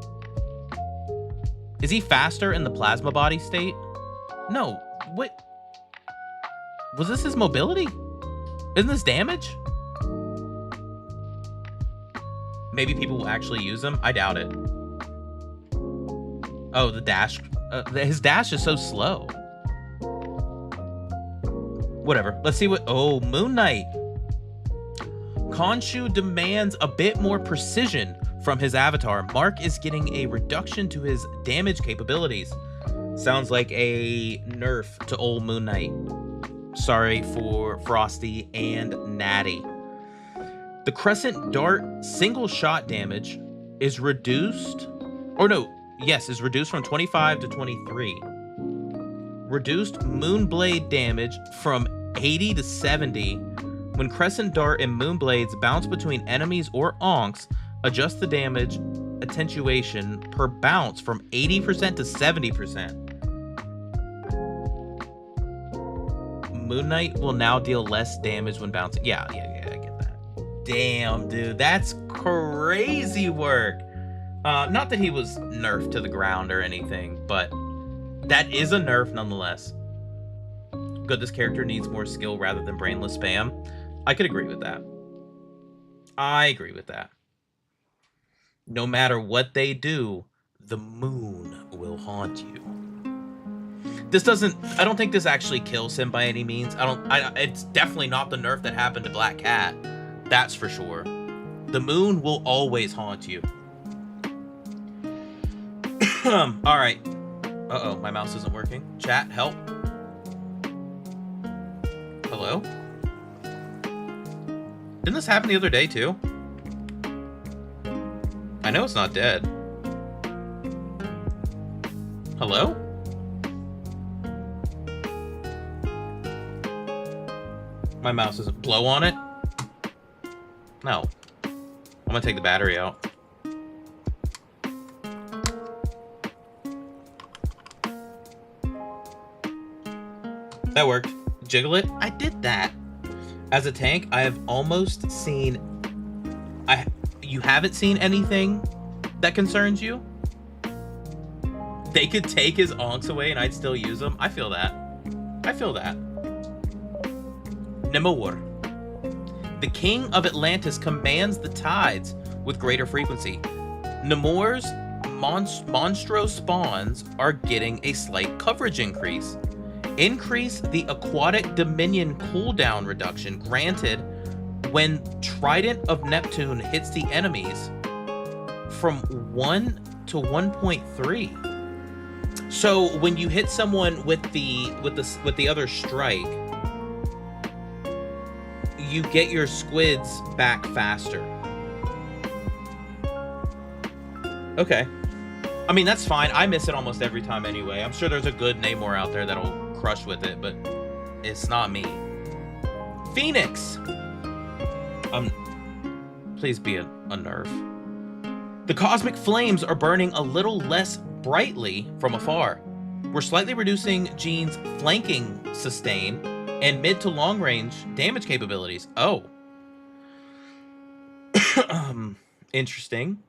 Is he faster in the Plasma Body state? No. What? Was this his mobility? Isn't this damage? Maybe people will actually use him. I doubt it. Oh, the dash. His dash is so slow. Whatever. Let's see what... Oh, Moon Knight. Khonshu demands a bit more precision from his avatar. Mark is getting a reduction to his damage capabilities. Sounds like a nerf to old Moon Knight. Sorry for Frosty and Natty. The Crescent Dart single shot damage is reduced... Or no... Yes, is reduced from 25 to 23. Reduced Moonblade damage from 80 to 70. When Crescent Dart and Moonblades bounce between enemies or onks, adjust the damage attenuation per bounce from 80% to 70%. Moon Knight will now deal less damage when bouncing. Yeah, I get that. Damn, dude, that's crazy work. Not that he was nerfed to the ground or anything, but that is a nerf nonetheless. Good, this character needs more skill rather than brainless spam. I could agree with that. I agree with that. No matter what they do, the moon will haunt you. This doesn't... I don't think this actually kills him by any means. It's definitely not the nerf that happened to Black Cat. That's for sure. The moon will always haunt you. All right. Uh-oh, my mouse isn't working. Chat, help. Hello? Didn't this happen the other day, too? I know it's not dead. Hello? My mouse isn't... Blow on it? No. I'm gonna take the battery out. That worked. Jiggle it? I did that. As a tank, I have almost seen... You haven't seen anything that concerns you? They could take his onks away and I'd still use them? I feel that. I feel that. Nemor. The king of Atlantis commands the tides with greater frequency. Nemor's Monstro spawns are getting a slight coverage increase. Increase the aquatic dominion cooldown reduction granted when Trident of Neptune hits the enemies from 1 to 1.3. So when you hit someone with the other strike, you get your squids back faster. Okay. I mean, that's fine. I miss it almost every time anyway. I'm sure there's a good Namor out there that'll crush with it, but it's not me. Phoenix! Please be a nerf. The cosmic flames are burning a little less brightly from afar. We're slightly reducing Jean's flanking sustain and mid to long range damage capabilities. Oh. Interesting.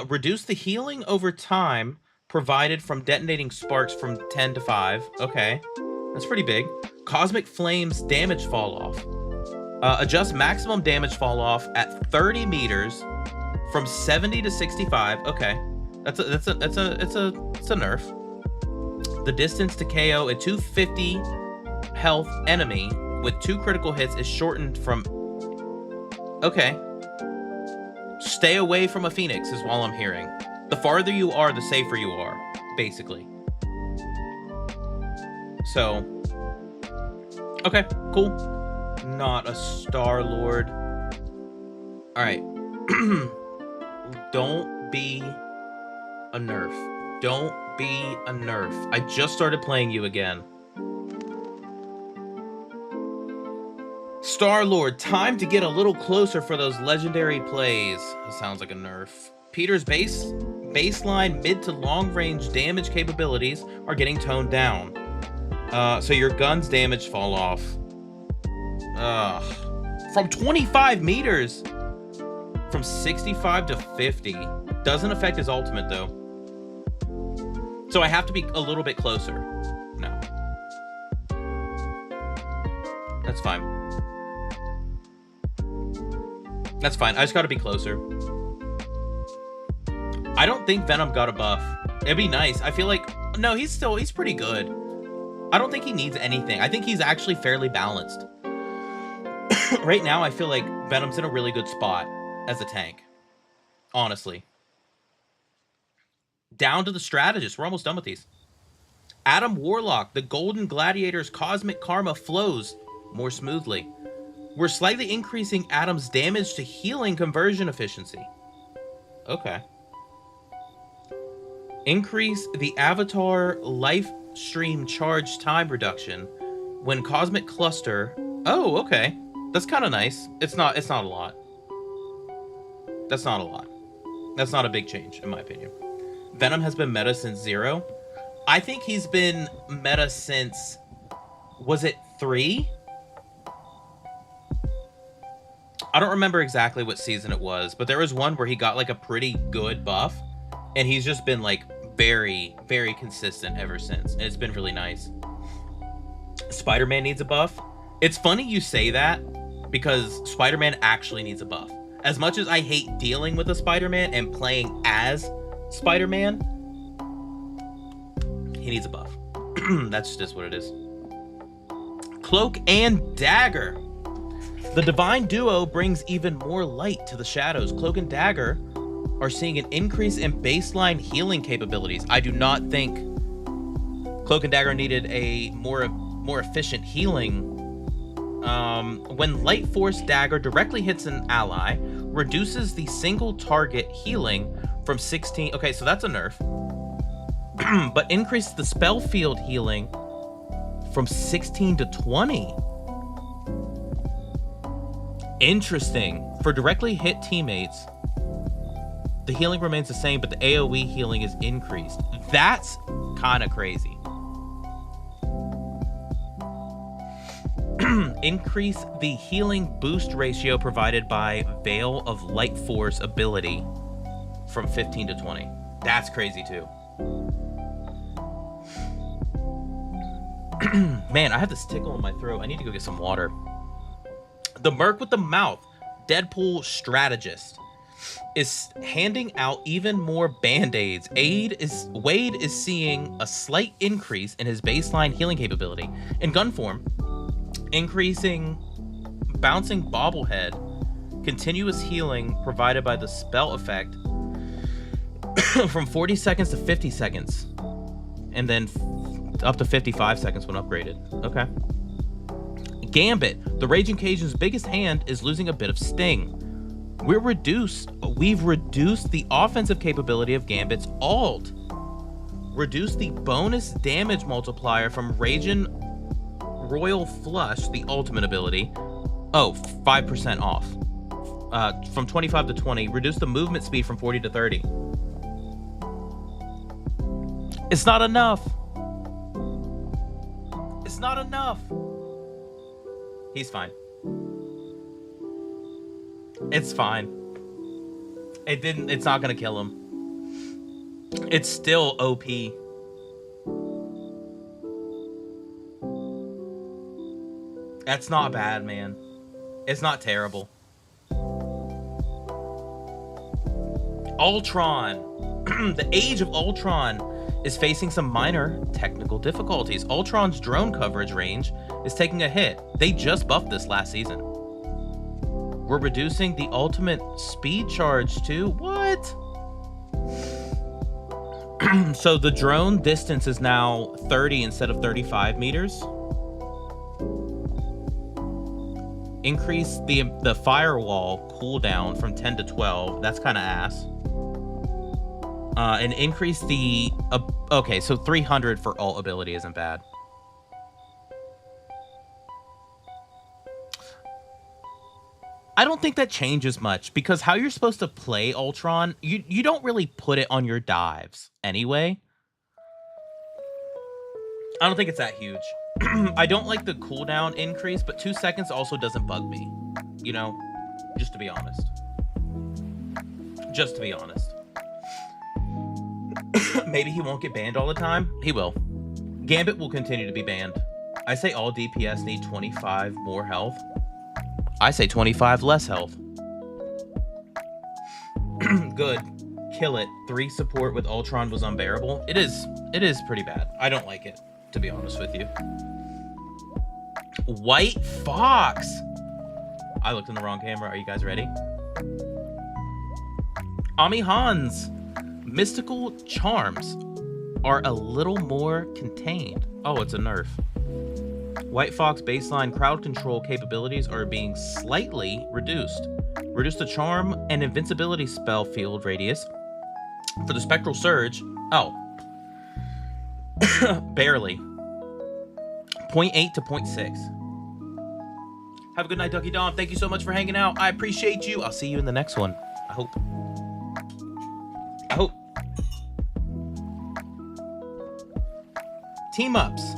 Reduce the healing over time provided from detonating sparks from 10 to 5. Okay. That's pretty big. Cosmic flames damage fall off. Adjust maximum damage fall off at 30 meters from 70 to 65. Okay. It's a nerf. The distance to KO a 250 health enemy with 2 critical hits is shortened from... Okay. Stay away from a Phoenix is all I'm hearing. The farther you are, the safer you are, basically. So, okay, cool. Not a Star-Lord. All right. Don't be a nerf. Don't be a nerf. I just started playing you again. Star-Lord, time to get a little closer for those legendary plays. That sounds like a nerf. Peter's baseline mid to long range damage capabilities are getting toned down. So your gun's damage fall off. From 25 meters. From 65 to 50. Doesn't affect his ultimate though. So I have to be a little bit closer. No. That's fine. That's fine. I just got to be closer. I don't think Venom got a buff. It'd be nice. I feel like... No, he's pretty good. I don't think he needs anything. I think he's actually fairly balanced. Right now, I feel like Venom's in a really good spot as a tank. Honestly. Down to the strategist. We're almost done with these. Adam Warlock. The Golden Gladiator's cosmic karma flows more smoothly. We're slightly increasing Adam's damage to healing conversion efficiency. Okay. Increase the avatar life stream charge time reduction when cosmic cluster. Oh, okay. That's kind of nice. It's not a lot. That's not a lot. That's not a big change, in my opinion. Venom has been meta since 0. I think he's been meta since... Was it 3? I don't remember exactly what season it was, but there was one where he got like a pretty good buff, and he's just been like very, very consistent ever since, and it's been really nice. Spider-Man needs a buff. It's funny you say that, because Spider-Man actually needs a buff. As much as I hate dealing with a Spider-Man and playing as Spider-Man, he needs a buff. That's just what it is. Cloak and Dagger. The Divine Duo brings even more light to the shadows. Cloak and Dagger are seeing an increase in baseline healing capabilities. I do not think Cloak and Dagger needed a more efficient healing. When Light Force Dagger directly hits an ally, reduces the single target healing from 16. Okay, so that's a nerf. But increases the spell field healing from 16 to 20. Interesting. For directly hit teammates, the healing remains the same, but the AoE healing is increased. That's kind of crazy. Increase the healing boost ratio provided by Veil of Light Force ability from 15 to 20. That's crazy too. Man, I have this tickle in my throat. I need to go get some water. The Merc with the Mouth, Deadpool Strategist. is handing out even more band-aids. Wade is seeing a slight increase in his baseline healing capability. In gun form, increasing bouncing bobblehead, continuous healing provided by the spell effect from 40 seconds to 50 seconds, and then up to 55 seconds when upgraded. Okay. Gambit, the Raging Cajun's biggest hand, is losing a bit of sting. We've reduced the offensive capability of Gambit's ult. Reduce the bonus damage multiplier from Raging Royal Flush, the ultimate ability. Oh, 5% off. From 25 to 20. Reduce the movement speed from 40 to 30. It's not enough. It's not enough. He's fine. It's fine. It's not gonna kill him. It's still OP. That's not bad, man. It's not terrible. Ultron. The Age of Ultron is facing some minor technical difficulties. Ultron's drone coverage range is taking a hit. They just buffed this last season. We're reducing the ultimate speed charge too. What? So the drone distance is now 30 instead of 35 meters. Increase the firewall cooldown from 10 to 12. That's kind of ass. And increase the... okay, so 300 for ult ability isn't bad. I don't think that changes much, because how you're supposed to play Ultron, you don't really put it on your dives anyway. I don't think it's that huge. I don't like the cooldown increase, but 2 seconds also doesn't bug me. You know, just to be honest. Just to be honest. Maybe he won't get banned all the time. He will. Gambit will continue to be banned. I say all DPS need 25 more health. I say 25 less health. Good. Kill it. 3 support with Ultron was unbearable. It is pretty bad. I don't like it, to be honest with you. White Fox. I looked in the wrong camera. Are you guys ready? Ami Hans. Mystical charms are a little more contained. Oh, it's a nerf. White Fox baseline crowd control capabilities are being slightly reduced. Reduce the charm and invincibility spell field radius for the spectral surge. Oh. Barely. 0.8 to 0.6. Have a good night, Ducky Dom. Thank you so much for hanging out. I appreciate you. I'll see you in the next one. I hope. Team ups.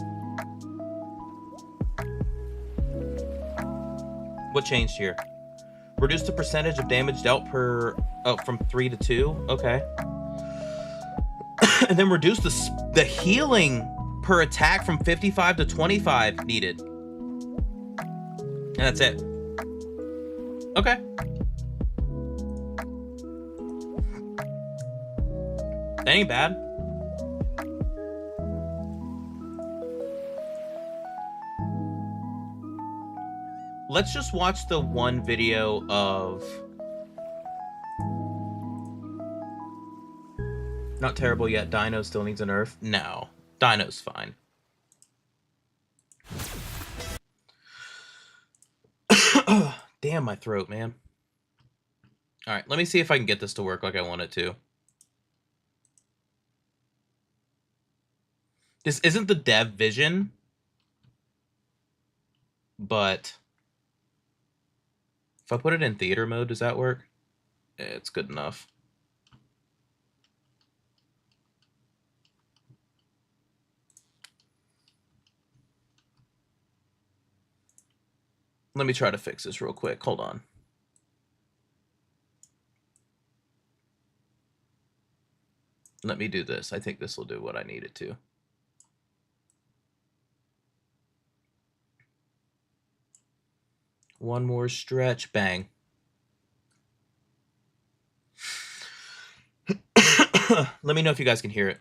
What changed here? Reduce the percentage of damage dealt per... oh, from 3 to 2? Okay. And then reduce the healing per attack from 55 to 25 needed. And that's it. Okay. That ain't bad. Let's just watch the one video of... Not terrible yet. Dino still needs a nerf. No. Dino's fine. Damn my throat, man. Alright, let me see if I can get this to work like I want it to. This isn't the dev vision, but if I put it in theater mode, does that work? It's good enough. Let me try to fix this real quick. Hold on. Let me do this. I think this will do what I need it to. One more stretch. Bang. Let me know if you guys can hear it.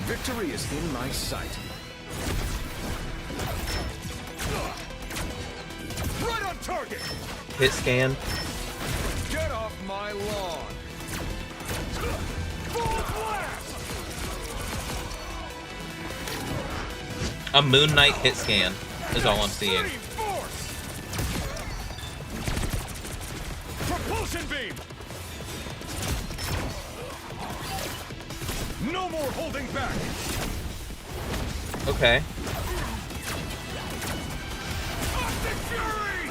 Victory is in my sight. Right on target. Hit scan. Get off my lawn. Full blast. A Moon Knight hit scan is all I'm seeing. Propulsion beam. No more holding back. Okay. Arctic Fury.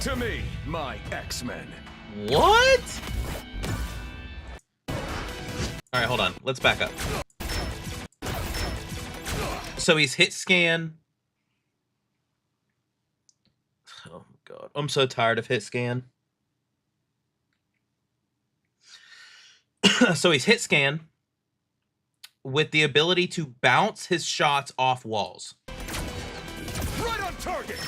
To me, my X-Men. What? All right, hold on. Let's back up. So he's hit scan. Oh god, I'm so tired of hit scan. So he's hit scan with the ability to bounce his shots off walls. Right on target.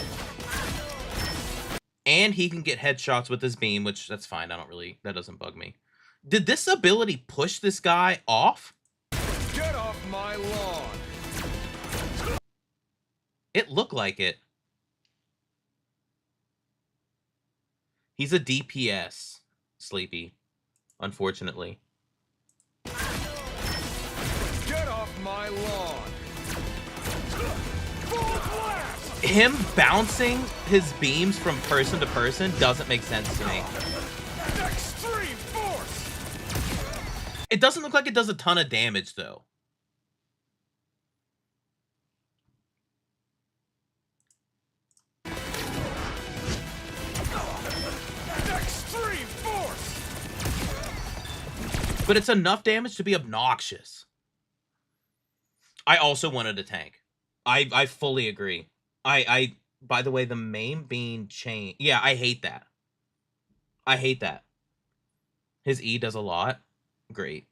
And he can get headshots with his beam, which that's fine. That doesn't bug me. Did this ability push this guy off? Get off my lawn. It looked like it. He's a DPS, Sleepy, unfortunately. Get off my lawn. Full blast. Him bouncing his beams from person to person doesn't make sense to me. Extreme force. It doesn't look like it does a ton of damage, though. Extreme force. But it's enough damage to be obnoxious. I also wanted a tank. I fully agree. By the way, the main being chain. Yeah, I hate that. I hate that. His E does a lot. Great.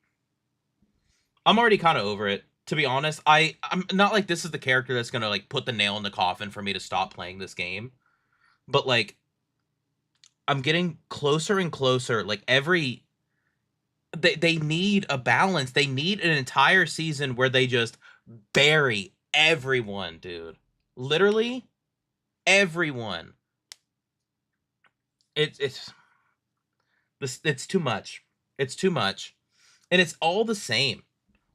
I'm already kind of over it. To be honest, I'm not like this is the character that's going to like put the nail in the coffin for me to stop playing this game. But like, I'm getting closer and closer. Like every... They need a balance. They need an entire season where they just bury everyone, dude. Literally everyone. It's too much. It's too much. And it's all the same.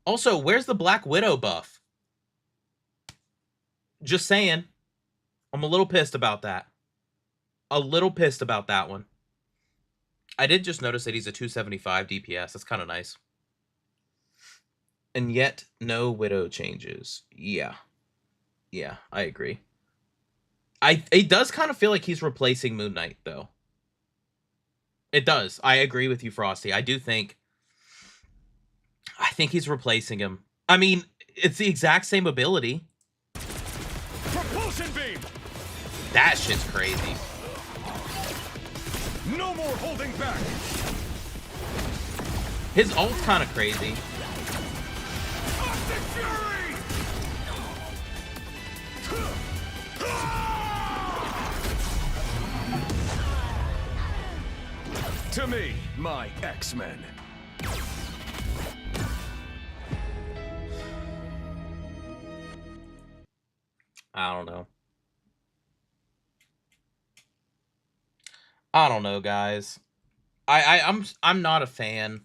Also, where's the Black Widow buff? Just saying. I'm a little pissed about that. A little pissed about that one. I did just notice that he's a 275 DPS. That's kind of nice. And yet, no Widow changes. Yeah. Yeah, I agree. It does kind of feel like he's replacing Moon Knight, though. It does. I agree with you, Frosty. I think he's replacing him. I mean, it's the exact same ability. Propulsion beam. That shit's crazy. No more holding back. His ult's kind of crazy. Arctic Fury. To me, my X-Men. I don't know. I don't know, guys. I'm not a fan.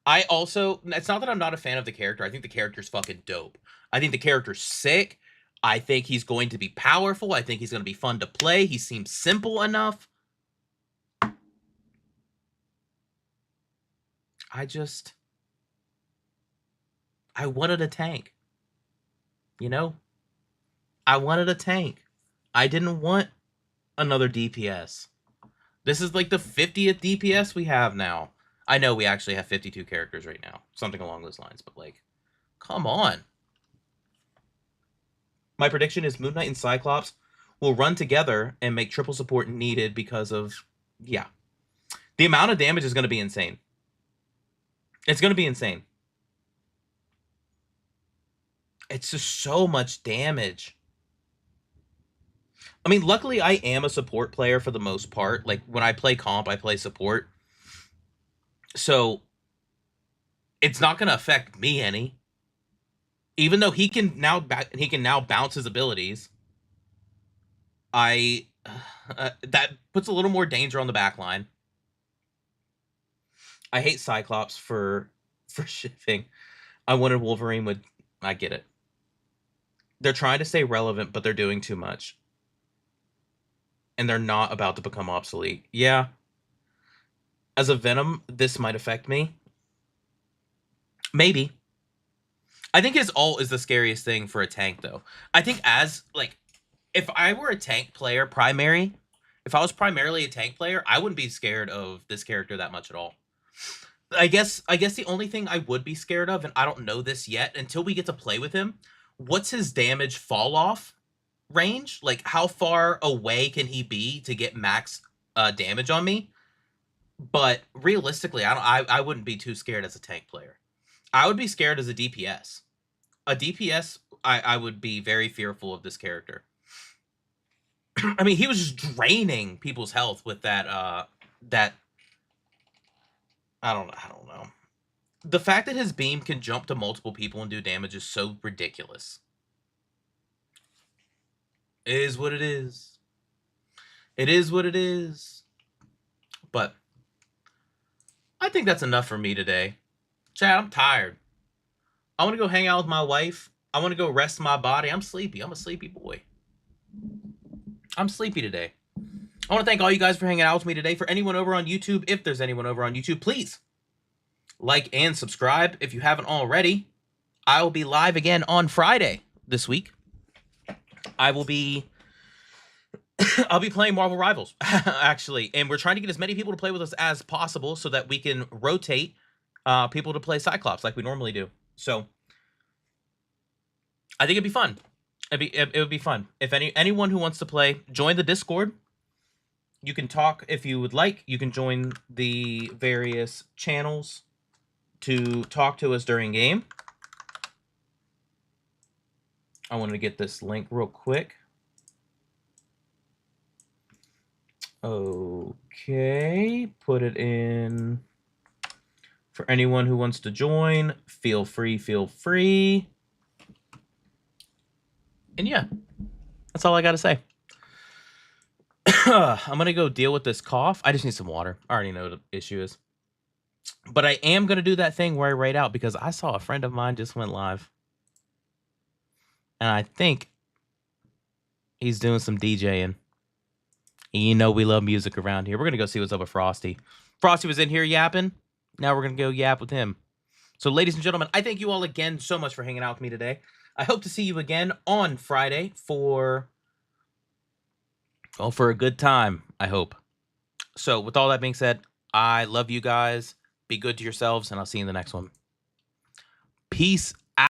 It's not that I'm not a fan of the character. I think the character's fucking dope. I think the character's sick. I think he's going to be powerful. I think he's going to be fun to play. He seems simple enough. I wanted a tank. You know? I wanted a tank. I didn't want another DPS. This is like the 50th DPS we have now. I know we actually have 52 characters right now. Something along those lines, but like, come on. My prediction is Moon Knight and Cyclops will run together and make triple support needed because of, yeah. The amount of damage is going to be insane. It's going to be insane. It's just so much damage. I mean, luckily I am a support player for the most part. Like when I play comp, I play support. So it's not going to affect me any. Even though he can now bounce his abilities. That puts a little more danger on the back line. I hate Cyclops for shifting. I wanted Wolverine would. I get it. They're trying to stay relevant, but they're doing too much. And they're not about to become obsolete. Yeah. As a Venom, this might affect me. Maybe. I think his ult is the scariest thing for a tank, though. I think if I were a tank player, if I was primarily a tank player, I wouldn't be scared of this character that much at all. I guess the only thing I would be scared of, and I don't know this yet until we get to play with him, what's his damage fall off range? Like, how far away can he be to get max damage on me? But realistically, I wouldn't be too scared as a tank player. I would be scared as a DPS. A DPS, I would be very fearful of this character. I mean, he was just draining people's health with that I don't know. The fact that his beam can jump to multiple people and do damage is so ridiculous. It is what it is. It is what it is. But I think that's enough for me today. Chad, I'm tired. I want to go hang out with my wife. I want to go rest my body. I'm sleepy. I'm a sleepy boy. I'm sleepy today. I want to thank all you guys for hanging out with me today. For anyone over on YouTube, if there's anyone over on YouTube, please like and subscribe if you haven't already. I will be live again on Friday this week. I'll be playing Marvel Rivals, actually. And we're trying to get as many people to play with us as possible so that we can rotate people to play Cyclops like we normally do. So I think it'd be fun. It would be fun. If anyone who wants to play, join the Discord. You can talk if you would like. You can join the various channels to talk to us during game. I want to get this link real quick. Okay, put it in. For anyone who wants to join, feel free. And yeah, that's all I got to say. I'm going to go deal with this cough. I just need some water. I already know what the issue is. But I am going to do that thing where I rate out because I saw a friend of mine just went live. And I think he's doing some DJing. And you know we love music around here. We're going to go see what's up with Frosty. Frosty was in here yapping. Now we're going to go yap with him. So ladies and gentlemen, I thank you all again so much for hanging out with me today. I hope to see you again on Friday for a good time, I hope. So with all that being said, I love you guys. Be good to yourselves, and I'll see you in the next one. Peace